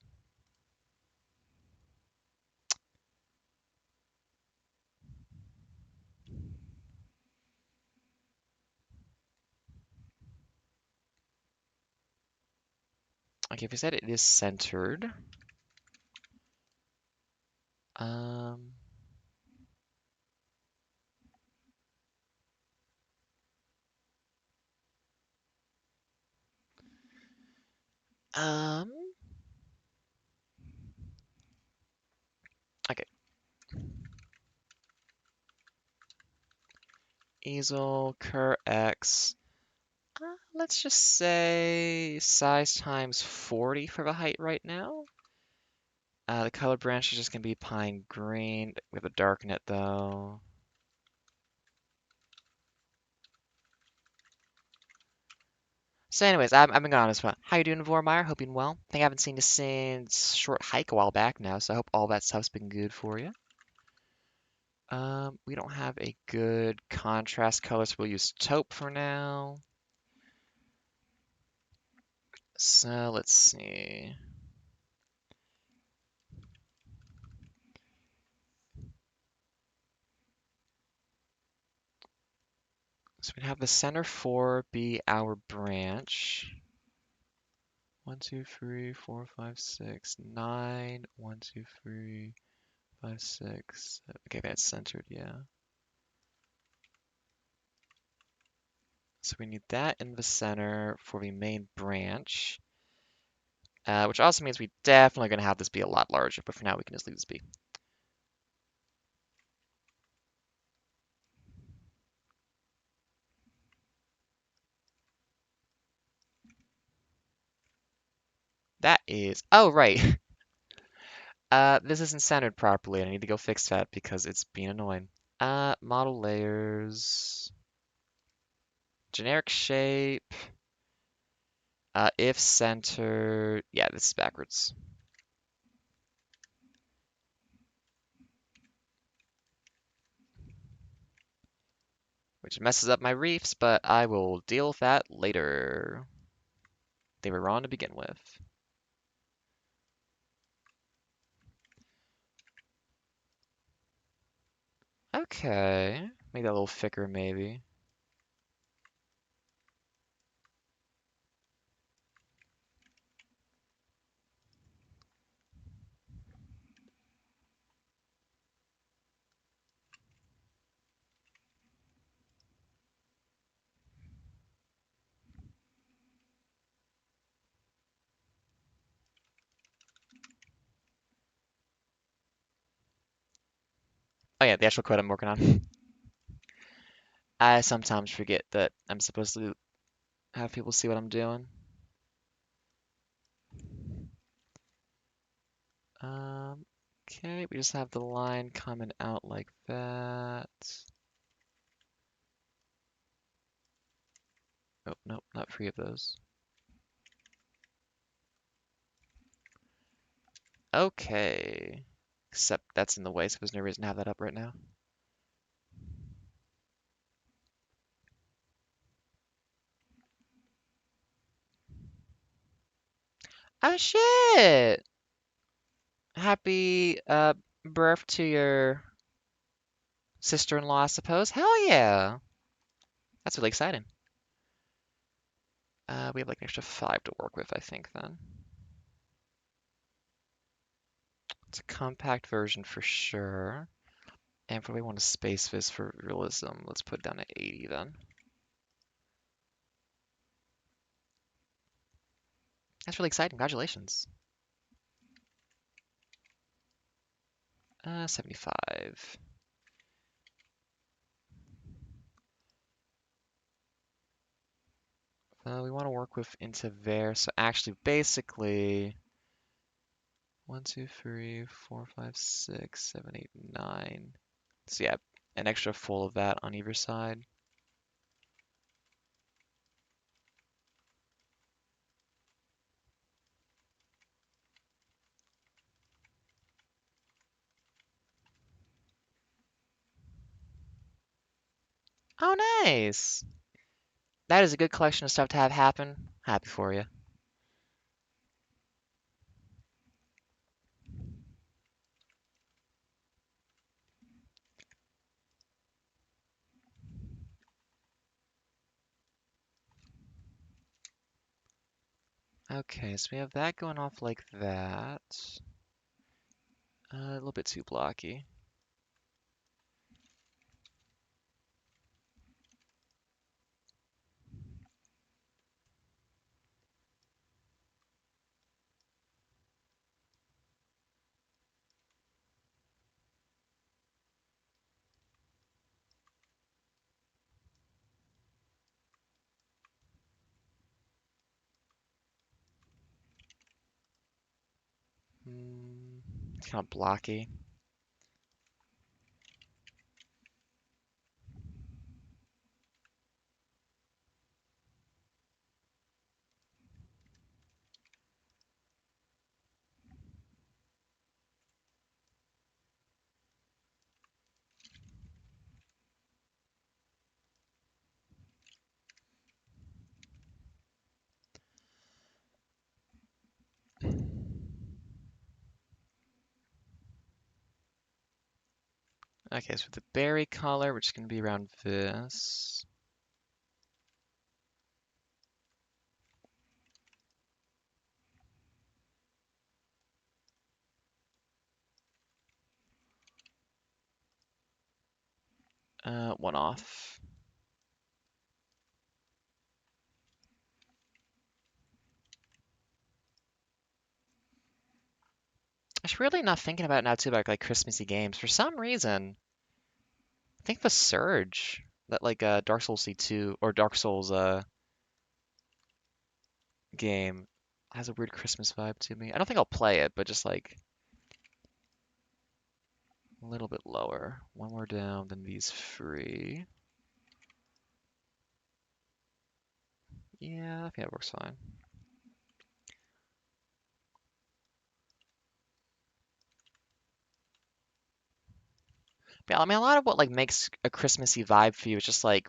okay, if you said it is centered, um, um, okay, easel, cur X. Let's just say size times 40 for the height right now. The color branch is just gonna be pine green with a darken it though. So anyways, I've been gone this one. How you doing, Vormeyer? Hope you're doing well. I think I haven't seen you since Short Hike a while back now, so I hope all that stuff's been good for you. We don't have a good contrast color, so we'll use taupe for now. So let's see. So we have the center 4 be our branch. 1, 2, 3, 4, 5, 6, 9. 1, 2, 3, 5, 6. Okay, that's centered, yeah. So we need that in the center for the main branch, which also means we definitely going to have this be a lot larger, but for now we can just leave this be. That is, oh right, this isn't centered properly. I need to go fix that because it's being annoying. Model layers, generic shape, if centered, yeah, this is backwards. Which messes up my reefs, but I will deal with that later. They were wrong to begin with. Okay, make that a little thicker maybe. Oh yeah, the actual code I'm working on. I sometimes forget that I'm supposed to have people see what I'm doing. Um, okay, we just have the line coming out like that. Oh, nope, not three of those. Okay. Except that's in the way, so there's no reason to have that up right now. Oh shit! Happy birth to your sister-in-law, I suppose. Hell yeah! That's really exciting. We have like an extra 5 to work with, I think, then. It's a compact version for sure. And probably want to space this for realism. Let's put it down to 80 then. That's really exciting. Congratulations. 75. We want to work with into there. So actually, basically, 1, 2, 3, 4, 5, 6, 7, 8, 9. So yeah, an extra full of that on either side. Oh, nice. That is a good collection of stuff to have happen. Happy for you. Okay, so we have that going off like that. A little bit too blocky. It's kind of blocky. Okay, so the berry color, we're just going to be around this. One off. I was really not thinking about it now too about like Christmassy games. For some reason, I think the Surge, that like Dark Souls C2 or Dark Souls game has a weird Christmas vibe to me. I don't think I'll play it, but just like a little bit lower. One more down than these three. Yeah, I think that works fine. But yeah, I mean, a lot of what like makes a Christmassy vibe for you is just like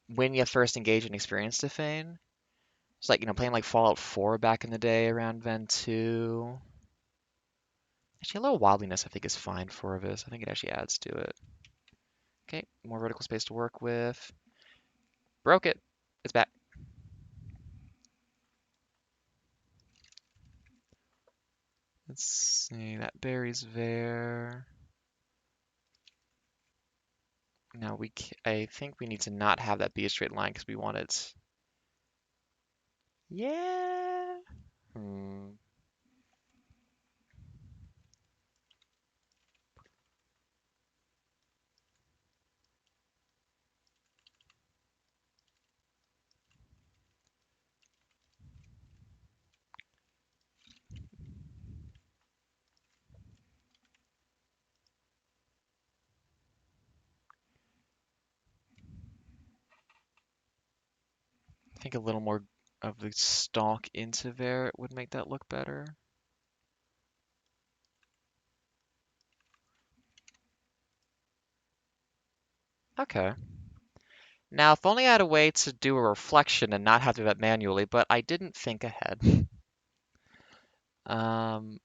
when you first engage and experience the thing. It's like, playing like Fallout 4 back in the day around then too. Actually, a little wildliness I think is fine for this. I think it actually adds to it. Okay, more vertical space to work with. Broke it. It's back. Let's see, that berry's there. Now I think we need to not have that be a straight line because we want it. Yeah. Hmm. I think a little more of the stalk into there would make that look better. Okay. Now, if only I had a way to do a reflection and not have to do that manually, but I didn't think ahead. Um,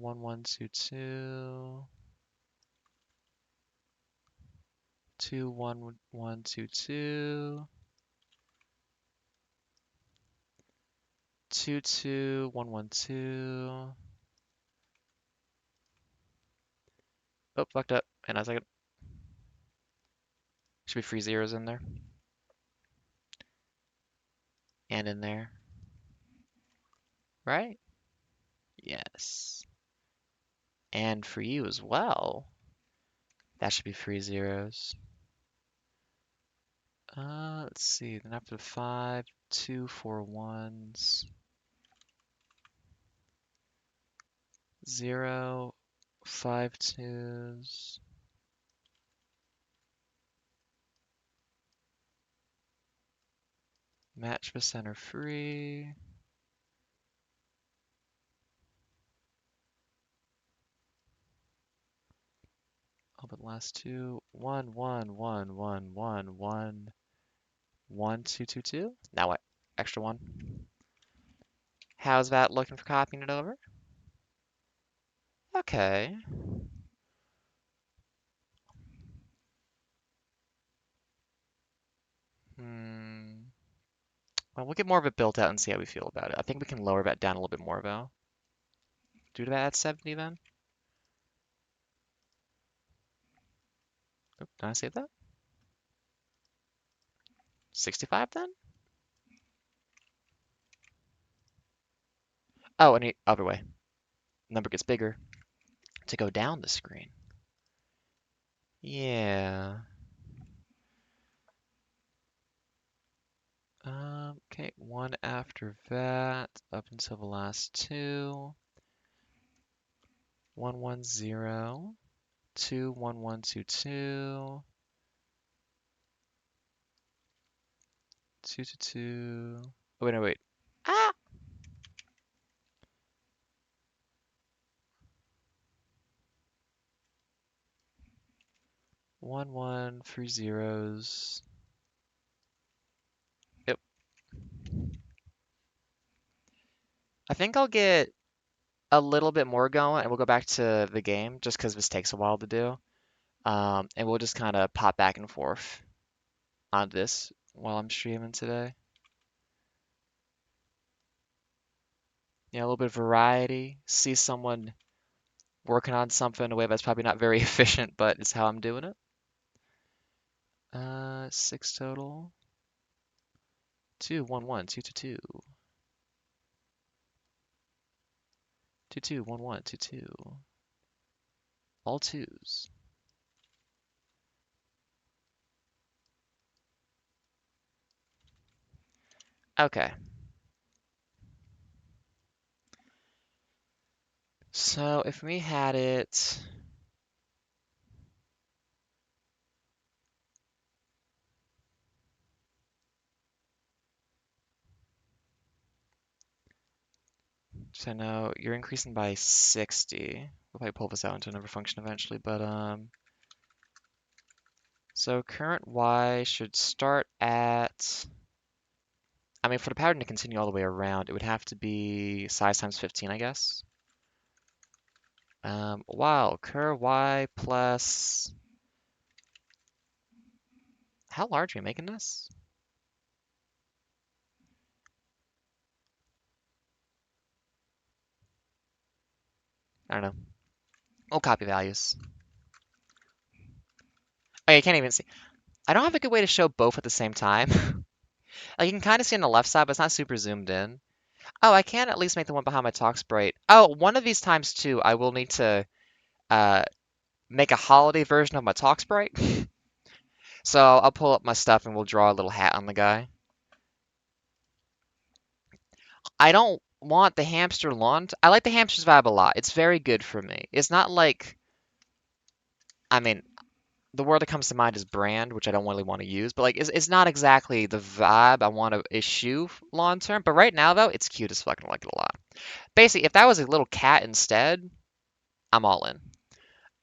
1 1 2 2, 2 1 1 2 2, 2 2 1 1 2. Oh, fucked up. And a second. Should be 3 zeros in there and in there, right? Yes. And for you as well. That should be 3 zeros. Let's see. Then after 5, 2 4 ones. 0, 5 twos. Match the center free. All but last two. 1 1 1 1 1 1 1 2 2 2. Now what? Extra one. How's that looking for copying it over? Okay. Hmm. Well, we'll get more of it built out and see how we feel about it. I think we can lower that down a little bit more, though. Do that at 70 then? Oop, did I save that? 65 then? Oh, and the other way. Number gets bigger to go down the screen. Yeah. Okay, one after that, up until the last two. 110, 21122, 222. Oh, wait, no, wait. Ah! 1 1 3 zeros. Yep. I think I'll get a little bit more going and we'll go back to the game just because this takes a while to do. And we'll just kind of pop back and forth on this while I'm streaming today. Yeah, a little bit of variety. See someone working on something in a way that's probably not very efficient, but it's how I'm doing it. 6 total. 2 1 1 2 2 2. 2 2 1 1 2 2. All twos. Okay. So if we had it, so no, you're increasing by 60. We'll probably pull this out into another function eventually, but so current Y should start at, I mean, for the pattern to continue all the way around, it would have to be size times 15, I guess. Wow, cur Y plus, how large are we making this? I don't know. We'll copy values. Oh, you can't even see. I don't have a good way to show both at the same time. Like you can kind of see on the left side, but it's not super zoomed in. Oh, I can at least make the one behind my talk sprite. Oh, one of these times too, I will need to uh, make a holiday version of my talk sprite. So I'll pull up my stuff and we'll draw a little hat on the guy. I don't want the hamster lawn. I like the hamster's vibe a lot. It's very good for me. It's not like, I mean, the word that comes to mind is brand, which I don't really want to use, but like, it's not exactly the vibe I want to issue long term. But right now, though, it's cute as fuck and I like it a lot. Basically, if that was a little cat instead, I'm all in.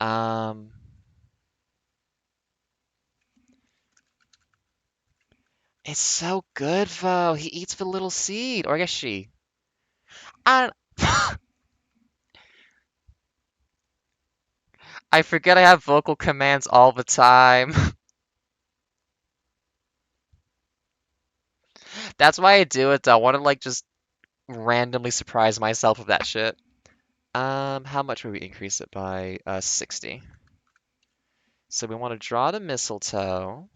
Um, it's so good though. He eats the little seed, or I guess she. I I forget I have vocal commands all the time. That's why I do it though. I want to like just randomly surprise myself with that shit. How much would we increase it by? 60. So we want to draw the mistletoe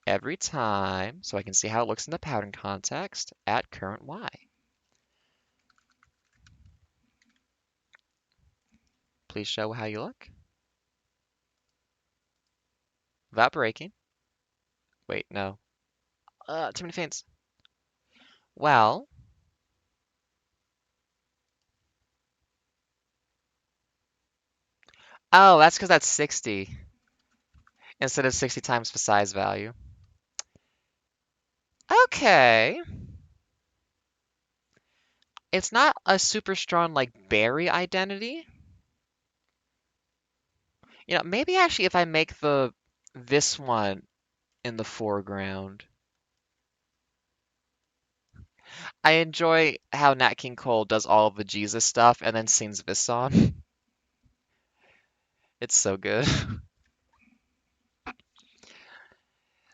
every time so I can see how it looks in the pattern context at current Y. Please show how you look. Without breaking. Wait, no. Too many feints. Well, oh, that's because that's 60 instead of 60 times the size value. Okay. It's not a super strong, like, berry identity. Maybe actually if I make this one in the foreground. I enjoy how Nat King Cole does all of the Jesus stuff and then sings this song. It's so good.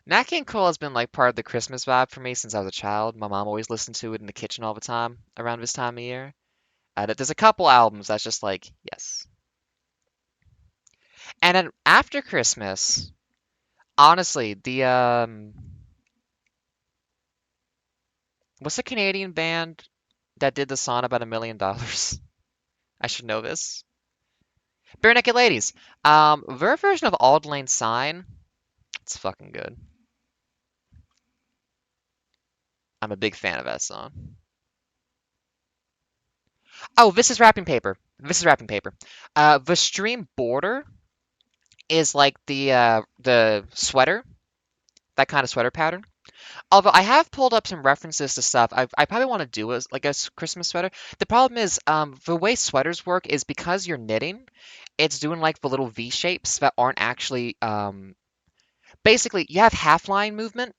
Nat King Cole has been like part of the Christmas vibe for me since I was a child. My mom always listened to it in the kitchen all the time around this time of year. There's a couple albums that's just like, yes. And then after Christmas, honestly, what's the Canadian band that did the song about $1 million? I should know this. Bare Naked Ladies. Their version of Auld Lang Syne, it's fucking good. I'm a big fan of that song. Oh, this is wrapping paper. This is wrapping paper. The stream border is like the sweater, that kind of sweater pattern. Although I have pulled up some references to stuff I probably want to do as like a Christmas sweater. The problem is the way sweaters work is because you're knitting, it's doing like the little V shapes that aren't actually basically you have half line movement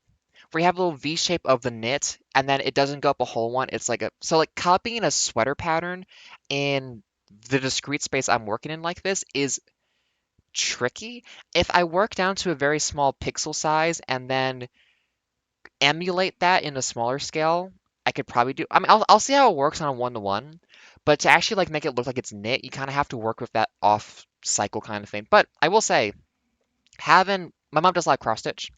where you have a little V shape of the knit and then it doesn't go up a whole one. It's like a so like copying a sweater pattern in the discrete space I'm working in like this is tricky. If I work down to a very small pixel size and then emulate that in a smaller scale, I could probably do. I mean, I'll see how it works on a one-to-one, but to actually like make it look like it's knit, you kind of have to work with that off cycle kind of thing. But I will say, having my mom does a lot of cross stitch,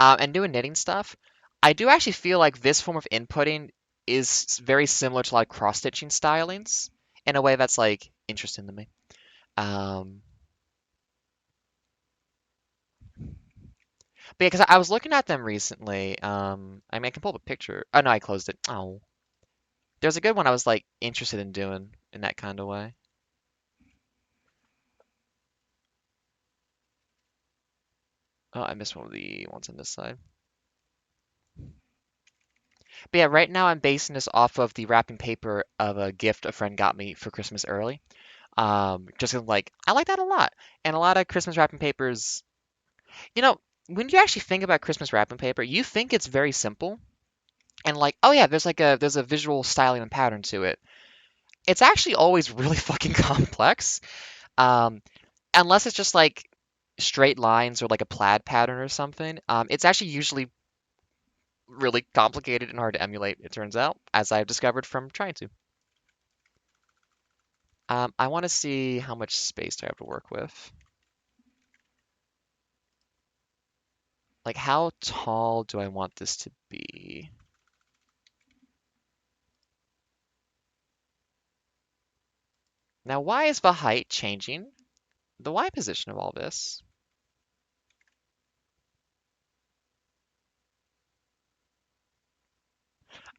and doing knitting stuff, I do actually feel like this form of inputting is very similar to like cross stitching stylings in a way that's like interesting to me. Um, because I was looking at them recently. I mean, I can pull up a picture. Oh no, I closed it. Oh, there's a good one I was like interested in doing in that kind of way. Oh, I missed one of the ones on this side. But yeah, right now I'm basing this off of the wrapping paper of a gift a friend got me for Christmas early. Just 'cause, like I like that a lot, and a lot of Christmas wrapping papers. You know, when you actually think about Christmas wrapping paper, you think it's very simple and like, oh yeah, there's a visual styling and pattern to it. It's actually always really fucking complex. Um, unless it's just like straight lines or like a plaid pattern or something. It's actually usually really complicated and hard to emulate, it turns out, as I've discovered from trying to. I want to see how much space do I have to work with. Like, how tall do I want this to be? Now, why is the height changing? The Y position of all this.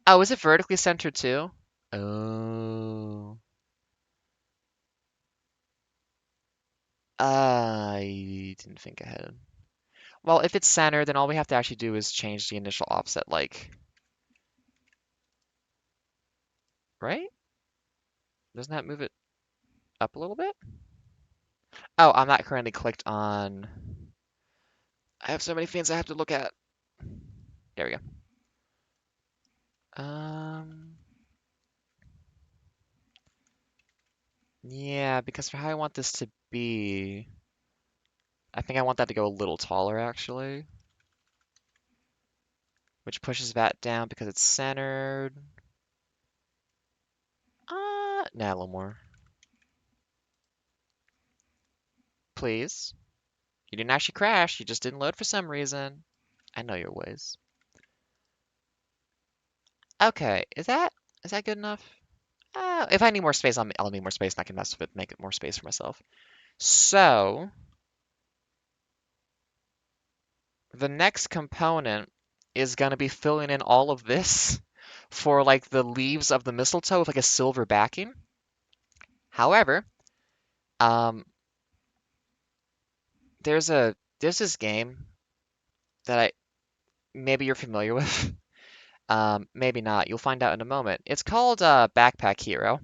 Oh, is it vertically centered too? Oh. I didn't think ahead. Well, if it's centered, then all we have to actually do is change the initial offset, like, right? Doesn't that move it up a little bit? Oh, I'm not currently clicked on. I have so many things I have to look at. There we go. Yeah, because for how I want this to be, I think I want that to go a little taller actually, which pushes that down because it's centered. Nah, a little more. Please. You didn't actually crash, you just didn't load for some reason. I know your ways. Okay, is that good enough? If I need more space, I'll need more space and I can mess with it, make it more space for myself. So, the next component is going to be filling in all of this for like the leaves of the mistletoe with like a silver backing. However, um, there's this game that I maybe you're familiar with, maybe not. You'll find out in a moment. It's called Backpack Hero,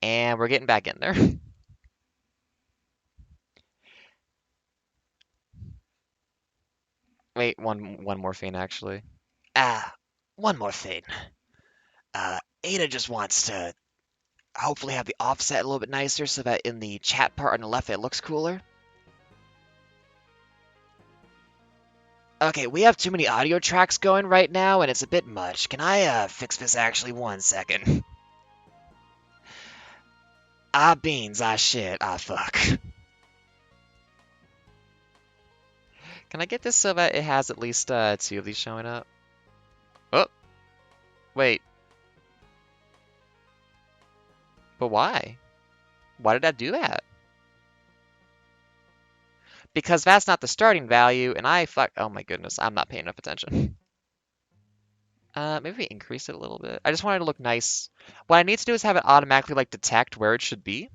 and we're getting back in there. Wait, one more thing actually. Ah, one more thing. Ada just wants to hopefully have the offset a little bit nicer so that in the chat part on the left it looks cooler. Okay, we have too many audio tracks going right now, and it's a bit much. Can I fix this actually 1 second? Ah, beans, ah, shit, ah, fuck. Can I get this so that it has at least 2 of these showing up? Oh, wait. But why? Why did I do that? Because that's not the starting value, and oh my goodness, I'm not paying enough attention. Maybe we increase it a little bit. I just wanted to look nice. What I need to do is have it automatically like detect where it should be.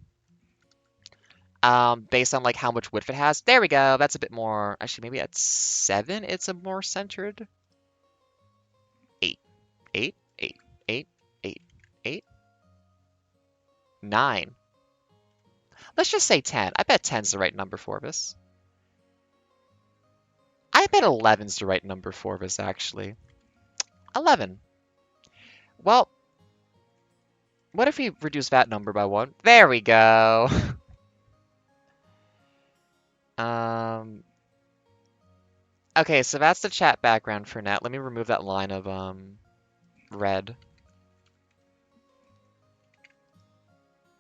Based on like how much width it has. There we go. That's a bit more. Actually, maybe at 7, it's a more centered. 8, 8, 8, 8, 8, 8, 9. Let's just say 10. I bet 10's the right number for this. I bet 11's the right number for this, actually. 11. Well, what if we reduce that number by 1? There we go. Okay, so that's the chat background for now. Let me remove that line of red.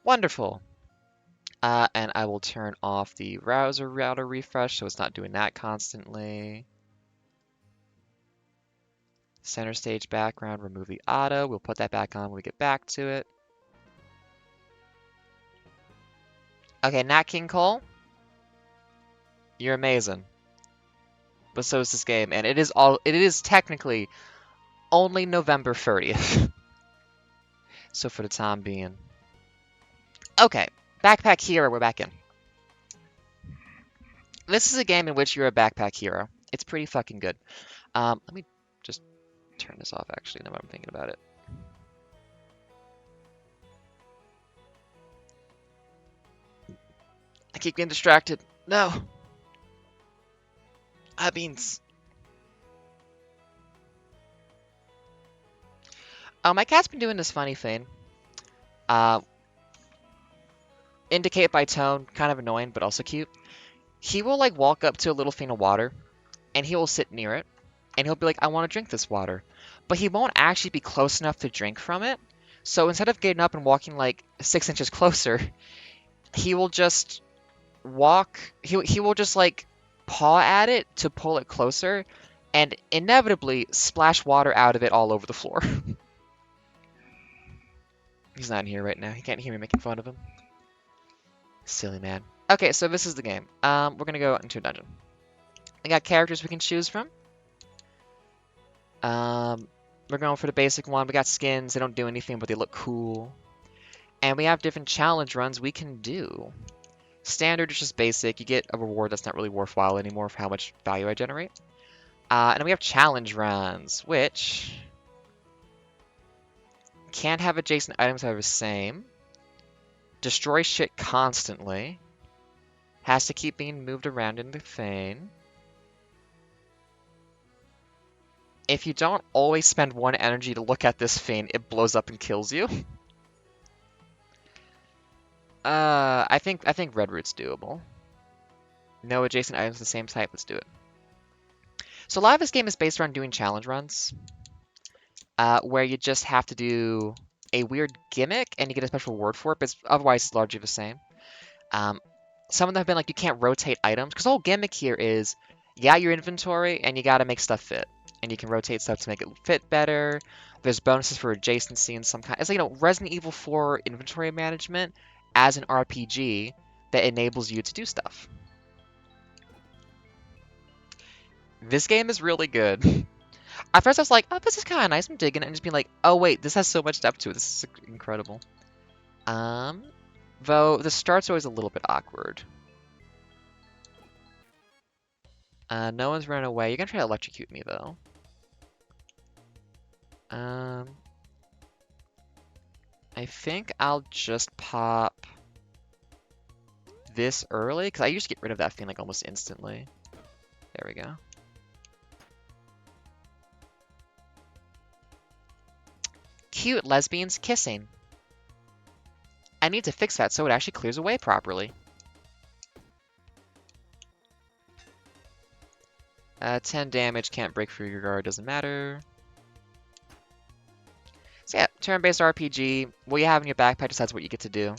Wonderful. And I will turn off the browser router refresh so it's not doing that constantly. Center stage background, remove the auto. We'll put that back on when we get back to it. Okay, Nat King Cole, you're amazing. But so is this game, and it is technically only November 30th. So for the time being. Okay, Backpack Hero, we're back in. This is a game in which you're a backpack hero. It's pretty fucking good. Let me just turn this off, actually, now that I'm thinking about it. I keep getting distracted. No! Beans. Oh, my cat's been doing this funny thing. Indicate by tone, kind of annoying, but also cute. He will, like, walk up to a little thing of water, and he will sit near it, and he'll be like, I want to drink this water. But he won't actually be close enough to drink from it. So instead of getting up and walking, like, 6 inches closer, he will just walk, he will just, like, paw at it to pull it closer, and inevitably splash water out of it all over the floor. He's not in here right now. He can't hear me making fun of him. Silly man. Okay, so this is the game. We're gonna go into a dungeon. We got characters we can choose from. We're going for the basic one. We got skins. They don't do anything, but they look cool. And we have different challenge runs we can do. Standard is just basic. You get a reward that's not really worthwhile anymore for how much value I generate. And then we have challenge runs, which can't have adjacent items that are the same. Destroy shit constantly. Has to keep being moved around in the thing. If you don't always spend 1 energy to look at this thing, it blows up and kills you. I think Red Root's doable. No adjacent items of the same type. Let's do it. So a lot of this game is based around doing challenge runs, where you just have to do a weird gimmick and you get a special word for it, but otherwise it's largely the same. Some of them have been like you can't rotate items, because the whole gimmick here is you got your inventory and you got to make stuff fit. And you can rotate stuff to make it fit better. There's bonuses for adjacency and some kind. It's like, Resident Evil 4 inventory management as an RPG that enables you to do stuff. This game is really good. At first I was like, oh, this is kind of nice. I'm digging it. And just being like, oh, wait, this has so much depth to it. This is incredible. Though the start's always a little bit awkward. No one's running away. You're going to try to electrocute me, though. I think I'll just pop this early, because I usually get rid of that thing like almost instantly. There we go. Cute lesbians kissing. I need to fix that so it actually clears away properly. 10 damage, can't break through your guard, doesn't matter. So yeah, turn-based RPG. What you have in your backpack decides what you get to do.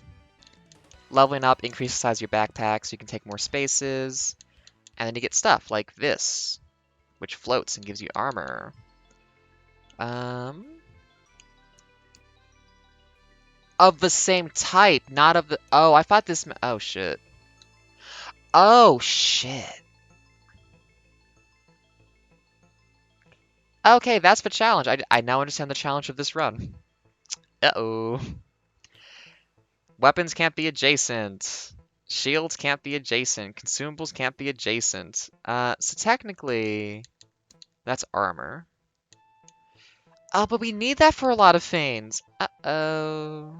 Leveling up increases the size of your backpack so you can take more spaces. And then you get stuff like this, which floats and gives you armor. Of the same type, not of the... Oh, I thought this... Oh, shit. Oh, shit. Okay, that's the challenge. I now understand the challenge of this run. Uh-oh. Weapons can't be adjacent. Shields can't be adjacent. Consumables can't be adjacent. So technically, that's armor. Oh, but we need that for a lot of things. Uh-oh.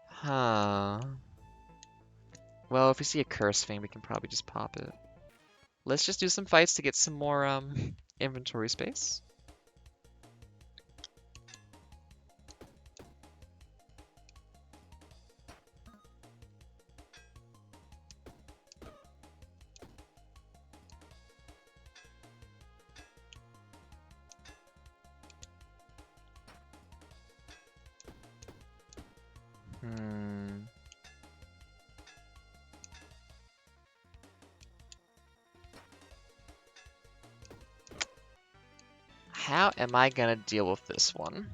Huh. Well, if we see a curse thing, we can probably just pop it. Let's just do some fights to get some more, inventory space. How am I gonna deal with this one?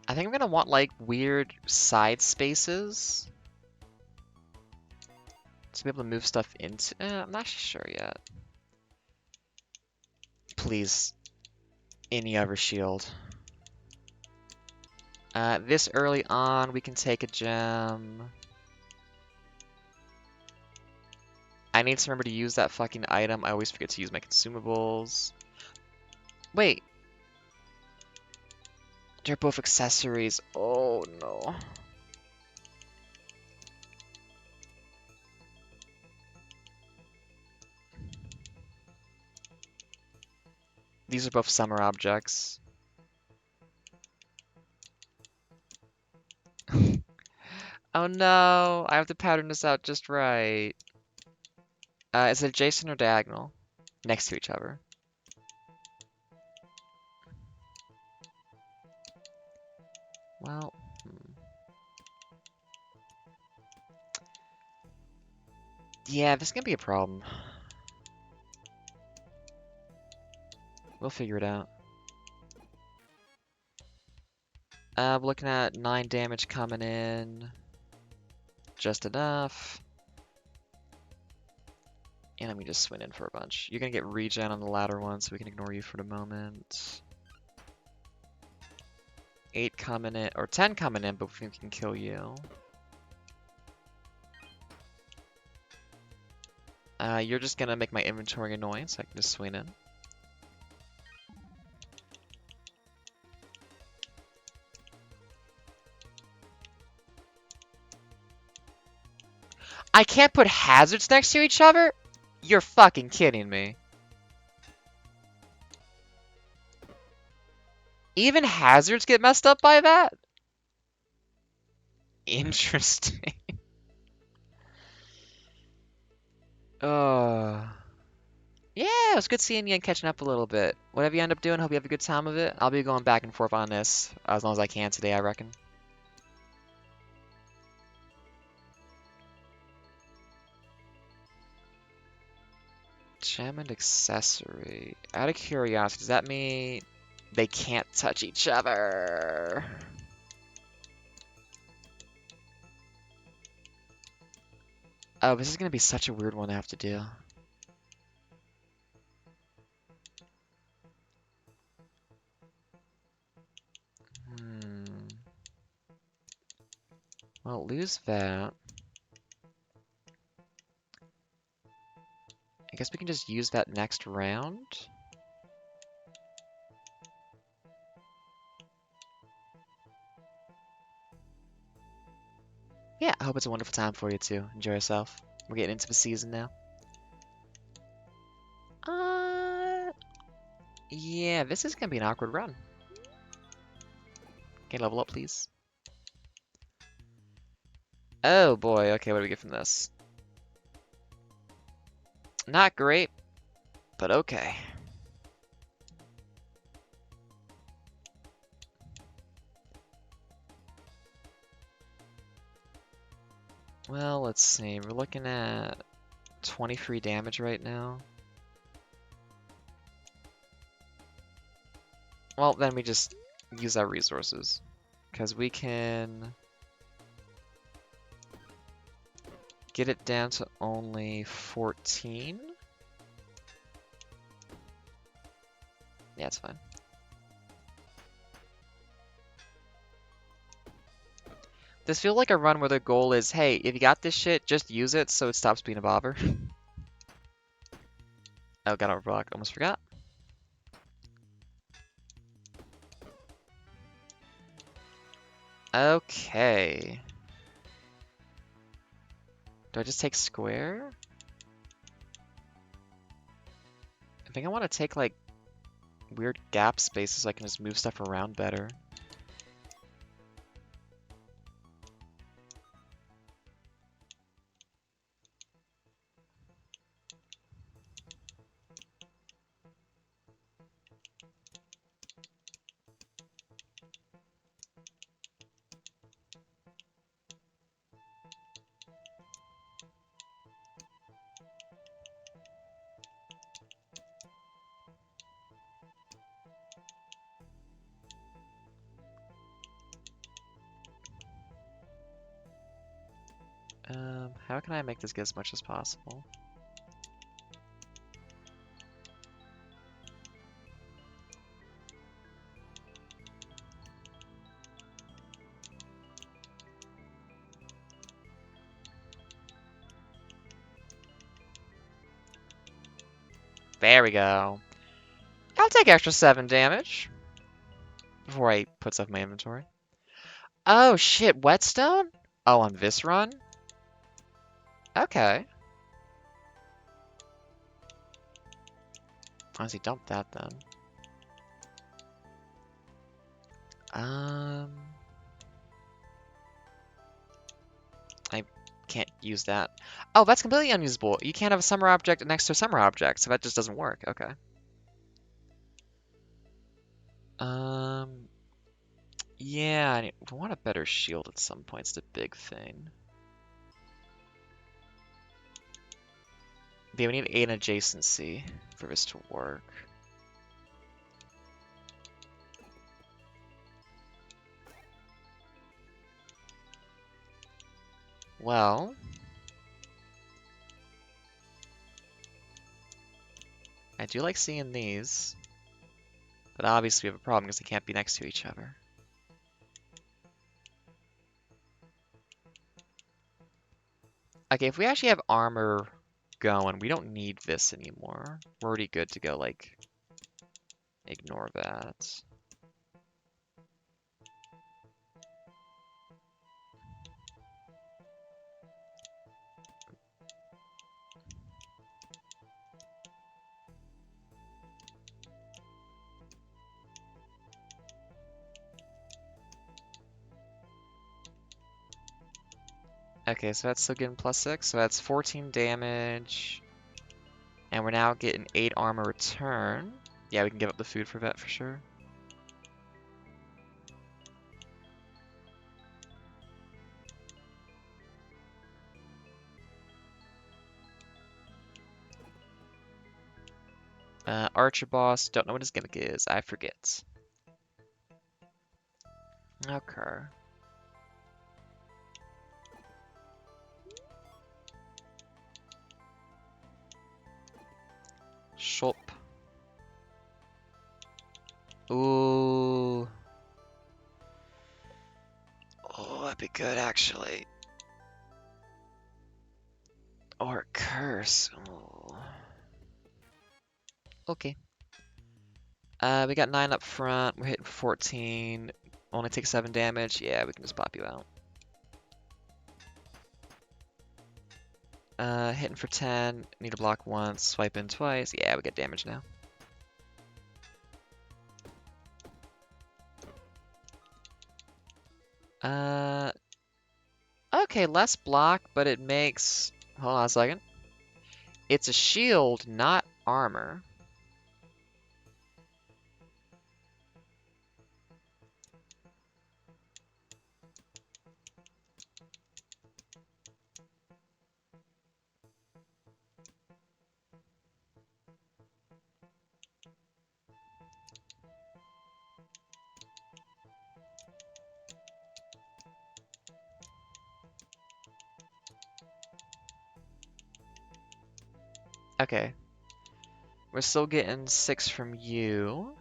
I think I'm gonna want, like, weird side spaces to be able to move stuff into... I'm not sure yet. Please, any other shield. This early on, we can take a gem. I need to remember to use that fucking item. I always forget to use my consumables. Wait. They're both accessories. Oh, no. These are both summer objects. Oh no, I have to pattern this out just right. Is it adjacent or diagonal? Next to each other. Well, yeah, this is gonna be a problem. We'll figure it out. We're looking at 9 damage coming in. Just enough. And let me just swing in for a bunch. You're gonna get regen on the latter one, so we can ignore you for the moment. 8 coming in, or 10 coming in, but we can kill you. You're just gonna make my inventory annoying, so I can just swing in. I can't put hazards next to each other? You're fucking kidding me. Even hazards get messed up by that? Interesting. Yeah, it was good seeing you and catching up a little bit. Whatever you end up doing, hope you have a good time of it. I'll be going back and forth on this as long as I can today, I reckon. Gem and accessory. Out of curiosity, does that mean they can't touch each other? Oh, this is gonna be such a weird one to have to do. Well, lose that. I guess we can just use that next round. Yeah, I hope it's a wonderful time for you too. Enjoy yourself. We're getting into the season now. Uh, yeah, this is gonna be an awkward run. Can you level up, please? Oh boy, okay, what do we get from this? Not great, but okay. Well, let's see. We're looking at 23 damage right now. Well, then we just use our resources. Because we can get it down to only 14. Yeah, it's fine. This feels like a run where the goal is, hey, if you got this shit, just use it so it stops being a bother. Oh, got a rock. Almost forgot. Okay. Do I just take square? I think I want to take, like, weird gap spaces so I can just move stuff around better. How can I make this get as much as possible? There we go. I'll take extra 7 damage before I put stuff in my inventory. Oh shit, whetstone? Oh, on this run? Okay. Honestly, dump that then. Um, I can't use that. Oh, that's completely unusable. You can't have a summer object next to a summer object, so that just doesn't work. Okay. Um, yeah, I want a better shield at some point. It's the big thing. Yeah, we need an adjacency for this to work. Well, I do like seeing these, but obviously we have a problem because they can't be next to each other. Okay, if we actually have armor going, we don't need this anymore. We're already good to go, like, ignore that. Okay, so that's still getting +6, so that's 14 damage. And we're now getting 8 armor return. Yeah, we can give up the food for that for sure. Archer boss, don't know what his gimmick is, I forget. Okay. Shop. Ooh. Oh, that'd be good actually. Or curse. Ooh. Okay. We got 9 up front. We're hitting 14. Only take 7 damage. Yeah, we can just pop you out. Hitting for 10, need to block once, swipe in twice. Yeah, we get damage now. Okay, less block, but it makes... Hold on a second. It's a shield, not armor. Okay. We're still getting 6 from you.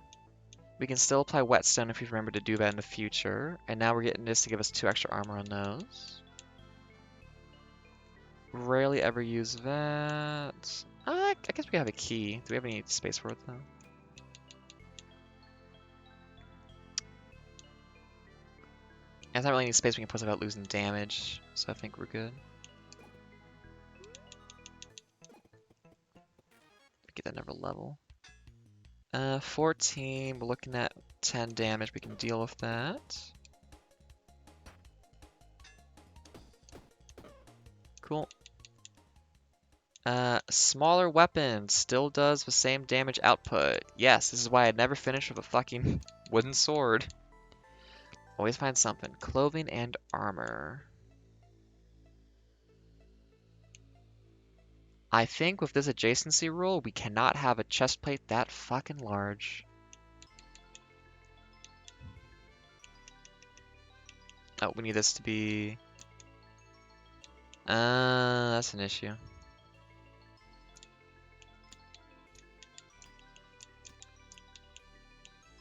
We can still apply whetstone if we remember to do that in the future. And now we're getting this to give us 2 extra armor on those. Rarely ever use that. I guess we have a key. Do we have any space for it though? It's not really any space we can put without losing damage, so I think we're good. Get that number level. 14, we're looking at 10 damage. We can deal with that. Cool. Smaller weapon still does the same damage output. Yes, this is why I'd never finish with a fucking wooden sword. Always find something. Clothing and armor. I think with this adjacency rule, we cannot have a chest plate that fucking large. Oh, we need this to be... that's an issue.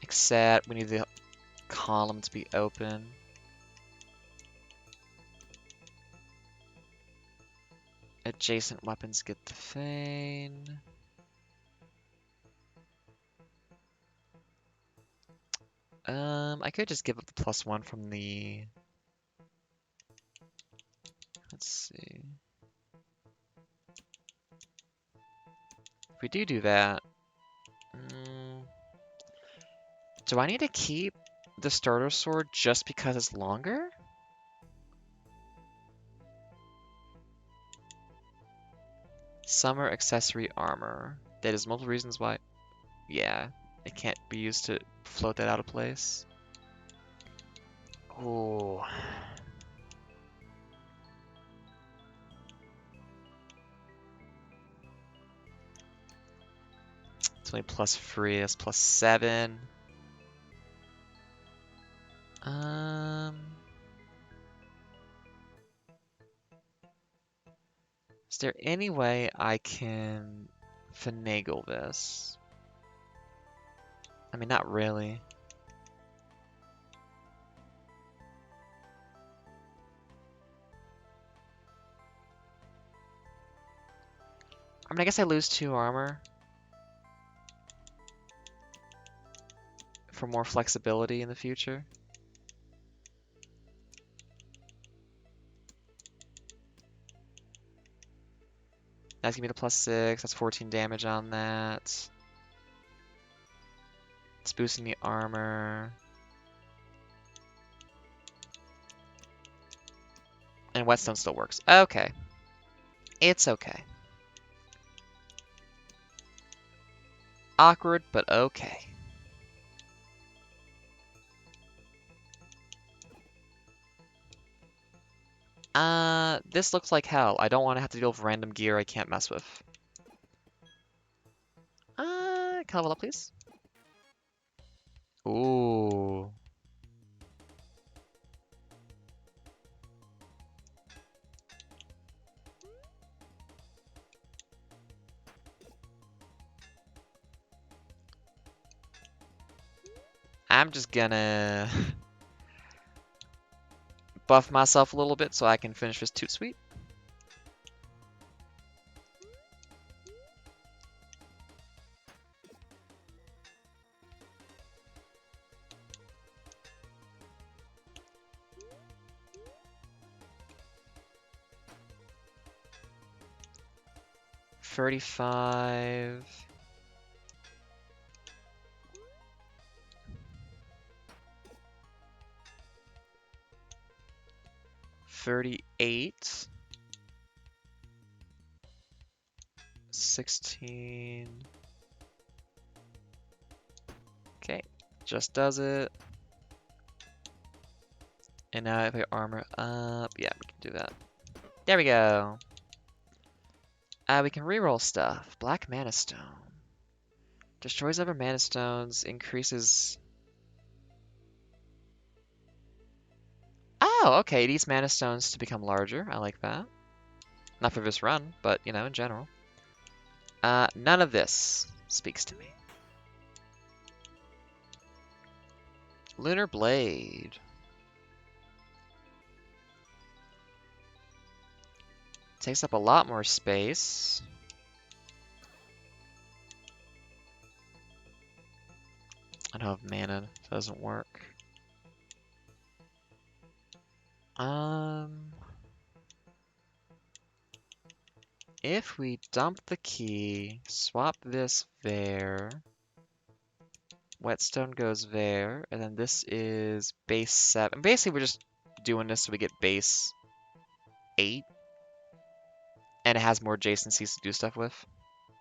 Except we need the column to be open. Adjacent weapons get the Fane. I could just give up the +1 from the... Let's see. If we do that... do I need to keep the starter sword just because it's longer? Summer accessory armor. That is multiple reasons why... Yeah, it can't be used to float that out of place. Ooh. It's only +3, that's +7. Is there any way I can finagle this? I mean, not really. I mean, I guess I lose 2 armor for more flexibility in the future. That's gonna be the +6. That's 14 damage on that. It's boosting the armor. And whetstone still works. Okay. It's okay. Awkward, but okay. This looks like hell. I don't want to have to deal with random gear I can't mess with. Can I level up, please? Ooh. I'm just gonna buff myself a little bit so I can finish this toot sweet. 35. 38. 16. Okay, just does it. And now if I armor up, yeah, we can do that. There we go. We can reroll stuff. Black Mana Stone. Destroys other Mana Stones, increases... Oh, okay, it eats Mana Stones to become larger. I like that. Not for this run, but, you know, in general. None of this speaks to me. Lunar Blade. Takes up a lot more space. I don't have mana, so it doesn't work. If we dump the key, swap this there, Whetstone goes there, and then this is base 7. Basically, we're just doing this so we get base 8, and it has more adjacencies to do stuff with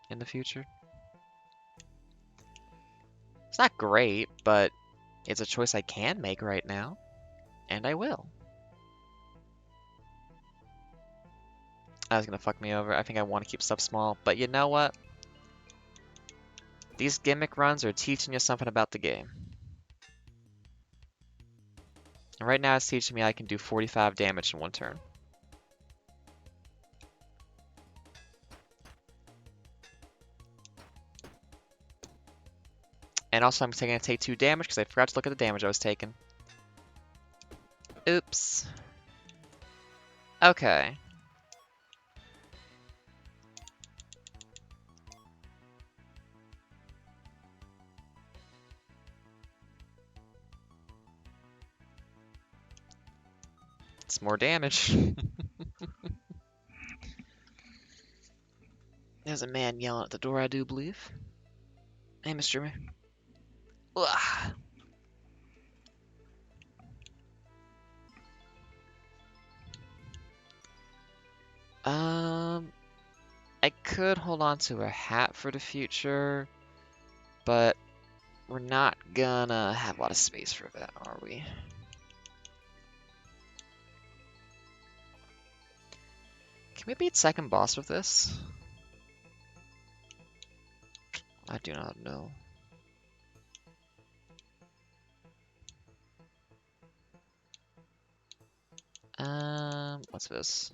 in the future. It's not great, but it's a choice I can make right now, and I will. That's gonna fuck me over. I think I want to keep stuff small, but you know what? These gimmick runs are teaching you something about the game. And right now it's teaching me I can do 45 damage in one turn. And also I'm going to take 2 damage because I forgot to look at the damage I was taking. Oops. Okay. It's more damage. There's a man yelling at the door, I do believe. Hey, Mr. Ugh. I could hold on to a hat for the future, but we're not gonna have a lot of space for that, are we? Can we beat second boss with this? I do not know. What's this?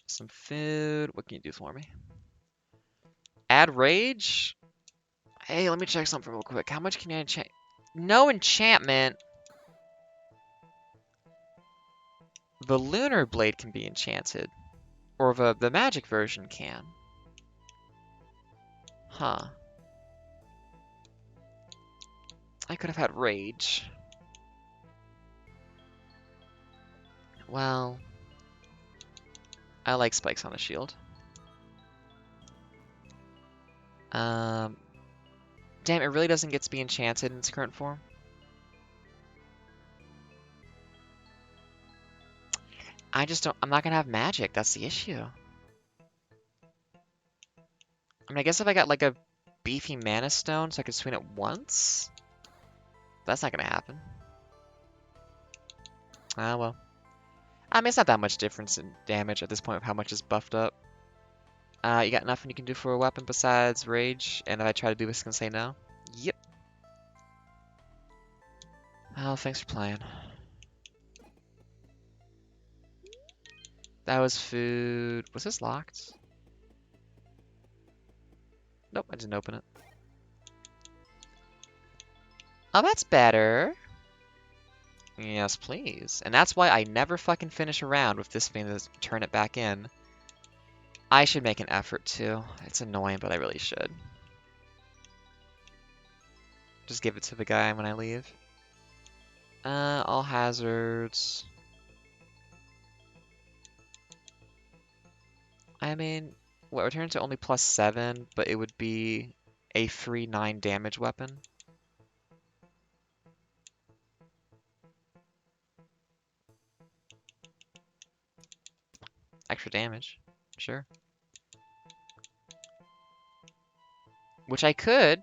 Some food. What can you do for me? Add rage? Hey, let me check something real quick. How much can I enchant? No enchantment. The Lunar Blade can be enchanted. Or the magic version can. Huh. I could have had rage. Well, I like spikes on the shield. Damn, it really doesn't get to be enchanted in its current form. I just don't, I'm not gonna have magic, that's the issue. I mean, I guess if I got like a beefy mana stone so I could swing it once? That's not gonna happen. Ah, well. I mean, it's not that much difference in damage at this point with how much is buffed up. You got nothing you can do for a weapon besides rage, and if I try to do this, it's gonna say no? Yep. Oh, thanks for playing. That was food. Was this locked? Nope, I didn't open it. Oh, that's better. Yes, please. And that's why I never fucking finish a round with this thing to turn it back in. I should make an effort to. It's annoying, but I really should. Just give it to the guy when I leave. All hazards. I mean, well, return to only +7, but it would be a 3/9 damage weapon. Extra damage, sure. Which I could.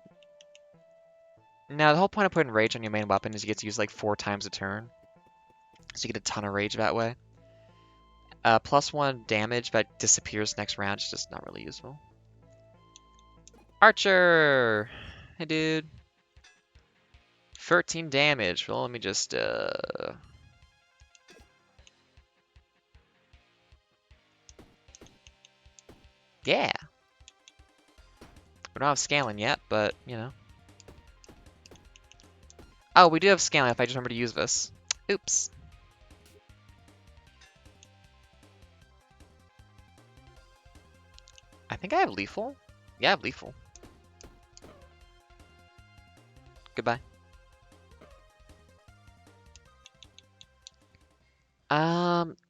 Now, the whole point of putting rage on your main weapon is you get to use like 4 times a turn. So you get a ton of rage that way. +1 damage that disappears next round is just not really useful. Archer! Hey, dude. 13 damage. Well, let me just, yeah. We don't have scaling yet, but, you know. Oh, we do have scaling if I just remember to use this. Oops. I think I have lethal. Yeah, I have lethal. Goodbye.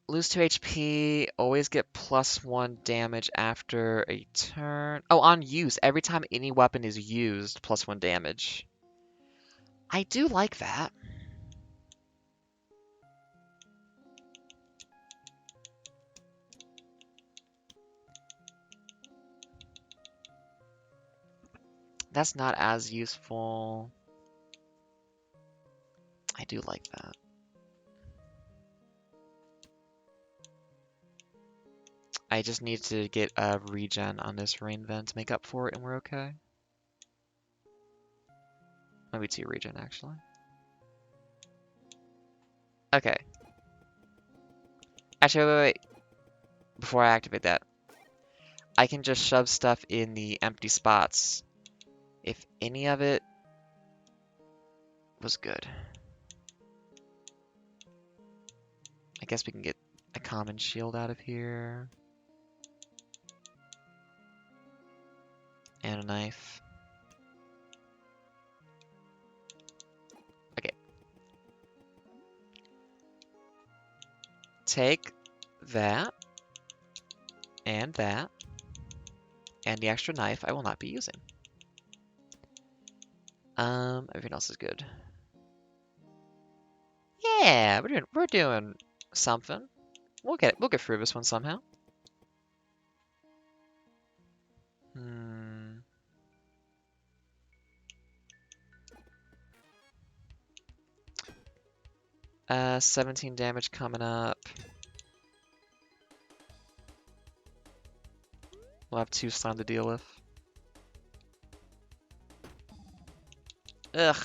Lose 2 HP, always get +1 damage after a turn. Oh, on use. Every time any weapon is used, +1 damage. I do like that. That's not as useful. I do like that. I just need to get a regen on this rain vent to make up for it, and we're okay. Maybe 2 regen, actually. Okay. Actually, wait. Before I activate that, I can just shove stuff in the empty spots if any of it was good. I guess we can get a common shield out of here. And a knife. Okay. Take that. And that. And the extra knife I will not be using. Everything else is good. Yeah, we're doing something. We'll get through this one somehow. 17 damage coming up. We'll have 2 slime to deal with. Ugh.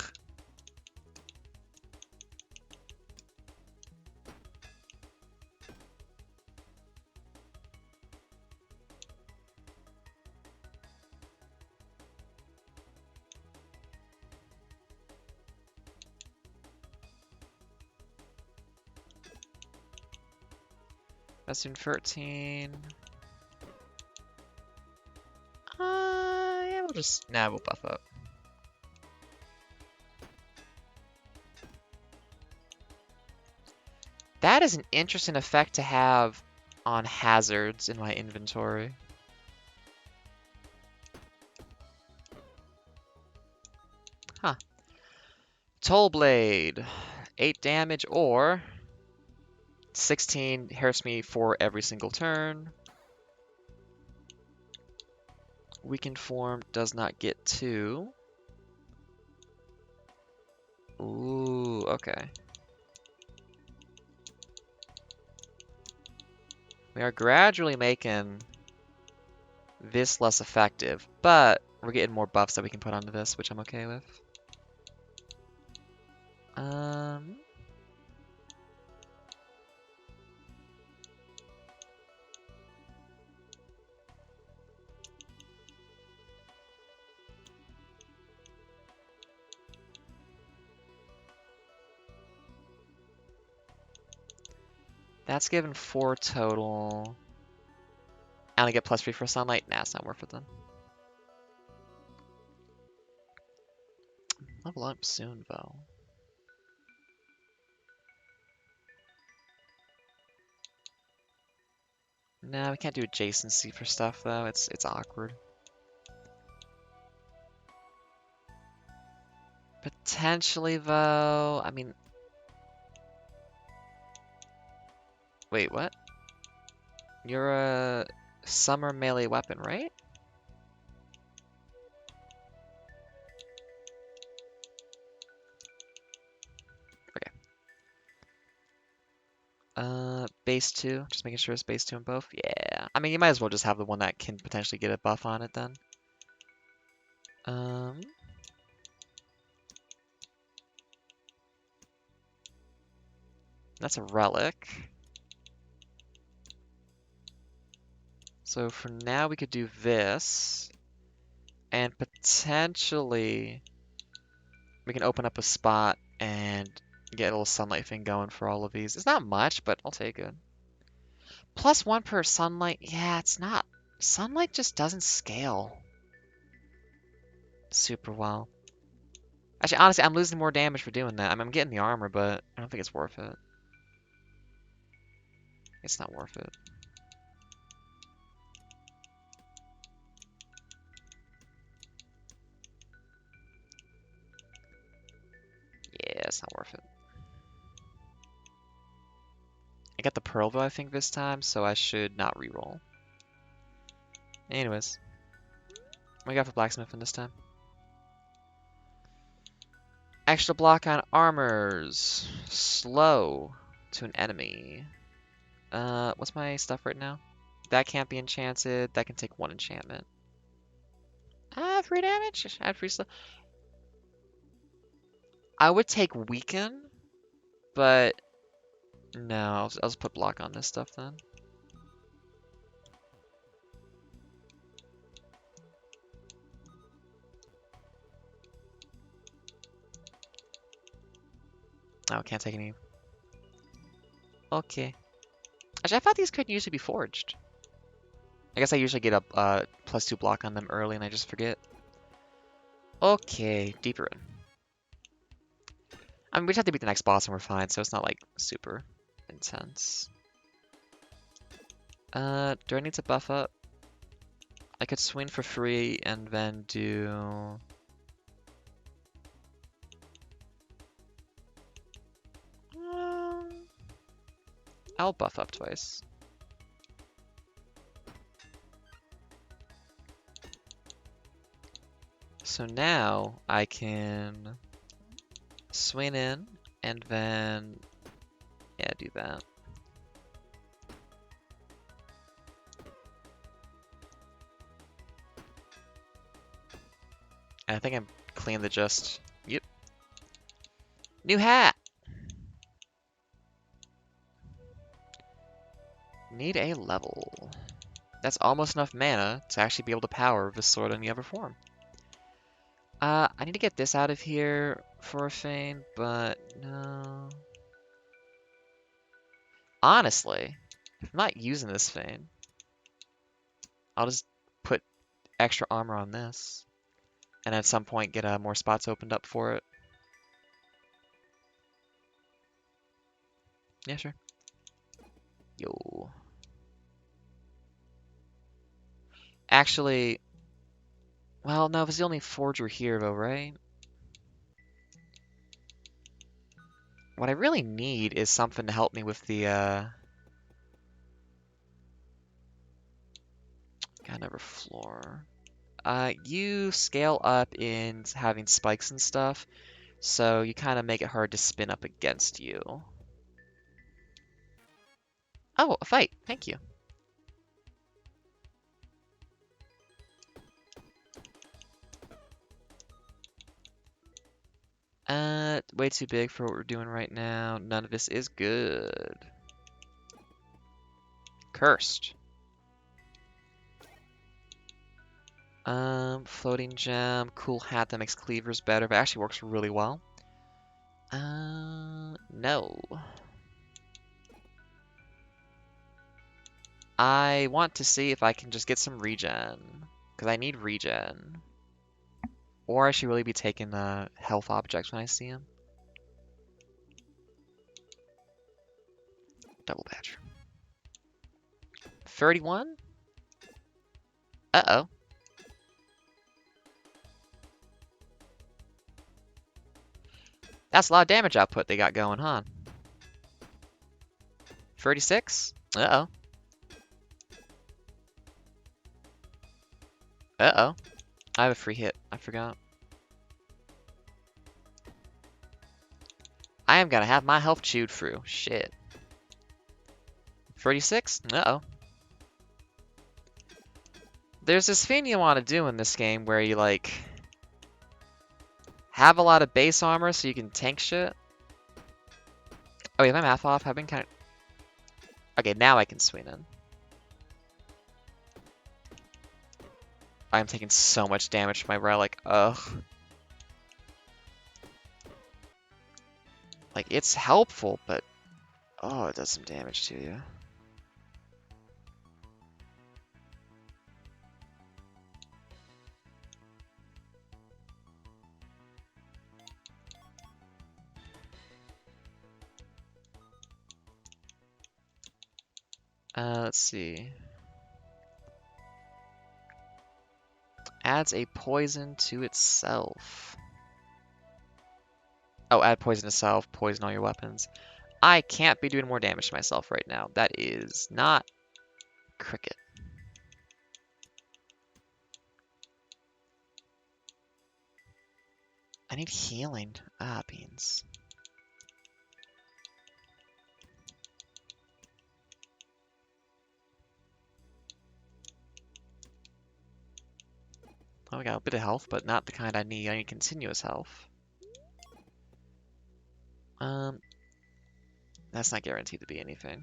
That's in 13. Yeah, we'll buff up. That is an interesting effect to have on hazards in my inventory. Huh. Toll Blade. 8 damage or 16 hurts me for every single turn. Weakened form does not get 2. Ooh, okay. We are gradually making this less effective, but we're getting more buffs that we can put onto this, which I'm okay with. That's given 4 total. I only get +3 for sunlight. Nah, it's not worth it then. Level up soon, though. No, we can't do adjacency for stuff though. It's awkward. Potentially though, I mean, wait, what? You're a summer melee weapon, right? Okay. Base 2. Just making sure it's base 2 in both. Yeah. I mean, you might as well just have the one that can potentially get a buff on it then. Um, that's a relic. So for now, we could do this. And potentially, we can open up a spot and get a little sunlight thing going for all of these. It's not much, but I'll take it. +1 per sunlight. Yeah, it's not. Sunlight just doesn't scale super well. Actually, honestly, I'm losing more damage for doing that. I'm getting the armor, but I don't think it's worth it. It's not worth it. Yeah, it's not worth it. I got the pearl though, I think, this time, so I should not reroll. Anyways, what we got for blacksmithing this time? Extra block on armors. Slow to an enemy. What's my stuff right now? That can't be enchanted. That can take 1 enchantment. 3 damage? Add free slow. I would take weaken, but no, I'll just put block on this stuff then. Oh, can't take any. Okay. Actually, I thought these couldn't usually be forged. I guess I usually get a +2 block on them early and I just forget. Okay, deeper in. I mean, we just have to beat the next boss and we're fine, so it's not like super intense. Do I need to buff up? I could swing for free and then do... I'll buff up twice. So now I can swing in and then, yeah, do that. And I think I'm clean the gist. Yep. New hat! Need a level. That's almost enough mana to actually be able to power this sword in the other form. I need to get this out of here for a thing, but no. Honestly, if I'm not using this thing, I'll just put extra armor on this. And at some point get more spots opened up for it. Yeah, sure. Yo. Actually, well, no, it's the only forger here though, right? What I really need is something to help me with the, God, never floor. You scale up in having spikes and stuff, so you kind of make it hard to spin up against you. Oh, a fight. Thank you. Way too big for what we're doing right now. None of this is good. Cursed. Floating gem, cool hat that makes cleavers better, but actually works really well. No. I want to see if I can just get some regen, because I need regen. Or I should really be taking the health objects when I see them. Double badger. 31? Uh-oh. That's a lot of damage output they got going, huh? 36? Uh-oh. Uh-oh. I have a free hit. I forgot. I am gonna have my health chewed through. Shit. 36? Uh-oh. There's this thing you want to do in this game where you, like, have a lot of base armor so you can tank shit. Oh, wait, my math off? I've been kind of... Okay, now I can swing in. I'm taking so much damage from my relic. Ugh. Like, it's helpful, but... Oh, it does some damage to you. Let's see. Adds a poison to itself. Oh, add poison to self, poison all your weapons. I can't be doing more damage to myself right now. That is not cricket. I need healing. Ah, beans. Oh, we got a bit of health, but not the kind I need. I need continuous health. That's not guaranteed to be anything.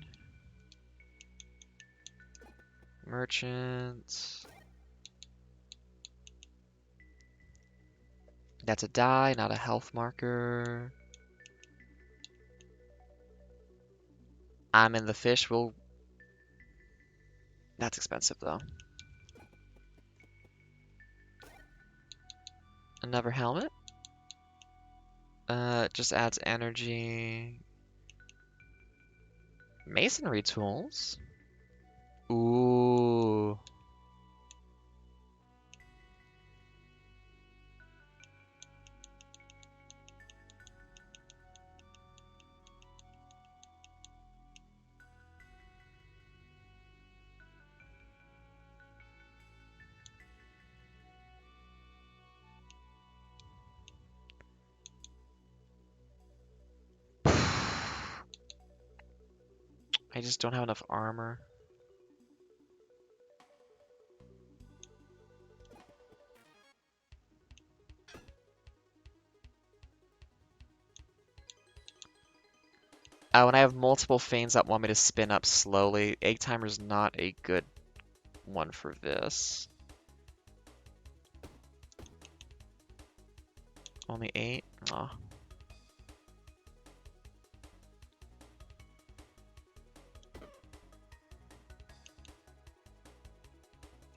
Merchant. That's a die, not a health marker. I'm in the fish. That's expensive, though. Another helmet. Just adds energy. Masonry tools. Ooh. I just don't have enough armor. When I have multiple fanes that want me to spin up slowly, egg timer's not a good one for this. Only 8? Aw.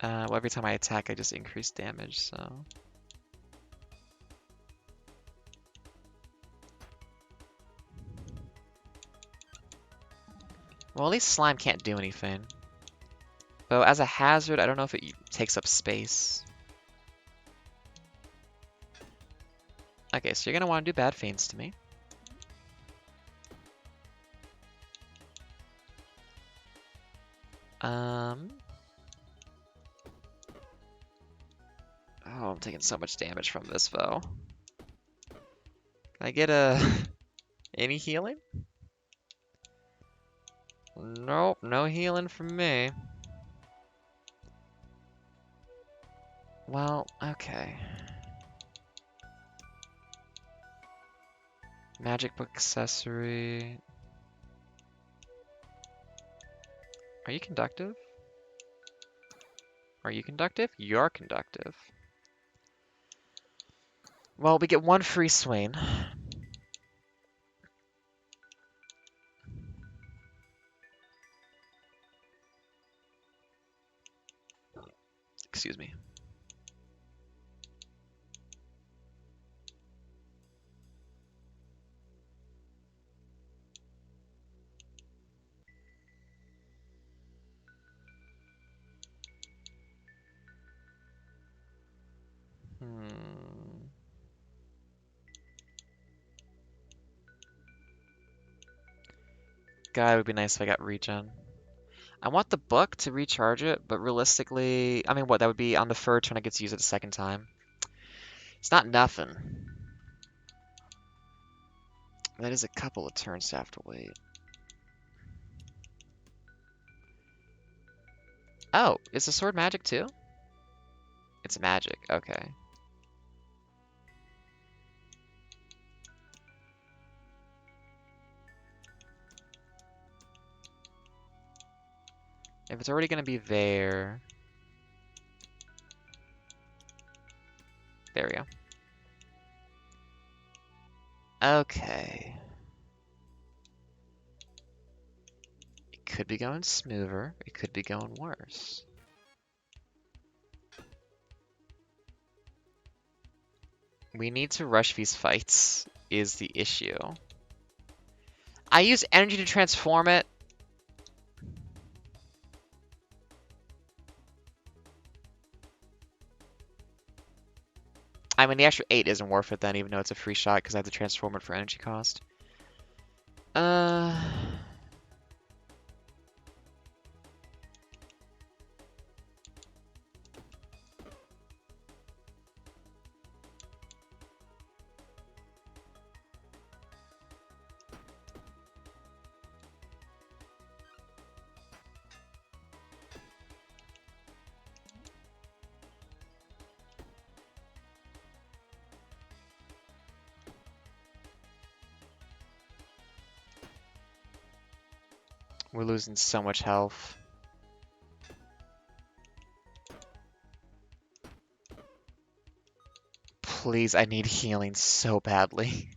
Well, every time I attack, I just increase damage, so... Well, at least slime can't do anything. Though, as a hazard, I don't know if it takes up space. Okay, so you're gonna want to do bad feigns to me. Oh, I'm taking so much damage from this, though. Can I get any healing? Nope, no healing from me. Well, okay. Magic book accessory. Are you conductive? Are you conductive? You're conductive. Well, we get one free swain. Excuse me. God, it would be nice if I got regen. I want the book to recharge it, but realistically, I mean, what, that would be on the third turn I get to use it a second time. It's not nothing. That is a couple of turns to have to wait. Oh, is the sword magic too? It's magic, okay. If it's already gonna be there... There we go. Okay. It could be going smoother. It could be going worse. We need to rush these fights, is the issue. I use energy to transform it. I mean, the extra 8 isn't worth it then, even though it's a free shot, because I have to transform it for energy cost. We're losing so much health. Please, I need healing so badly.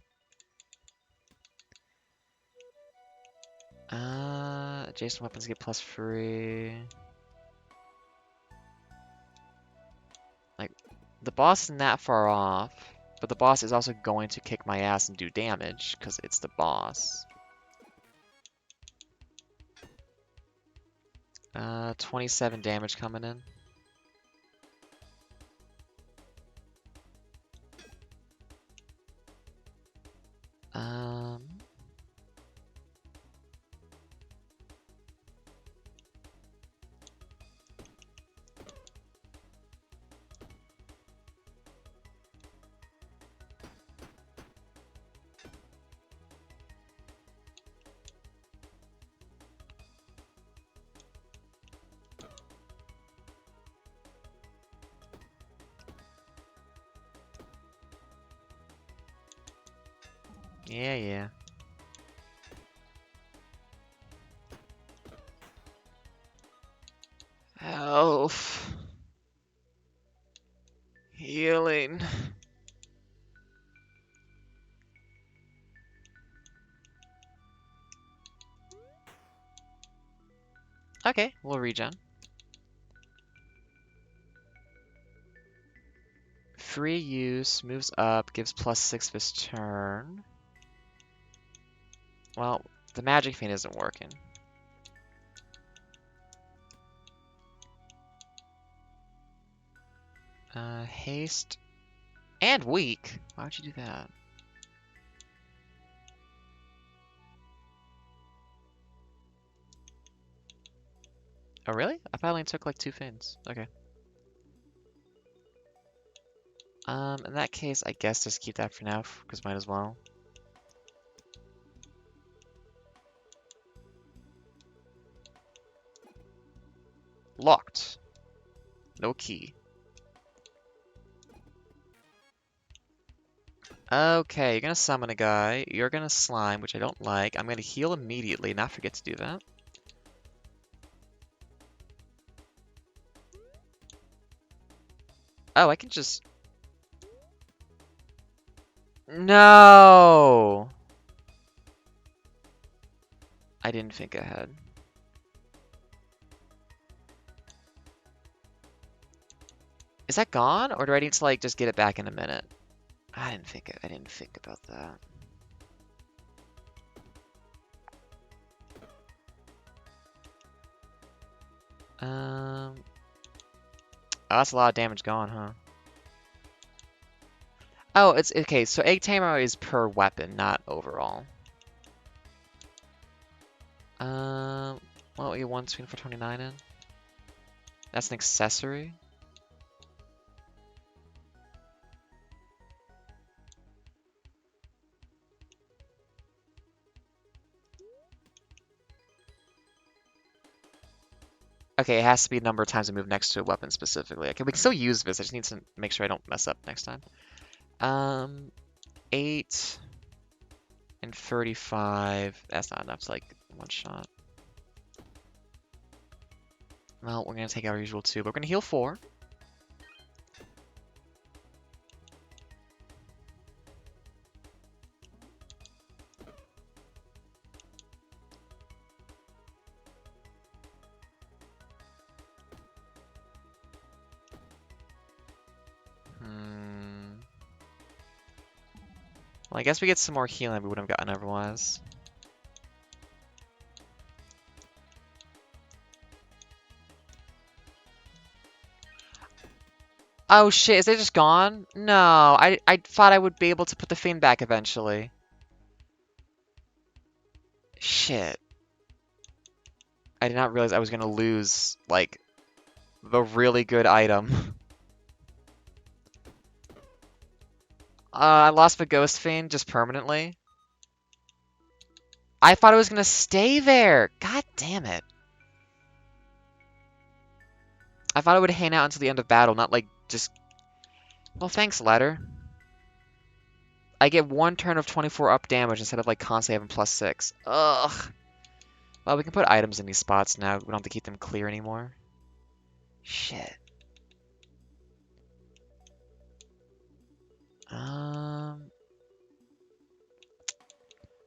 Adjacent weapons get +3. Like, the boss isn't that far off, but the boss is also going to kick my ass and do damage, because it's the boss. 27 damage coming in. Yeah, yeah. Health. Healing. Okay, we'll regen. Free use, moves up, gives +6 this turn. Well, the magic fiend isn't working. Haste and weak. Why would you do that? Oh, really? I probably only took like 2 fins. Okay. In that case, I guess just keep that for now, because might as well. Locked. No key. Okay, you're gonna summon a guy. You're gonna slime, which I don't like. I'm gonna heal immediately, not forget to do that. Oh, I can just... No! I didn't think ahead. Is that gone, or do I need to like just get it back in a minute? I didn't think about that. Oh, that's a lot of damage gone, huh? Oh, it's okay. So egg tamer is per weapon, not overall. Well, you want screen for 29 in? That's an accessory. Okay, it has to be a number of times I move next to a weapon specifically. Okay, we can still use this. I just need to make sure I don't mess up next time. 8 and 35. That's not enough to like one shot. Well, we're gonna take our usual 2, but we're gonna heal 4. Well, I guess we get some more healing we would have gotten otherwise. Oh shit, is it just gone? No, I thought I would be able to put the Fiend back eventually. Shit. I did not realize I was gonna lose, like, the really good item. I lost the Ghost Fiend just permanently. I thought it was gonna stay there! God damn it. I thought it would hang out until the end of battle, not like, just... Well, thanks, Letter. I get 1 turn of 24 up damage instead of, like, constantly having +6. Ugh. Well, we can put items in these spots now. We don't have to keep them clear anymore. Shit.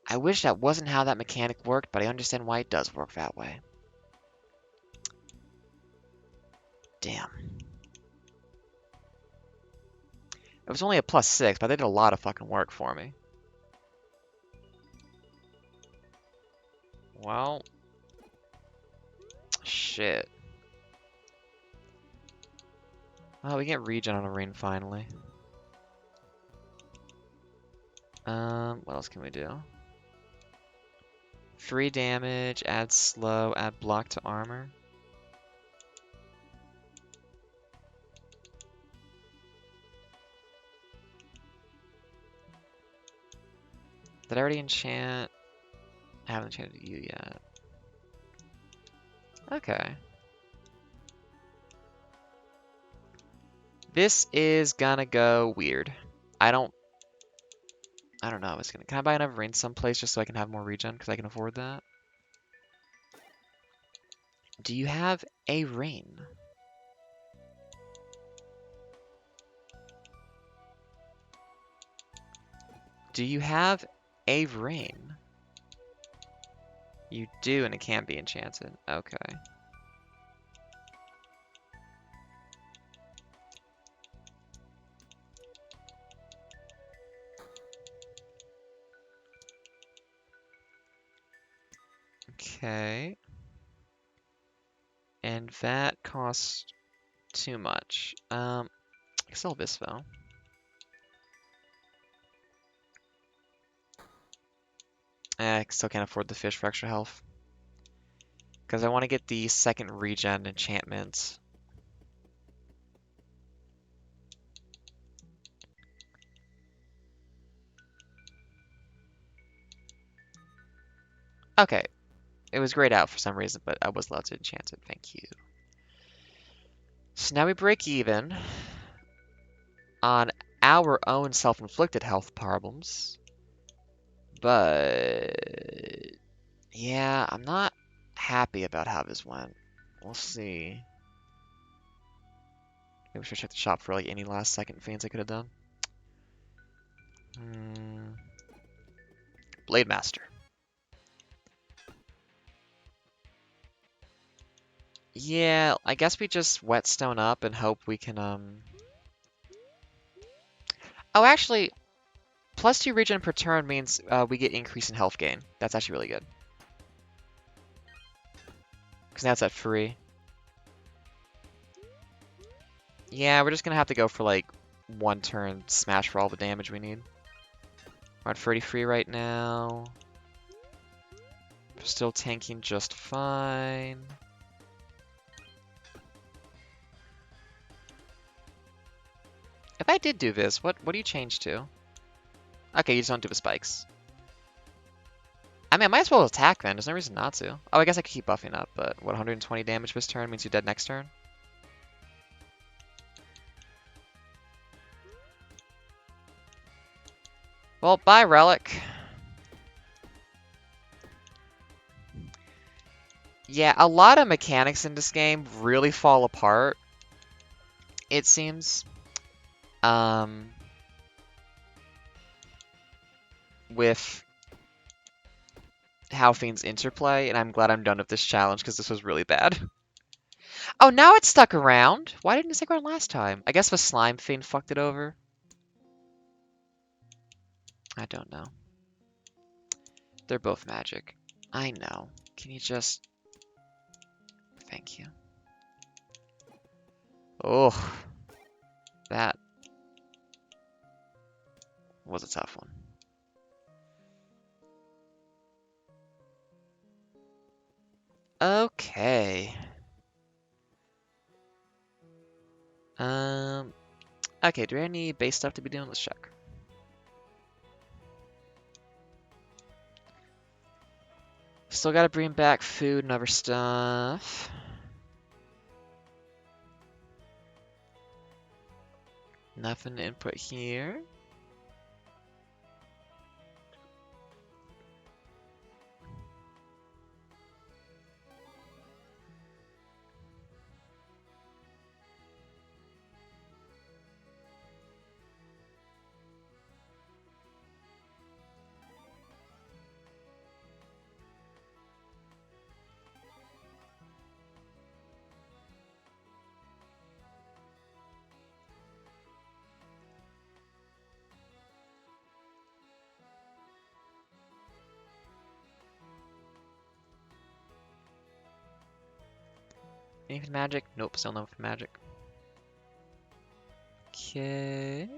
I wish that wasn't how that mechanic worked, but I understand why it does work that way. Damn. It was only a +6, but they did a lot of fucking work for me. Well... Shit. Oh, we get regen on a ring finally. What else can we do? 3 damage, add slow, add block to armor. Did I already enchant? I haven't enchanted you yet. Okay. This is gonna go weird. I don't know. It's gonna. Can I buy another ring someplace just so I can have more regen? Because I can afford that. Do you have a ring? Do you have a ring? You do, and it can't be enchanted. Okay. Okay. And that costs too much. I can sell this though. I still can't afford the fish for extra health. Because I want to get the second regen enchantment. Okay. It was grayed out for some reason, but I was allowed to enchant it. Thank you. So now we break even on our own self-inflicted health problems. But yeah, I'm not happy about how this went. We'll see. Maybe we should check the shop for like any last second fiends I could have done. Blade Master. Yeah, I guess we just whetstone up and hope we can Oh, actually, +2 regen per turn means we get increase in health gain. That's actually really good. Because now it's at free. Yeah, we're just gonna have to go for like one turn smash for all the damage we need. We're at 30 free right now. We're still tanking just fine. If I did do this, what do you change to? Okay, you just don't do the spikes. I mean, I might as well attack then. There's no reason not to. Oh, I guess I could keep buffing up, but what, 120 damage this turn means you're dead next turn? Well, bye, Relic. Yeah, a lot of mechanics in this game really fall apart, it seems. With how things interplay, and I'm glad I'm done with this challenge because this was really bad. Oh, now it's stuck around. Why didn't it stick around last time? I guess the slime thing fucked it over. I don't know. They're both magic. I know. Can you just... Thank you. Oh, that was a tough one. Okay. Okay, do we have any base stuff to be doing? Let's check. Still gotta bring back food and other stuff. Nothing to input here. Anything magic? Nope, still nothing magic. Okay.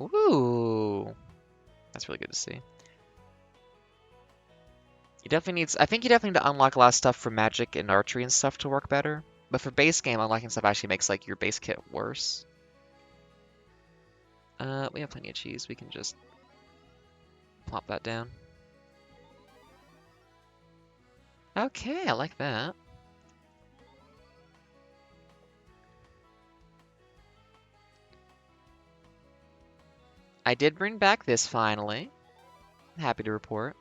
Ooh. That's really good to see. You definitely need... I think you definitely need to unlock a lot of stuff for magic and archery and stuff to work better. But for base game, unlocking stuff actually makes like your base kit worse. We have plenty of cheese. We can just plop that down. Okay, I like that. I did bring back this finally. Happy to report.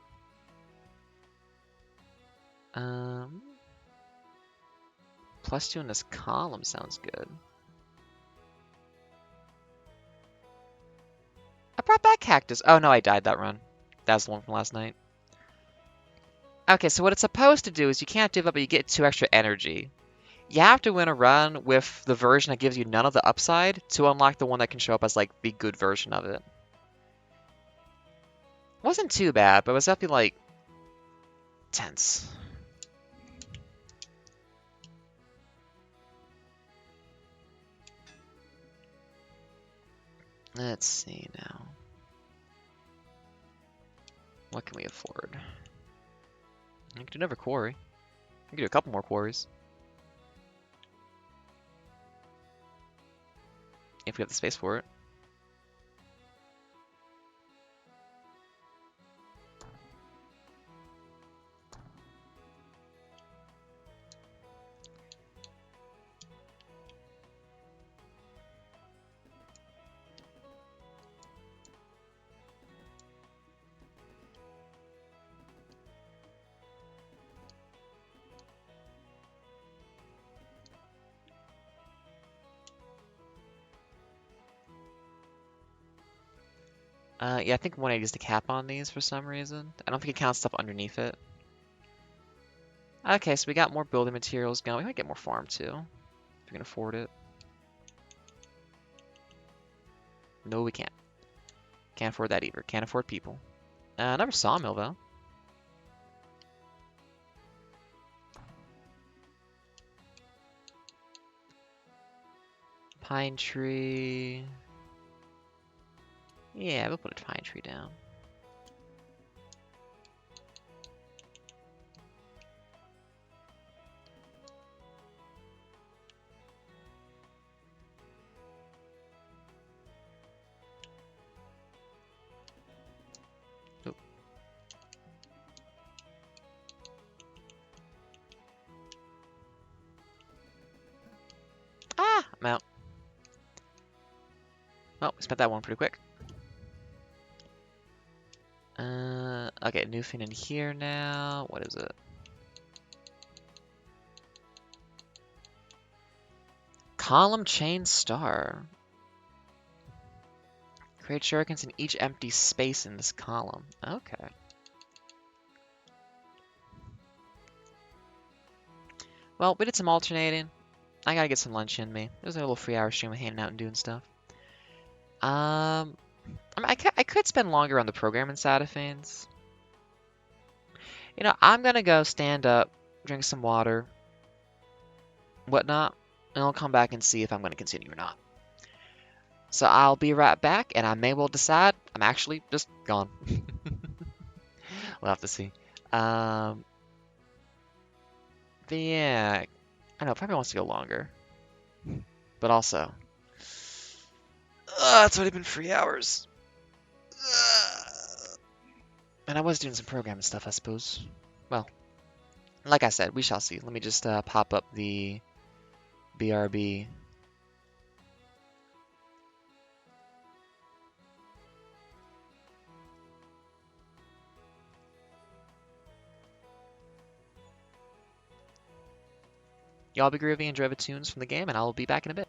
+2 in this column sounds good. I brought back cactus. Oh no, I died that run. That was the one from last night. Okay, so what it's supposed to do is you can't do that, but you get 2 extra energy. You have to win a run with the version that gives you none of the upside to unlock the one that can show up as like the good version of it. Wasn't too bad, but it was definitely like tense. Let's see now. What can we afford? I can do another quarry. I can do a couple more quarries. If we have the space for it. Yeah, I think 180 is the cap on these for some reason. I don't think it counts stuff underneath it. Okay, so we got more building materials going. We might get more farm too, if we can afford it. No, we can't. Can't afford that either. Can't afford people. Another sawmill though. pine tree. Yeah, we'll put a pine tree down. Oop. Ah, I'm out. Well, we spent that one pretty quick. Okay, new thing in here now. What is it? Column chain star. Create shurikens in each empty space in this column. Okay. Well, we did some alternating. I gotta get some lunch in me. It was a little 3-hour stream of hanging out and doing stuff. I mean, I could spend longer on the programming side of things. You know, I'm gonna go stand up, drink some water, whatnot, and I'll come back and see if I'm gonna continue or not. So I'll be right back, and I may well decide I'm actually just gone. We'll have to see. But yeah, I know, probably wants to go longer. But also, it's already been 3 hours. And I was doing some programming stuff, I suppose. Well, like I said, we shall see. Let me just pop up the BRB. Y'all be groovy, enjoy the tunes from the game, and I'll be back in a bit.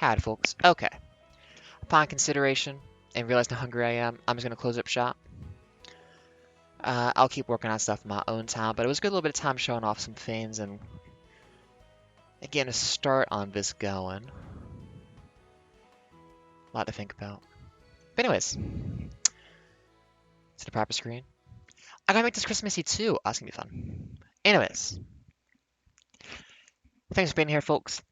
Howdy, folks. Okay. Upon consideration and realizing how hungry I am, I'm just gonna close up shop. I'll keep working on stuff in my own time, but it was a good little bit of time showing off some things and getting a start on this going. A lot to think about. But anyways, to the proper screen. I gotta make this Christmassy too. Oh, that's gonna be fun. Anyways, thanks for being here, folks.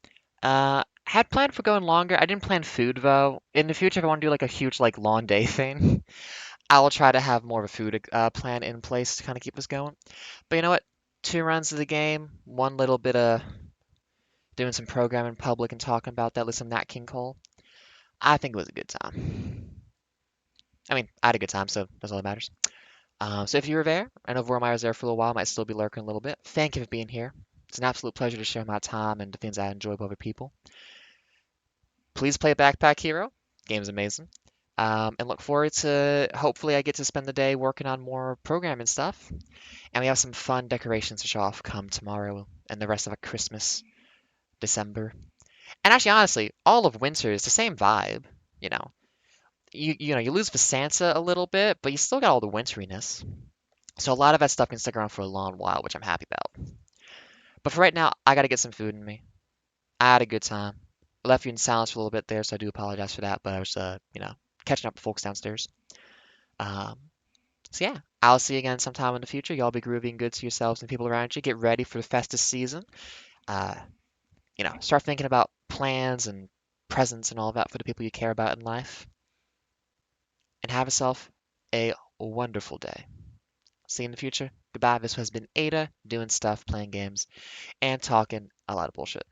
Had planned for going longer. I didn't plan food though. In the future, if I want to do like a huge like lawn day thing, I will try to have more of a food plan in place to kind of keep us going. But you know what? 2 runs of the game, one little bit of doing some programming in public and talking about that with some Nat King Cole. I think it was a good time. I mean, I had a good time, so that's all that matters. So if you were there, I know Vormir was there for a little while, might still be lurking a little bit. Thank you for being here. It's an absolute pleasure to share my time and the things I enjoy with other people. Please play Backpack Hero. Game's amazing. And look forward to hopefully I get to spend the day working on more programming stuff. And we have some fun decorations to show off come tomorrow and the rest of a Christmas, December. And actually, honestly, all of winter is the same vibe. You know, you lose the Santa a little bit, but you still got all the winteriness. So a lot of that stuff can stick around for a long while, which I'm happy about. But for right now, I gotta get some food in me. I had a good time. I left you in silence for a little bit there, so I do apologize for that. But I was, catching up with folks downstairs. Um, so yeah, I'll see you again sometime in the future. Y'all be groovy and good to yourselves and people around you. Get ready for the festive season. Uh, start thinking about plans and presents and all that for the people you care about in life. And have yourself a wonderful day. See you in the future. Goodbye. This has been Ada doing stuff, playing games, and talking a lot of bullshit.